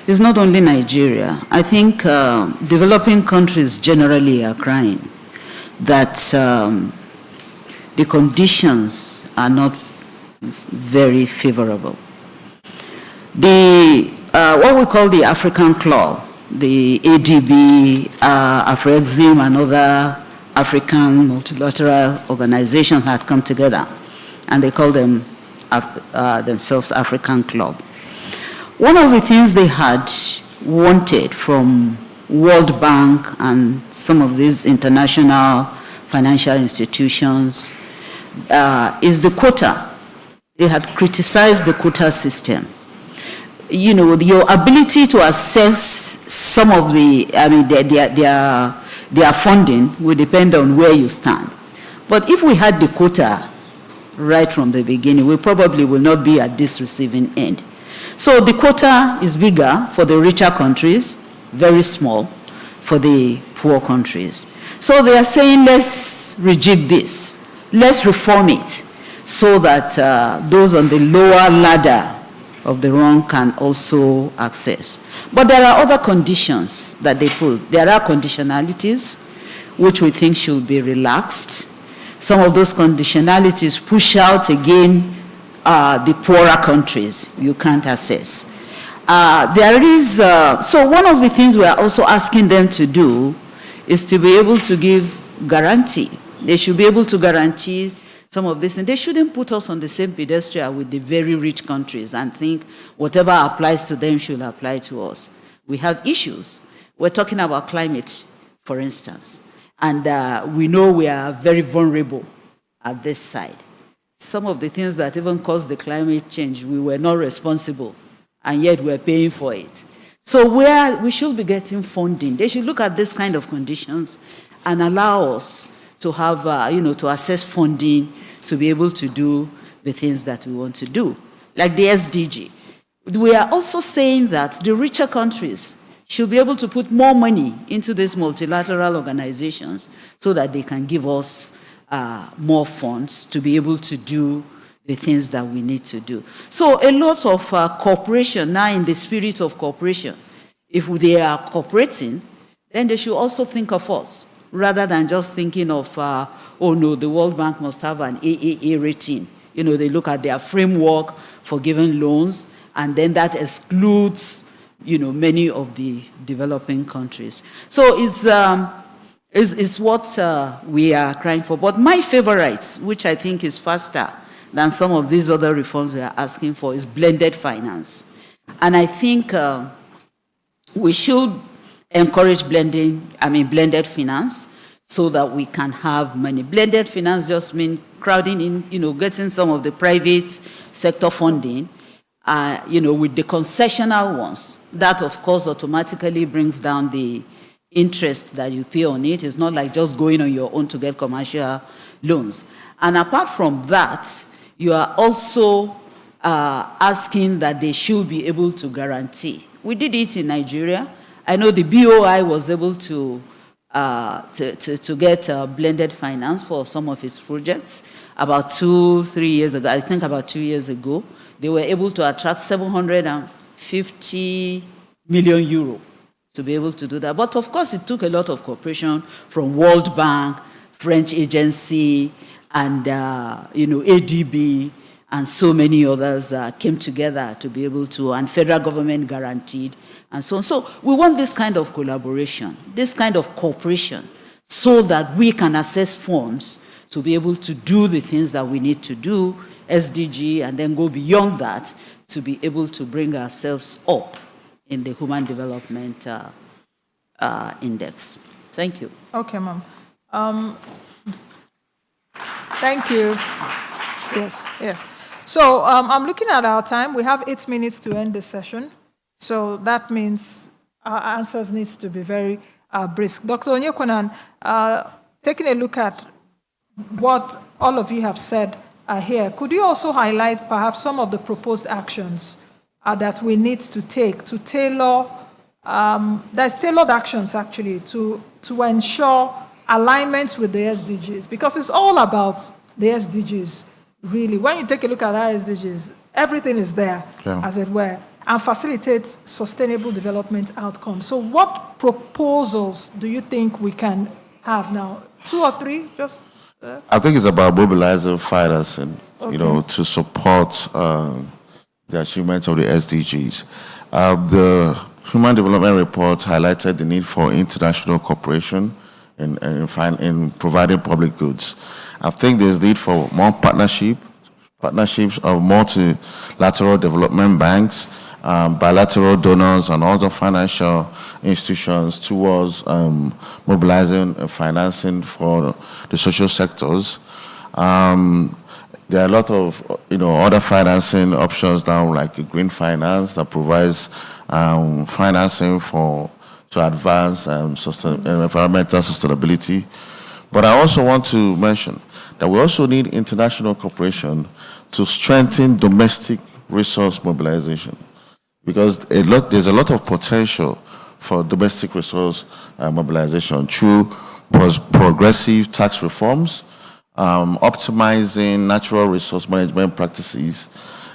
Speaker 7: It's not only Nigeria. I think developing countries generally are crying that the conditions are not very favorable. What we call the African Club, the ADB, Afrexim, and other African multilateral organizations had come together, and they call them themselves African Club. One of the things they had wanted from World Bank and some of these international financial institutions is the quota. They had criticized the quota system. Your ability to access some of their funding will depend on where you stand. But if we had the quota right from the beginning, we probably will not be at this receiving end. So the quota is bigger for the richer countries, very small for the poor countries. So they are saying, let's rejig this, let's reform it, so that those on the lower ladder of the rung can also access. But there are other conditions that they put. There are conditionalities which we think should be relaxed. Some of those conditionalities push out again the poorer countries you can't access. So one of the things we are also asking them to do is to be able to give guarantee. They should be able to guarantee some of this, and they shouldn't put us on the same pedestal with the very rich countries and think whatever applies to them should apply to us. We have issues. We're talking about climate, for instance, and we know we are very vulnerable at this side. Some of the things that even caused the climate change, we were not responsible, and yet we're paying for it. So where we should be getting funding, they should look at this kind of conditions and allow us to have, to access funding to be able to do the things that we want to do, like the SDG. We are also saying that the richer countries should be able to put more money into these multilateral organizations so that they can give us more funds to be able to do the things that we need to do. So a lot of cooperation, now in the spirit of cooperation, if they are cooperating, then they should also think of us, rather than just thinking of, oh no, the World Bank must have an AAA rating. They look at their framework for giving loans, and then that excludes, many of the developing countries. So it's what we are crying for. But my favorite, which I think is faster than some of these other reforms we are asking for, is blended finance. And I think we should encourage blended finance so that we can have money. Blended finance just means crowding in, getting some of the private sector funding, with the concessional ones. That, of course, automatically brings down the interest that you pay on it. It's not like just going on your own to get commercial loans. And apart from that, you are also asking that they should be able to guarantee. We did it in Nigeria. I know the BOI was able to get blended finance for some of its projects about 2-3 years ago. I think about 2 years ago, they were able to attract 750 million euro to be able to do that. But of course, it took a lot of cooperation from World Bank, French agency, and ADB, and so many others came together to be able to, and federal government guaranteed, and so on. So we want this kind of collaboration, this kind of cooperation, so that we can access funds to be able to do the things that we need to do, SDG, and then go beyond that to be able to bring ourselves up in the Human Development Index. Thank you.
Speaker 1: Okay, ma'am. Thank you. Yes. So I'm looking at our time. We have 8 minutes to end the session. So that means our answers needs to be very brisk. Dr. Onyekonan, taking a look at what all of you have said here, could you also highlight perhaps some of the proposed actions that we need to take to tailor, there's tailored actions actually to ensure alignment with the SDGs, because it's all about the SDGs, really. When you take a look at our SDGs, everything is there, as it were, and facilitates sustainable development outcomes. So what proposals do you think we can have now? 2 or 3, just?
Speaker 8: I think it's about mobilizing financing, to support the achievement of the SDGs. The Human Development Report highlighted the need for international cooperation in providing public goods. I think there's need for more partnerships of multilateral development banks, bilateral donors, and other financial institutions towards mobilizing and financing for the social sectors. There are a lot of other financing options now, like green finance that provides financing to advance environmental sustainability. But I also want to mention that we also need international cooperation to strengthen domestic resource mobilization, because there's a lot of potential for domestic resource mobilization through progressive tax reforms, optimizing natural resource management practices,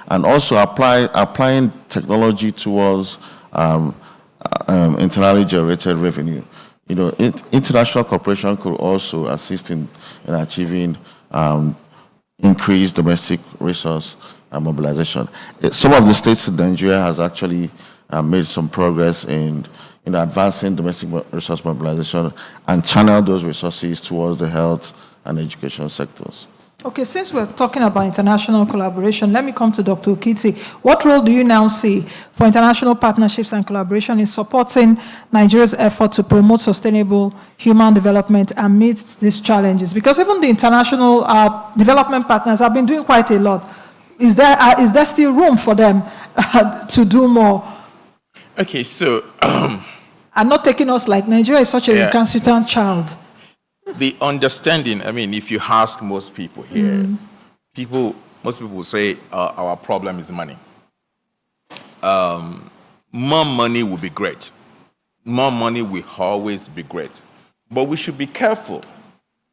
Speaker 8: and also applying technology towards internally generated revenue. International cooperation could also assist in achieving increased domestic resource mobilization. Some of the states in Nigeria has actually made some progress in advancing domestic resource mobilization and channel those resources towards the health and education sectors.
Speaker 1: Okay, since we're talking about international collaboration, let me come to Dr. Okiti. What role do you now see for international partnerships and collaboration in supporting Nigeria's effort to promote sustainable human development amidst these challenges? Because even the international development partners have been doing quite a lot. Is there still room for them to do more?
Speaker 9: Okay, so
Speaker 1: And not taking us like Nigeria is such a recalcitrant child.
Speaker 9: the understanding, I mean, if you ask most people here, most people will say our problem is money. More money will be great. More money will always be great. But we should be careful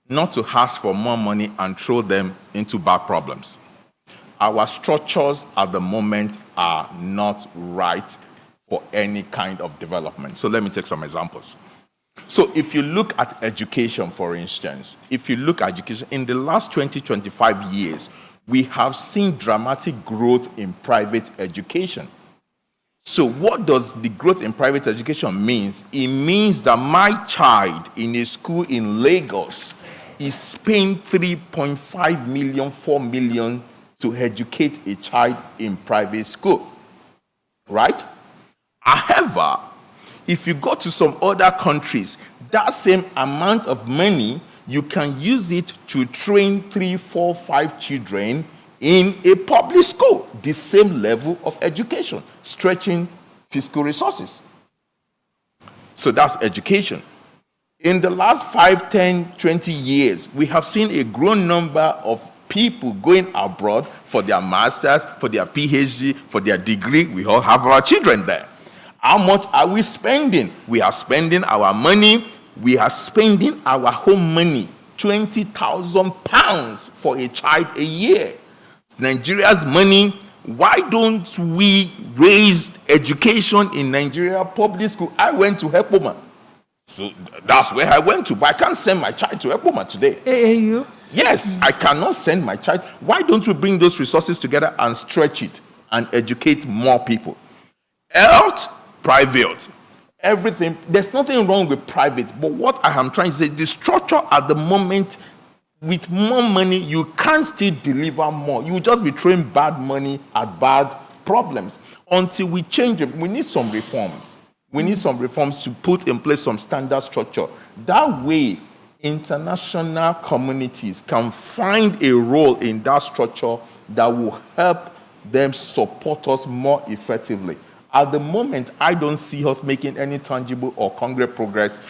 Speaker 9: not to ask for more money and throw them into bad problems. Our structures at the moment are not right for any kind of development. So let me take some examples. So if you look at education, for instance, if you look at education, in the last 20, 25 years, we have seen dramatic growth in private education. So what does the growth in private education mean? It means that my child in a school in Lagos is paying 3.5 million, 4 million to educate a child in private school, right? However, if you go to some other countries, that same amount of money, you can use it to train 3, 4, 5 children in a public school, the same level of education, stretching fiscal resources. So that's education. In the last 5, 10, 20 years, we have seen a growing number of people going abroad for their masters, for their PhD, for their degree. We all have our children there. How much are we spending? We are spending our money. We are spending our home money, £20,000 for a child a year. Nigeria's money. Why don't we raise education in Nigeria public school? I went to Hepoma. So that's where I went to, but I can't send my child to Hepoma today.
Speaker 1: AAU?
Speaker 9: Yes, I cannot send my child. Why don't we bring those resources together and stretch it and educate more people? Health, private, everything. There's nothing wrong with private, but what I am trying to say, the structure at the moment, with more money, you can't still deliver more. You will just be throwing bad money at bad problems. Until we change it, we need some reforms. We need some reforms to put in place some standard structure. That way, international communities can find a role in that structure that will help them support us more effectively. At the moment, I don't see us making any tangible or concrete progress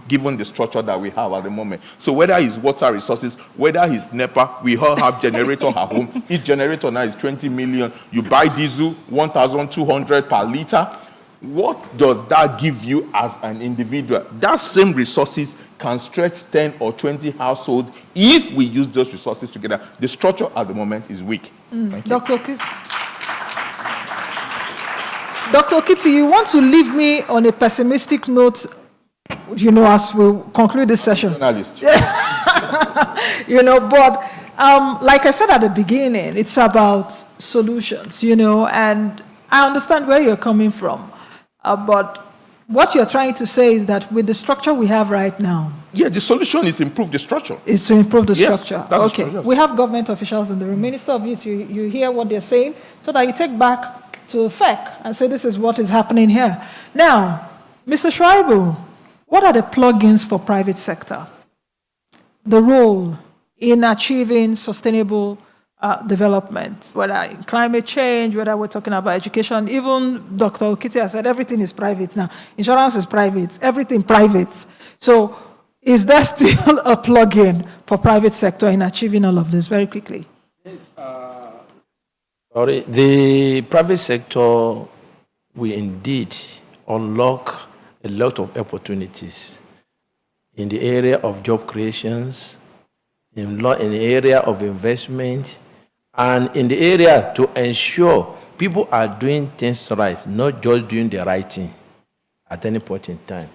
Speaker 9: given the structure that we have at the moment. So whether it's water resources, whether it's NEPA, we all have generator at home. Each generator now is 20 million. You buy diesel, 1,200 per liter. What does that give you as an individual? That same resources can stretch 10 or 20 households if we use those resources together. The structure at the moment is weak.
Speaker 1: Dr. Okiti, you want to leave me on a pessimistic note, as we conclude this session.
Speaker 9: Journalist.
Speaker 1: But like I said at the beginning, it's about solutions, and I understand where you're coming from. But what you're trying to say is that with the structure we have right now.
Speaker 9: Yeah, the solution is improve the structure.
Speaker 1: Is to improve the structure.
Speaker 9: That's
Speaker 1: okay.
Speaker 9: True, yes.
Speaker 1: We have government officials in the room. Minister of Youth, you hear what they're saying so that you take back to FEC and say this is what is happening here. Now, Mr. Shuaibu, what are the plugins for private sector? The role in achieving sustainable development, whether in climate change, whether we're talking about education. Even Dr. Okiti has said everything is private now. Insurance is private, everything private. So is there still a plug-in for private sector in achieving all of this very quickly?
Speaker 10: Yes, the private sector will indeed unlock a lot of opportunities in the area of job creations, in the area of investment, and in the area to ensure people are doing things right, not just doing the right thing at any point in time.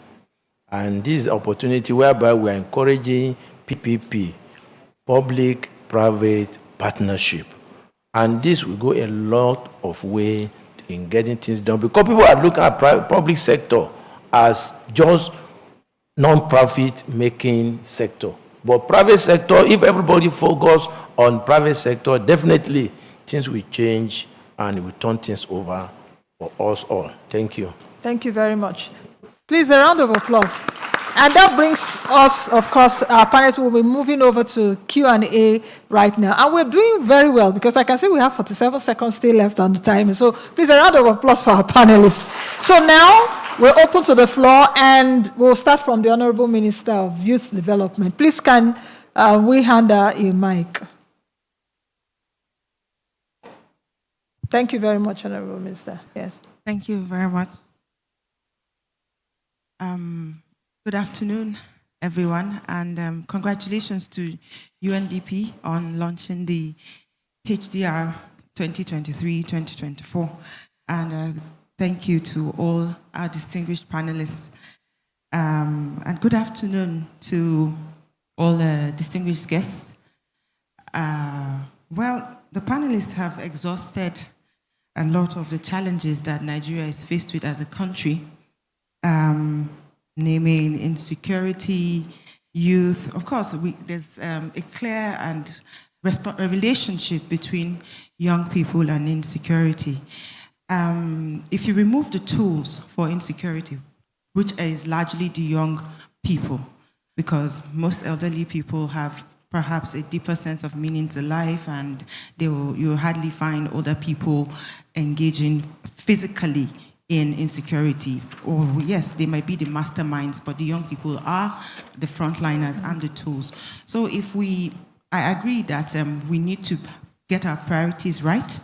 Speaker 10: And this is the opportunity whereby we are encouraging PPP, public-private partnership. And this will go a lot of way in getting things done, because people are looking at public sector as just non-profit making sector. But private sector, if everybody focus on private sector, definitely things will change and it will turn things over for us all. Thank you.
Speaker 1: Thank you very much. Please, a round of applause. And that brings us, of course, our panelists will be moving over to Q&A right now. And we're doing very well because I can see we have 47 seconds still left on the timer. So please, a round of applause for our panelists. So now we're open to the floor, and we'll start from the Honorable Minister of Youth Development. Please, can we hand her a mic? Thank you very much, Honorable Minister. Yes.
Speaker 11: Thank you very much. Good afternoon, everyone, and congratulations to UNDP on launching the HDR 2023-2024. And thank you to all our distinguished panelists. And good afternoon to all the distinguished guests. Well, the panelists have exhausted a lot of the challenges that Nigeria is faced with as a country. Naming insecurity, youth. Of course, there's a clear and a relationship between young people and insecurity. If you remove the tools for insecurity, which is largely the young people, because most elderly people have perhaps a deeper sense of meaning to life, and you'll hardly find older people engaging physically in insecurity. Or yes, they might be the masterminds, but the young people are the frontliners and the tools. So I agree that we need to get our priorities right,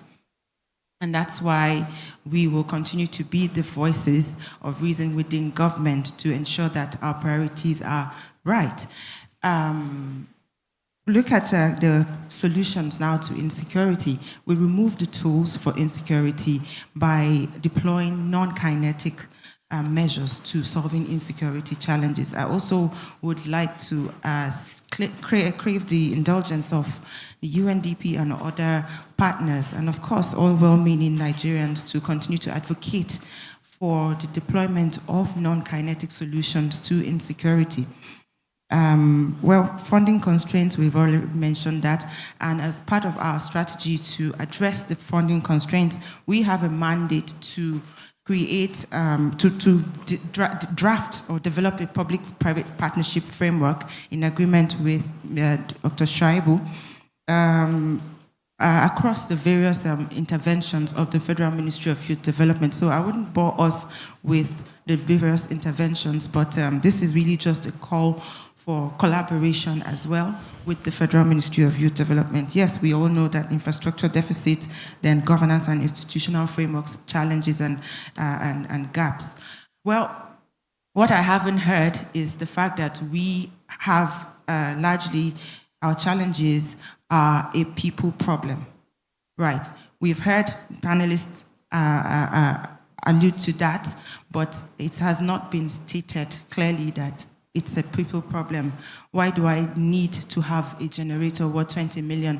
Speaker 11: and that's why we will continue to be the voices of reason within government to ensure that our priorities are right. Look at the solutions now to insecurity. We remove the tools for insecurity by deploying non-kinetic measures to solving insecurity challenges. I also would like to crave the indulgence of the UNDP and other partners, and of course all well-meaning Nigerians, to continue to advocate for the deployment of non-kinetic solutions to insecurity. Well, funding constraints, we've already mentioned that, and as part of our strategy to address the funding constraints, we have a mandate to create, draft or develop a public-private partnership framework in agreement with Dr. Shaibu across the various interventions of the Federal Ministry of Youth Development. So I wouldn't bore us with the various interventions, but this is really just a call for collaboration as well with the Federal Ministry of Youth Development. Yes, we all know that infrastructure deficit, then governance and institutional frameworks, challenges and gaps. Well, what I haven't heard is the fact that we have largely, our challenges are a people problem, right? We've heard panelists allude to that, but it has not been stated clearly that it's a people problem. Why do I need to have a generator worth 20 million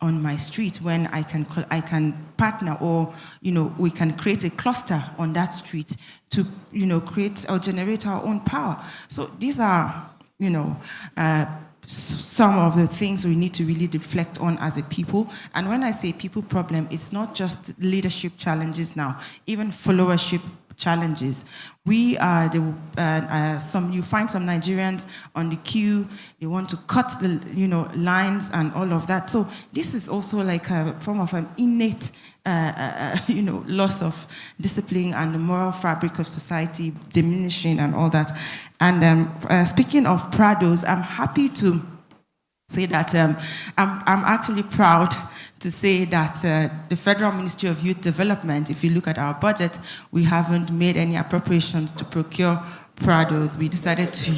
Speaker 11: on my street when I can partner, or we can create a cluster on that street to create or generate our own power? So these are some of the things we need to really reflect on as a people. And when I say people problem, it's not just leadership challenges now, even followership challenges. We are you find some Nigerians on the queue, they want to cut the lines and all of that. So this is also like a form of an innate loss of discipline and the moral fabric of society diminishing and all that. And speaking of Prados, I'm happy to say that I'm actually proud to say that the Federal Ministry of Youth Development, if you look at our budget, we haven't made any appropriations to procure Prados. We decided to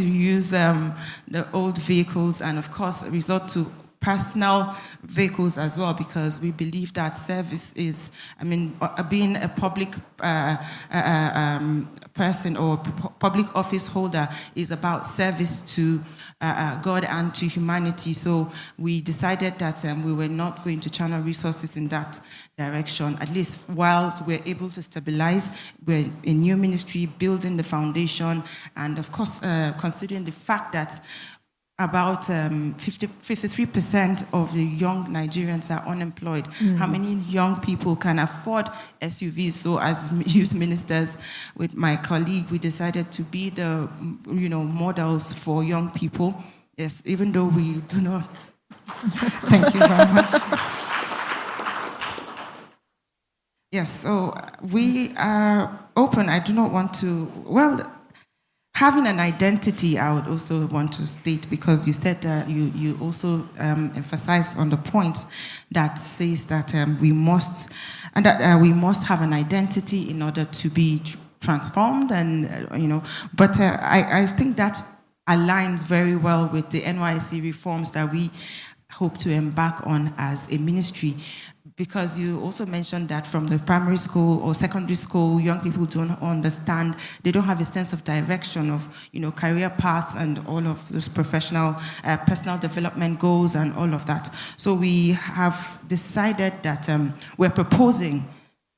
Speaker 11: use the old vehicles, and of course resort to personal vehicles as well, because we believe that service is, being a public person or public office holder is about service to God and to humanity. So we decided that we were not going to channel resources in that direction, at least whilst we're able to stabilize. We're a new ministry, building the foundation, and of course, considering the fact that about 53% of the young Nigerians are unemployed. How many young people can afford SUVs? So as youth ministers with my colleague, we decided to be the models for young people. Yes, even though we do not. Thank you very much. Yes, so we are open. I do not want to, having an identity, I would also want to state, because you said that you also emphasized on the point that says that we must have an identity in order to be transformed, and But I think that aligns very well with the NYSC reforms that we hope to embark on as a ministry. Because you also mentioned that from the primary school or secondary school, young people don't understand, they don't have a sense of direction of, career paths and all of those professional, personal development goals and all of that. So we have decided that we're proposing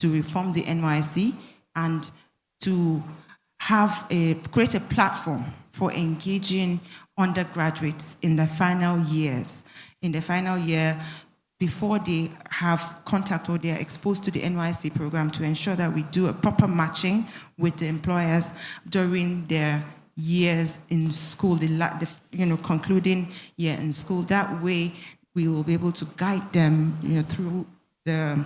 Speaker 11: to reform the NYSC and to create a platform for engaging undergraduates in the final years. In the final year, before they have contact or they are exposed to the NYSC program, to ensure that we do a proper matching with the employers during their years in school, the concluding year in school. That way, we will be able to guide them, through the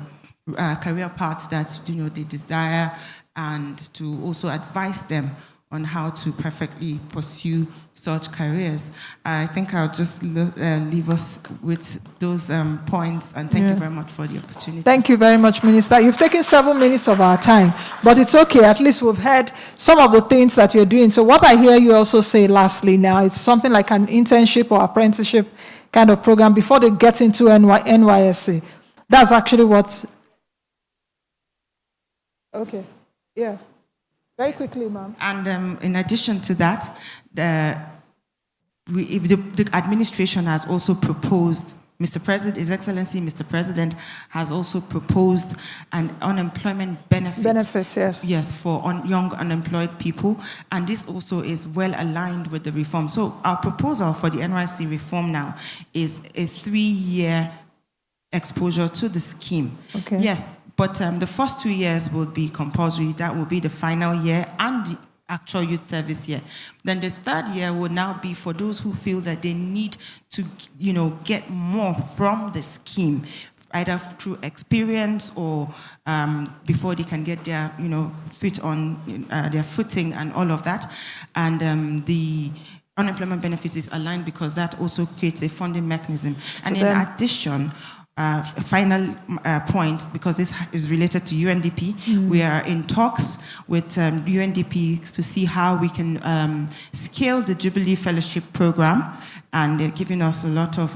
Speaker 11: career paths that they desire, and to also advise them on how to perfectly pursue such careers. I think I'll just leave us with those points, and thank you very much for the opportunity.
Speaker 1: Thank you very much, Minister. You've taken 7 minutes of our time, but it's okay. At least we've heard some of the things that you're doing. So what I hear you also say lastly now, it's something like an internship or apprenticeship kind of program before they get into NYSC. That's actually what... Okay, yeah. Very quickly, ma'am.
Speaker 11: And in addition to that, the administration has also proposed, His Excellency, Mr. President, has also proposed an unemployment benefit.
Speaker 1: Benefits, yes.
Speaker 11: Yes, for young unemployed people. And this also is well aligned with the reform. So our proposal for the NYSC reform now is a 3-year exposure to the scheme.
Speaker 1: Okay.
Speaker 11: Yes. But the first 2 years will be compulsory. That will be the final year and the actual youth service year. Then the 3rd year will now be for those who feel that they need to, get more from the scheme, either through experience or before they can get their, feet on their footing and all of that. And the unemployment benefits is aligned because that also creates a funding mechanism. And in addition, a final point, because this is related to UNDP. We are in talks with UNDP to see how we can scale the Jubilee Fellowship Program, and they're giving us a lot of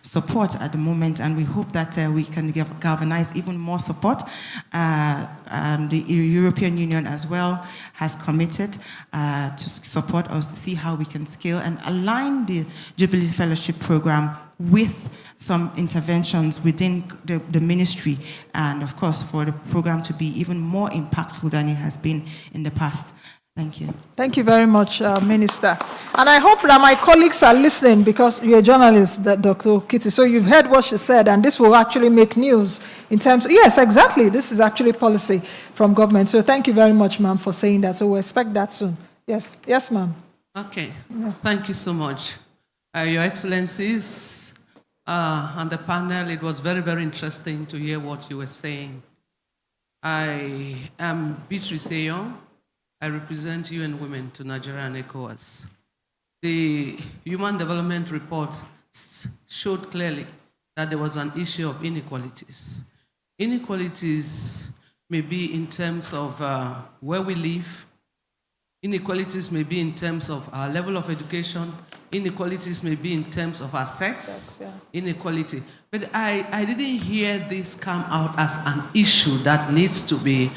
Speaker 11: support at the moment, and we hope that we can galvanize even more support. The European Union as well has committed to support us to see how we can scale and align the Jubilee Fellowship Program with some interventions within the ministry, and of course for the program to be even more impactful than it has been in the past. Thank you.
Speaker 1: Thank you very much, Minister. And I hope that my colleagues are listening, because you're a journalist, Dr. Kitty, so you've heard what she said, and this will actually make news in terms of, yes, exactly, this is actually policy from government. So thank you very much, ma'am, for saying that. So we'll expect that soon. Yes, yes, ma'am.
Speaker 12: Okay, Thank you so much. Your Excellencies, and the panel, it was very, very interesting to hear what you were saying. I am Beatrice Ayon. I represent UN Women to Nigeria and ECOWAS. The Human Development Report showed clearly that there was an issue of inequalities. Inequalities may be in terms of where we live. Inequalities may be in terms of our level of education. Inequalities may be in terms of our sex, inequality. But I didn't hear this come out as an issue that needs to be,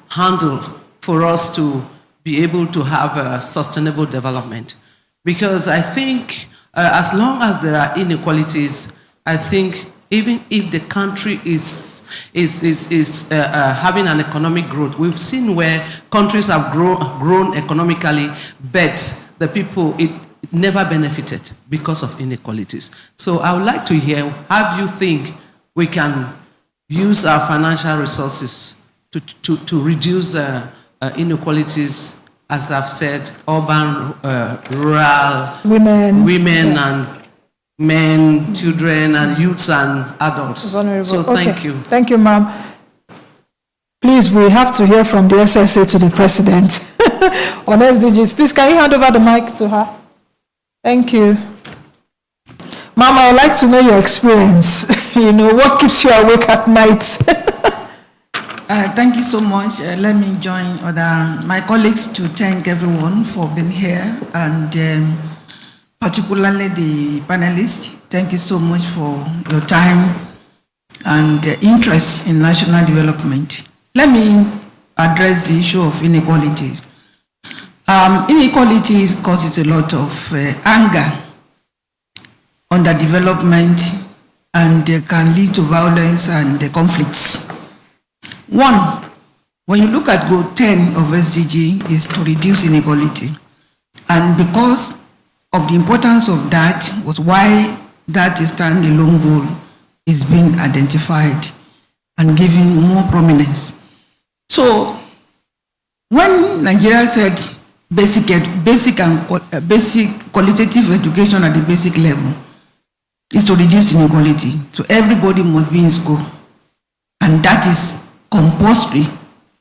Speaker 12: handled for us to be able to have a sustainable development. Because I think as long as there are inequalities, I think even if the country is having an economic growth, we've seen where countries have grown economically, but the people, never benefited because of inequalities. So I would like to hear, how do you think we can use our financial resources to reduce inequalities, as I've said, urban, rural, women and men, children, and youths and adults.
Speaker 1: Vulnerable.
Speaker 12: So thank you.
Speaker 1: Thank you, ma'am. Please, we have to hear from the SSA to the president on SDGs. Please, can you hand over the mic to her? Thank you. Ma'am, I would like to know your experience. What keeps you awake at night?
Speaker 13: Thank you so much. Let me join my colleagues to thank everyone for being here, and particularly the panelists. Thank you so much for your time and interest in national development. Let me address the issue of inequalities. Inequalities causes a lot of anger, underdevelopment, and can lead to violence and conflicts. One, when you look at goal 10 of SDG, is to reduce inequality. And because of the importance of that, was why that standalone goal is being identified and given more prominence. So, when Nigeria said basic qualitative education at the basic level is to reduce inequality, so everybody must be in school, and that is compulsory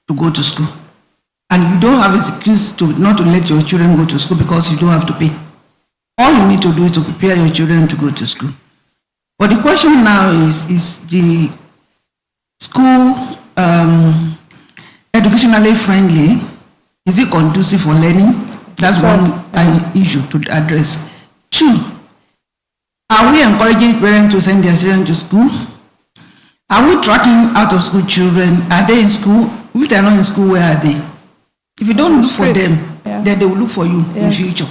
Speaker 13: to go to school. And you don't have an excuse not to let your children go to school because you don't have to pay. All you need to do is to prepare your children to go to school. But the question now is the school educationally friendly? Is it conducive for learning? That's one issue to address. Two, are we encouraging parents to send their children to school? Are we tracking out of school children? Are they in school? If they're not in school, where are they? If you don't look for them, then they will look for you in future.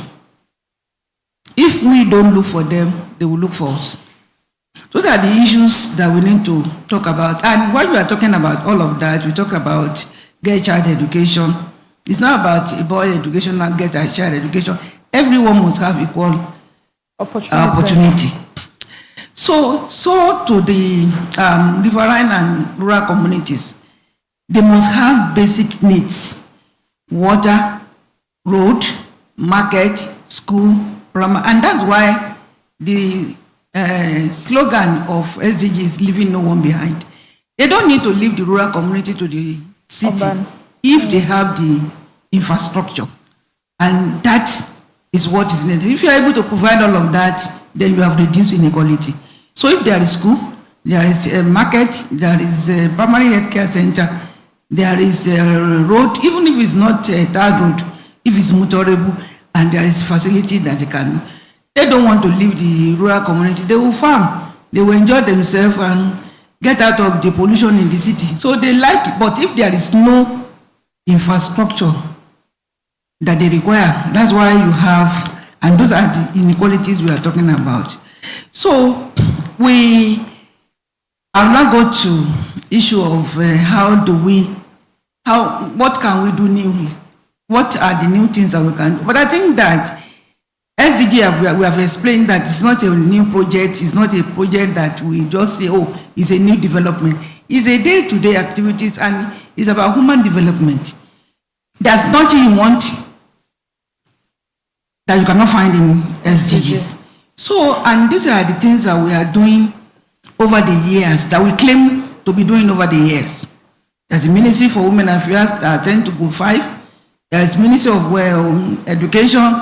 Speaker 13: If we don't look for them, they will look for us. Those are the issues that we need to talk about. And while we are talking about all of that, we talk about get child education. It's not about a boy education, not get a child education. Everyone must have equal opportunity. So to the riverine and rural communities, they must have basic needs: water, road, market, school, primary. And that's why the slogan of SDG is leaving no one behind. They don't need to leave the rural community to the city if they have the infrastructure. And that is what is needed. If you're able to provide all of that, then you have reduced inequality. So if there is school, there is a market, there is a primary healthcare center, there is a road, even if it's not a third road, if it's motorable, and there is facility that they don't want to leave the rural community. They will farm, they will enjoy themselves and get out of the pollution in the city. So they like it, but if there is no infrastructure that they require, that's why you have, and those are the inequalities we are talking about. So we have now got to issue of what can we do new? What are the new things that we can do? But I think that SDG, we have explained that it's not a new project, it's not a project that we just say, oh, it's a new development. It's a day-to-day activities, and it's about human development. There's nothing you want that you cannot find in SDGs. So, and these are the things that we are doing over the years, that we claim to be doing over the years. There's the Ministry for Women Affairs that tend to go 5. There's Ministry of Education,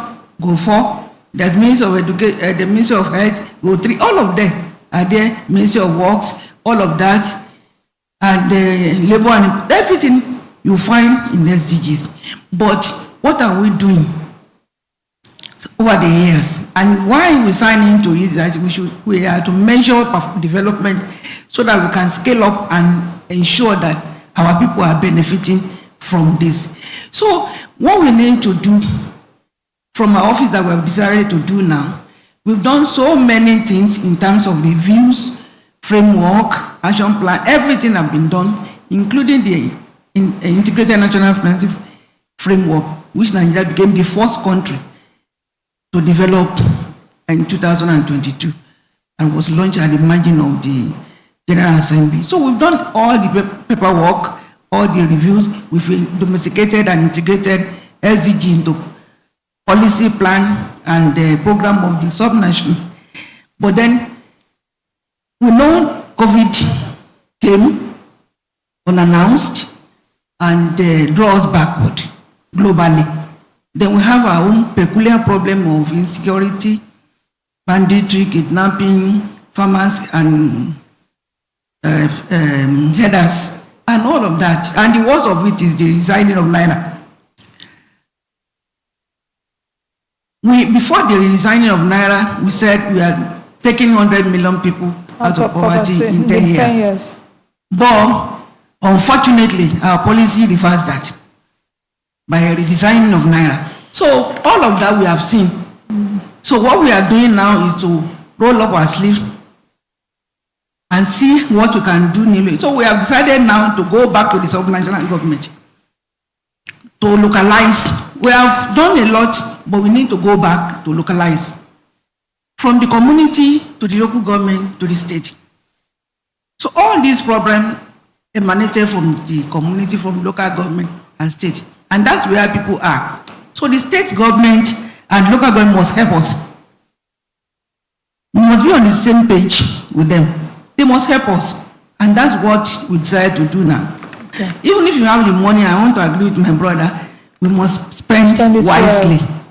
Speaker 13: go 4. There's Ministry of the Ministry of Health, go 3. All of them are there. Ministry of Works, all of that, and labor and everything you find in SDGs. But what are we doing over the years? And why we sign into it is that we are to measure development so that we can scale up and ensure that our people are benefiting from this. So what we need to do from our office that we have decided to do now, we've done so many things in terms of reviews, framework, action plan, everything has been done, including the integrated national financial framework, which Nigeria became the first country to develop in 2022 and was launched at the margin of the General Assembly. So we've done all the paperwork, all the reviews. We've domesticated and integrated SDG into policy plan and the program of the subnation. But then we know COVID came unannounced and drew us backward globally. Then we have our own peculiar problem of insecurity, banditry, kidnapping, farmers and headers, and all of that. And the worst of it is the resigning of Naira. Before the resigning of Naira, we said we are taking 100 million people out of poverty in 10 years. But unfortunately, our policy reversed that by a redesigning of Naira. So all of that we have seen. So what we are doing now is to roll up our sleeves and see what we can do newly. So we have decided now to go back to the subnational government to localize. We have done a lot, but we need to go back to localize. From the community to the local government to the state. So all these problems emanated from the community, from local government and state. And that's where people are. So the state government and local government must help us. We must be on the same page with them. They must help us. And that's what we decided to do now. Okay. Even if you have the money, I want to agree with my brother, we must spend it wisely. Well.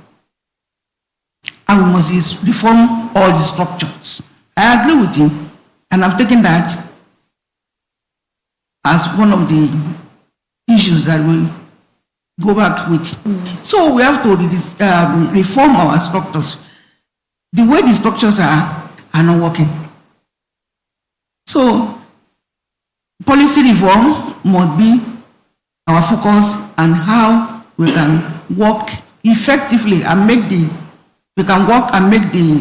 Speaker 13: And we must reform all the structures. I agree with him, and I've taken that as one of the issues that we go back with. So we have to reform our structures. The way the structures are not working. So policy reform must be our focus on how we can work effectively and make the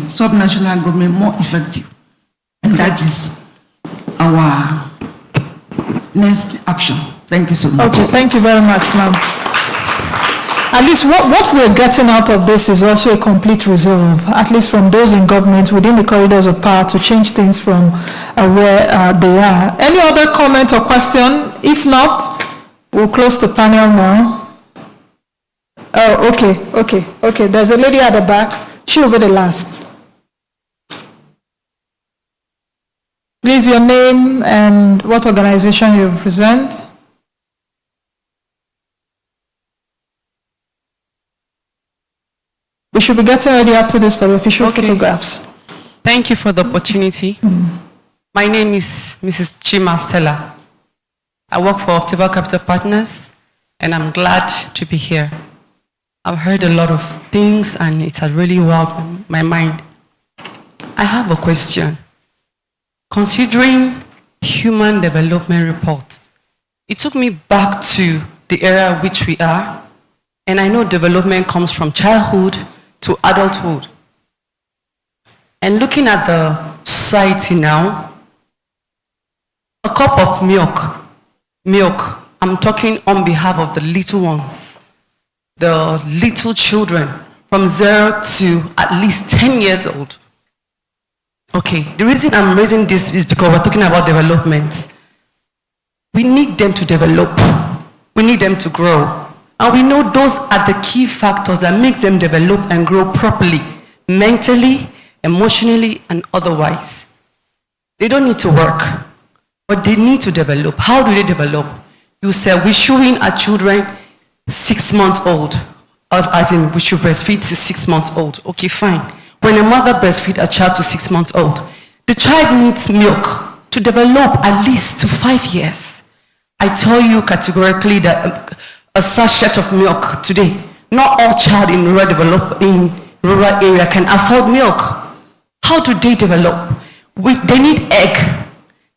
Speaker 13: subnational government more effective. And that is our next action. Thank you so much.
Speaker 1: Okay, thank you very much, ma'am. At least what we're getting out of this is also a complete resolve, at least from those in government within the corridors of power, to change things from where they are. Any other comment or question? If not, we'll close the panel now. Oh, okay. There's a lady at the back. She will be the last. Please, your name and what organization you represent. We should be getting ready after this for the official photographs.
Speaker 14: Thank you for the opportunity. My name is Mrs. Chima Stella. I work for Optival Capital Partners, and I'm glad to be here. I've heard a lot of things, and it has really warmed my mind. I have a question. Considering Human Development Report, it took me back to the era in which we are, and I know development comes from childhood to adulthood. And looking at the society now, a cup of milk, I'm talking on behalf of the little ones, the little children from 0 to at least 10 years old. Okay, the reason I'm raising this is because we're talking about development. We need them to develop. We need them to grow. And we know those are the key factors that makes them develop and grow properly, mentally, emotionally, and otherwise. They don't need to work, but they need to develop. How do they develop? You said we should win our children 6 months old, or as in we should breastfeed to 6 months old. Okay, fine. When a mother breastfeeds a child to 6 months old, the child needs milk to develop at least to 5 years. I tell you categorically that a sachet of milk today, not all child in rural area can afford milk. How do they develop? They need egg.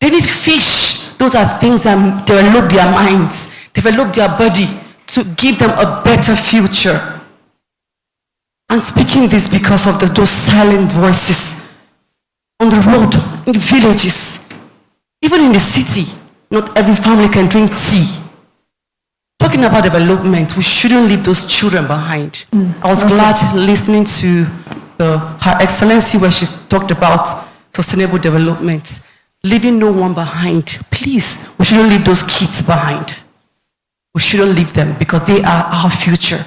Speaker 14: They need fish. Those are things that develop their minds, develop their body to give them a better future. I'm speaking this because of those silent voices on the road, in the villages, even in the city. Not every family can drink tea. Talking about development, we shouldn't leave those children behind. I was glad listening to Her Excellency, where she talked about sustainable development, leaving no one behind. Please, we shouldn't leave those kids behind. We shouldn't leave them because they are our future.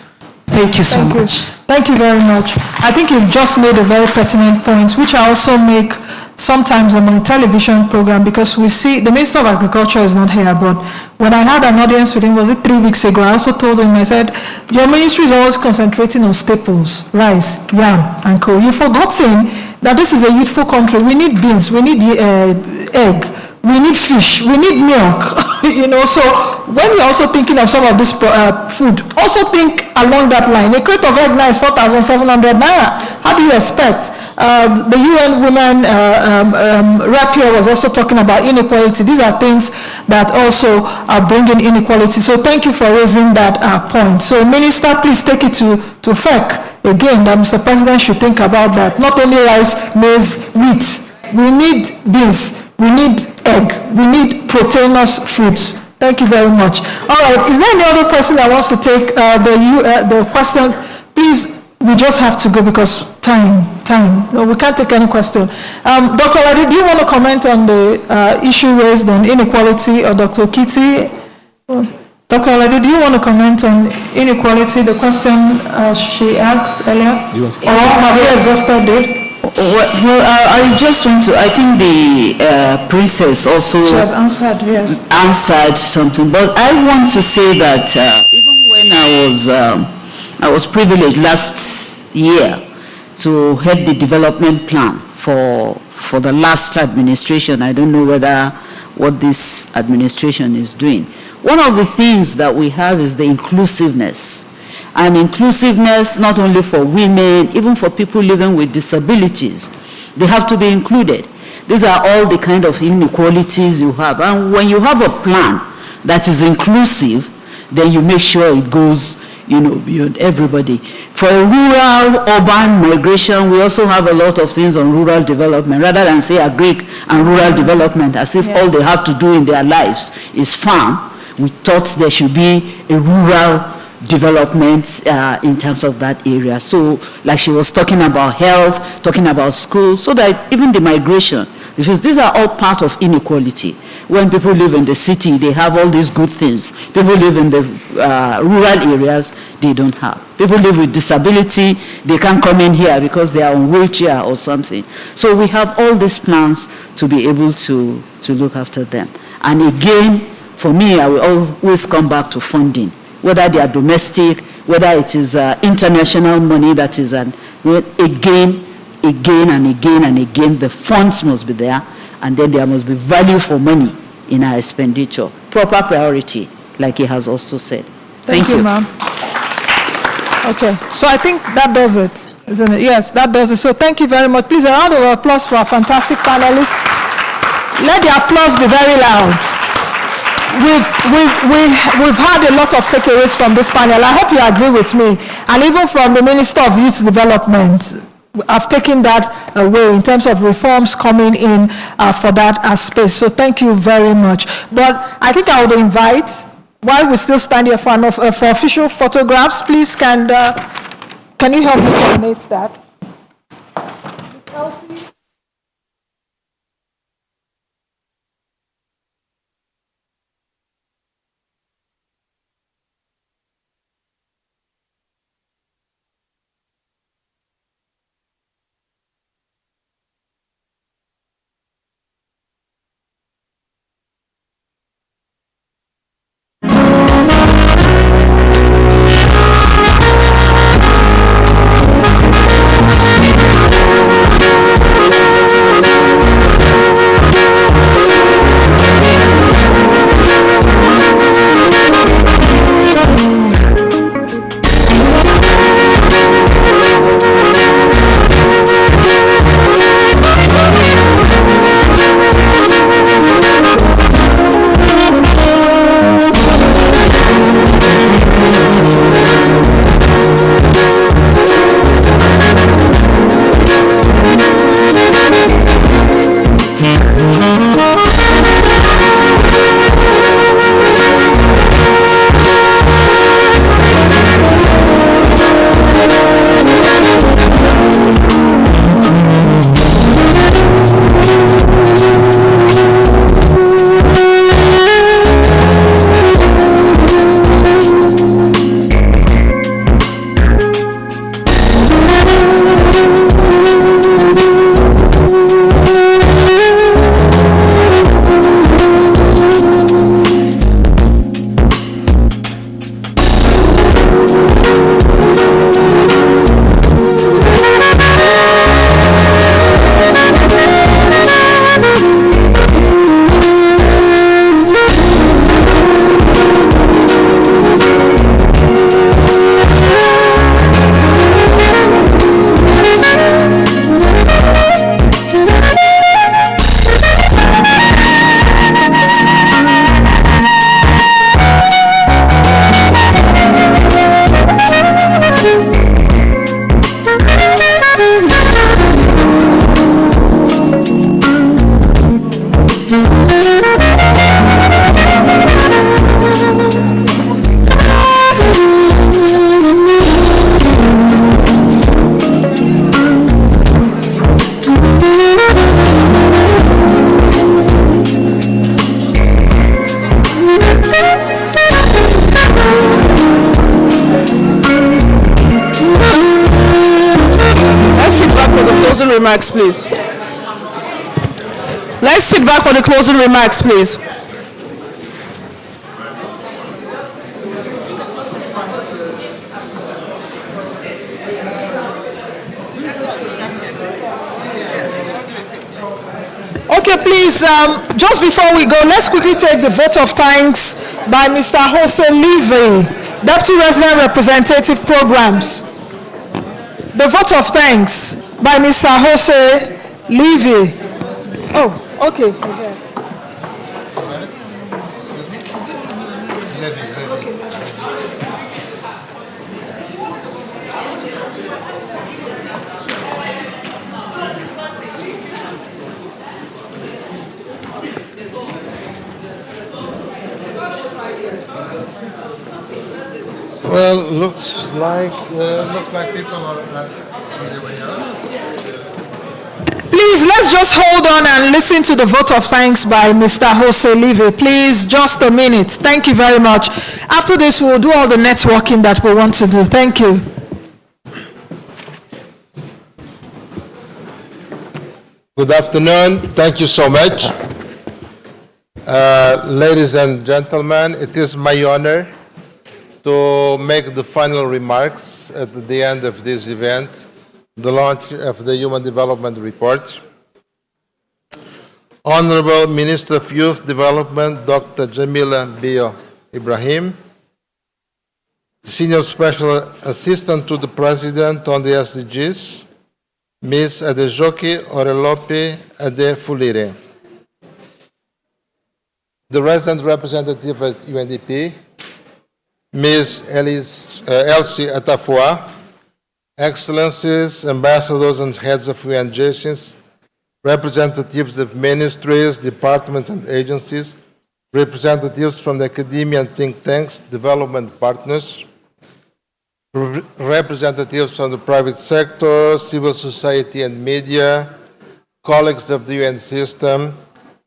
Speaker 14: Thank you so much.
Speaker 1: Thank you very much. I think you've just made a very pertinent point, which I also make sometimes on my television program, because we see the Minister of Agriculture is not here, but when I had an audience with him, was it 3 weeks ago, I also told him, I said, your ministry is always concentrating on staples, rice, yam, and co. You've forgotten that this is a youthful country. We need beans, we need egg, we need fish, we need milk, so when you're also thinking of some of this food, also think along that line. A crate of egg now is 4,700 naira. How do you expect? The UN Women rep here was also talking about inequality. These are things that also are bringing inequality. So thank you for raising that point. So Minister, please take it to FEC again, that Mr. President should think about that. Not only rice, maize, wheat. We need beans. We need egg. We need proteinous foods. Thank you very much. All right. Is there any other person that wants to take the question? Please, we just have to go because time. No, we can't take any question. Dr. Ladi, do you want to comment on the issue raised on inequality, or Dr. Kitty? Dr. Ladi, do you want to comment on inequality, the question she asked earlier? Or have you exhausted it?
Speaker 7: Well, I just want to, I think the princess also
Speaker 1: She has answered, yes.
Speaker 7: Answered something, but I want to say that even when I was privileged last year to head the development plan for the last administration. I don't know whether what this administration is doing. One of the things that we have is the inclusiveness. And inclusiveness not only for women, even for people living with disabilities. They have to be included. These are all the kind of inequalities you have. And when you have a plan that is inclusive, then you make sure it goes, beyond everybody. For rural-urban migration, we also have a lot of things on rural development, rather than say agric and rural development, as if all they have to do in their lives is farm. We thought there should be a rural development in terms of that area. So, like she was talking about health, talking about schools, so that even the migration, because these are all part of inequality. When people live in the city, they have all these good things. People live in the rural areas, they don't have. People live with disability, they can't come in here because they are on wheelchair or something. So we have all these plans to be able to look after them. And again, for me, I will always come back to funding, whether they are domestic, whether it is international money that is again and again, the funds must be there, and then there must be value for money in our expenditure. Proper priority, like he has also said.
Speaker 1: Thank you, ma'am. Okay, so I think that does it, isn't it? Yes, that does it. So thank you very much. Please, a round of applause for our fantastic panelists. Let the applause be very loud. We've had a lot of takeaways from this panel. I hope you agree with me. And even from the Minister of Youth Development, I've taken that away in terms of reforms coming in for that space. So thank you very much. But I think I would invite, while we still stand here for official photographs, please can you help me coordinate that?
Speaker 2: remarks, please. Let's sit back for the closing remarks, please. Okay, please, just before we go, let's quickly take the vote of thanks by Mr. Jose Levy, Deputy Resident Representative Programs. The vote of thanks by Mr. Jose Levy. Oh, okay.
Speaker 5: Well, looks like people are on the way out.
Speaker 1: Please, let's just hold on and listen to the vote of thanks by Mr. Jose Levy. Please, just a minute. Thank you very much. After this, we'll do all the networking that we want to do. Thank you.
Speaker 5: Good afternoon. Thank you so much. Ladies and gentlemen, it is my honor to make the final remarks at the end of this event, the launch of the Human Development Report. Honorable Minister of Youth Development, Dr. Jamila Bio Ibrahim, Senior Special Assistant to the President on the SDGs, Ms. Adejoke Orelope Adefulire, the resident representative at UNDP, Ms. Elsie Atafua, Excellencies, Ambassadors and Heads of UN agencies, representatives of ministries, departments and agencies, representatives from the academia and think tanks, development partners, representatives from the private sector, civil society and media, colleagues of the UN system,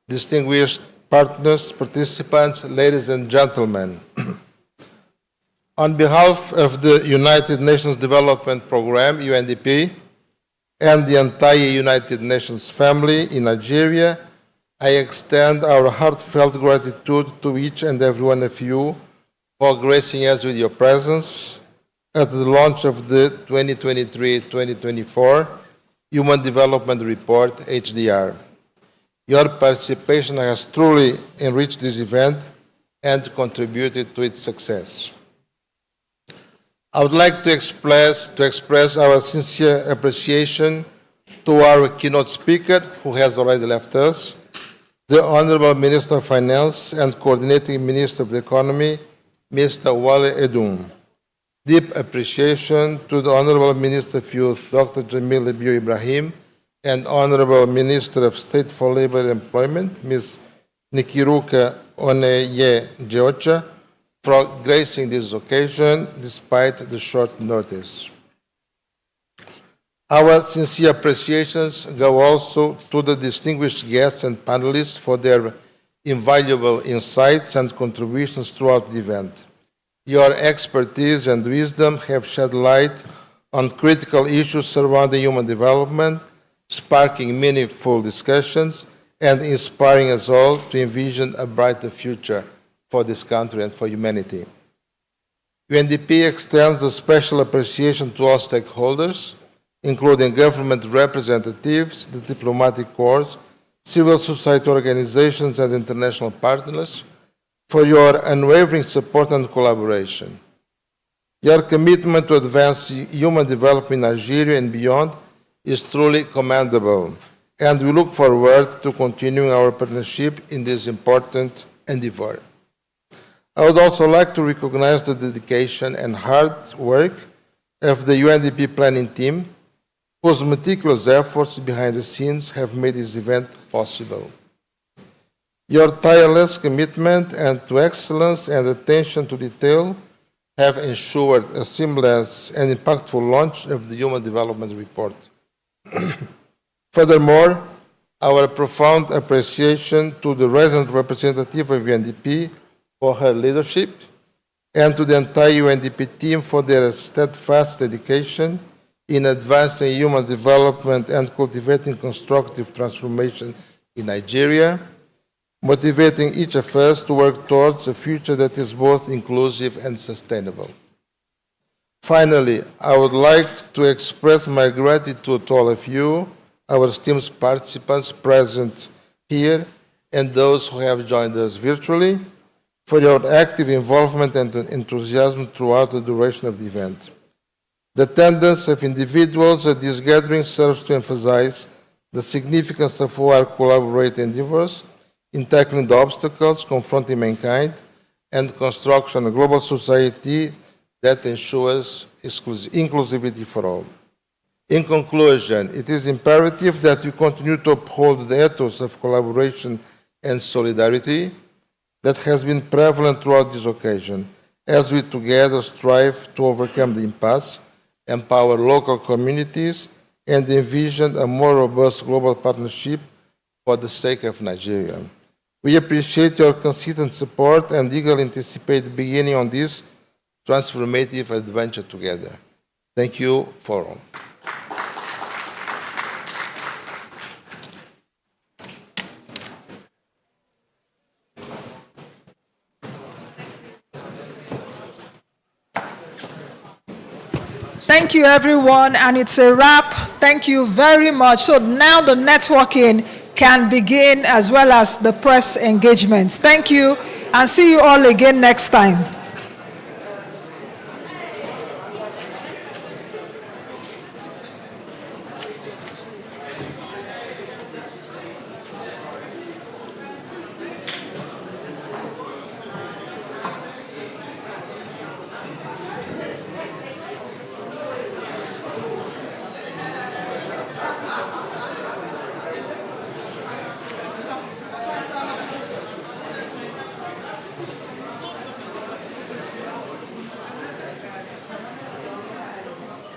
Speaker 5: distinguished partners, participants, ladies and gentlemen. On behalf of the United Nations Development Programme, UNDP, and the entire United Nations family in Nigeria, I extend our heartfelt gratitude to each and every one of you for gracing us with your presence at the launch of the 2023-2024 Human Development Report, HDR. Your participation has truly enriched this event and contributed to its success. I would like to express our sincere appreciation to our keynote speaker, who has already left us, the Honorable Minister of Finance and Coordinating Minister of the Economy, Mr. Wale Edun. Deep appreciation to the Honorable Minister of Youth, Dr. Jamila Bio Ibrahim, and Honorable Minister of State for Labor and Employment, Ms. Nikiruka Oneye Geocha, for gracing this occasion despite the short notice. Our sincere appreciations go also to the distinguished guests and panelists for their invaluable insights and contributions throughout the event. Your expertise and wisdom have shed light on critical issues surrounding human development, sparking meaningful discussions and inspiring us all to envision a brighter future for this country and for humanity. UNDP extends a special appreciation to all stakeholders, including government representatives, the diplomatic corps, civil society organizations, and international partners, for your unwavering support and collaboration. Your commitment to advance human development in Nigeria and beyond is truly commendable, and we look forward to continuing our partnership in this important endeavor. I would also like to recognize the dedication and hard work of the UNDP planning team, whose meticulous efforts behind the scenes have made this event possible. Your tireless commitment and to excellence and attention to detail have ensured a seamless and impactful launch of the Human Development Report. Furthermore, our profound appreciation to the resident representative of UNDP for her leadership and to the entire UNDP team for their steadfast dedication in advancing human development and cultivating constructive transformation in Nigeria, motivating each of us to work towards a future that is both inclusive and sustainable. Finally, I would like to express my gratitude to all of you, our esteemed participants present here, and those who have joined us virtually, for your active involvement and enthusiasm throughout the duration of the event. The attendance of individuals at this gathering serves to emphasize the significance of our collaborative endeavors in tackling the obstacles confronting mankind and construction of a global society that ensures inclusivity for all. In conclusion, it is imperative that we continue to uphold the ethos of collaboration and solidarity that has been prevalent throughout this occasion, as we together strive to overcome the impasse, empower local communities, and envision a more robust global partnership for the sake of Nigeria. We appreciate your consistent support and eagerly anticipate beginning on this transformative adventure together. Thank you for all.
Speaker 1: Thank you, everyone, and it's a wrap. Thank you very much. So now the networking can begin, as well as the press engagements. Thank you, and see you all again next time.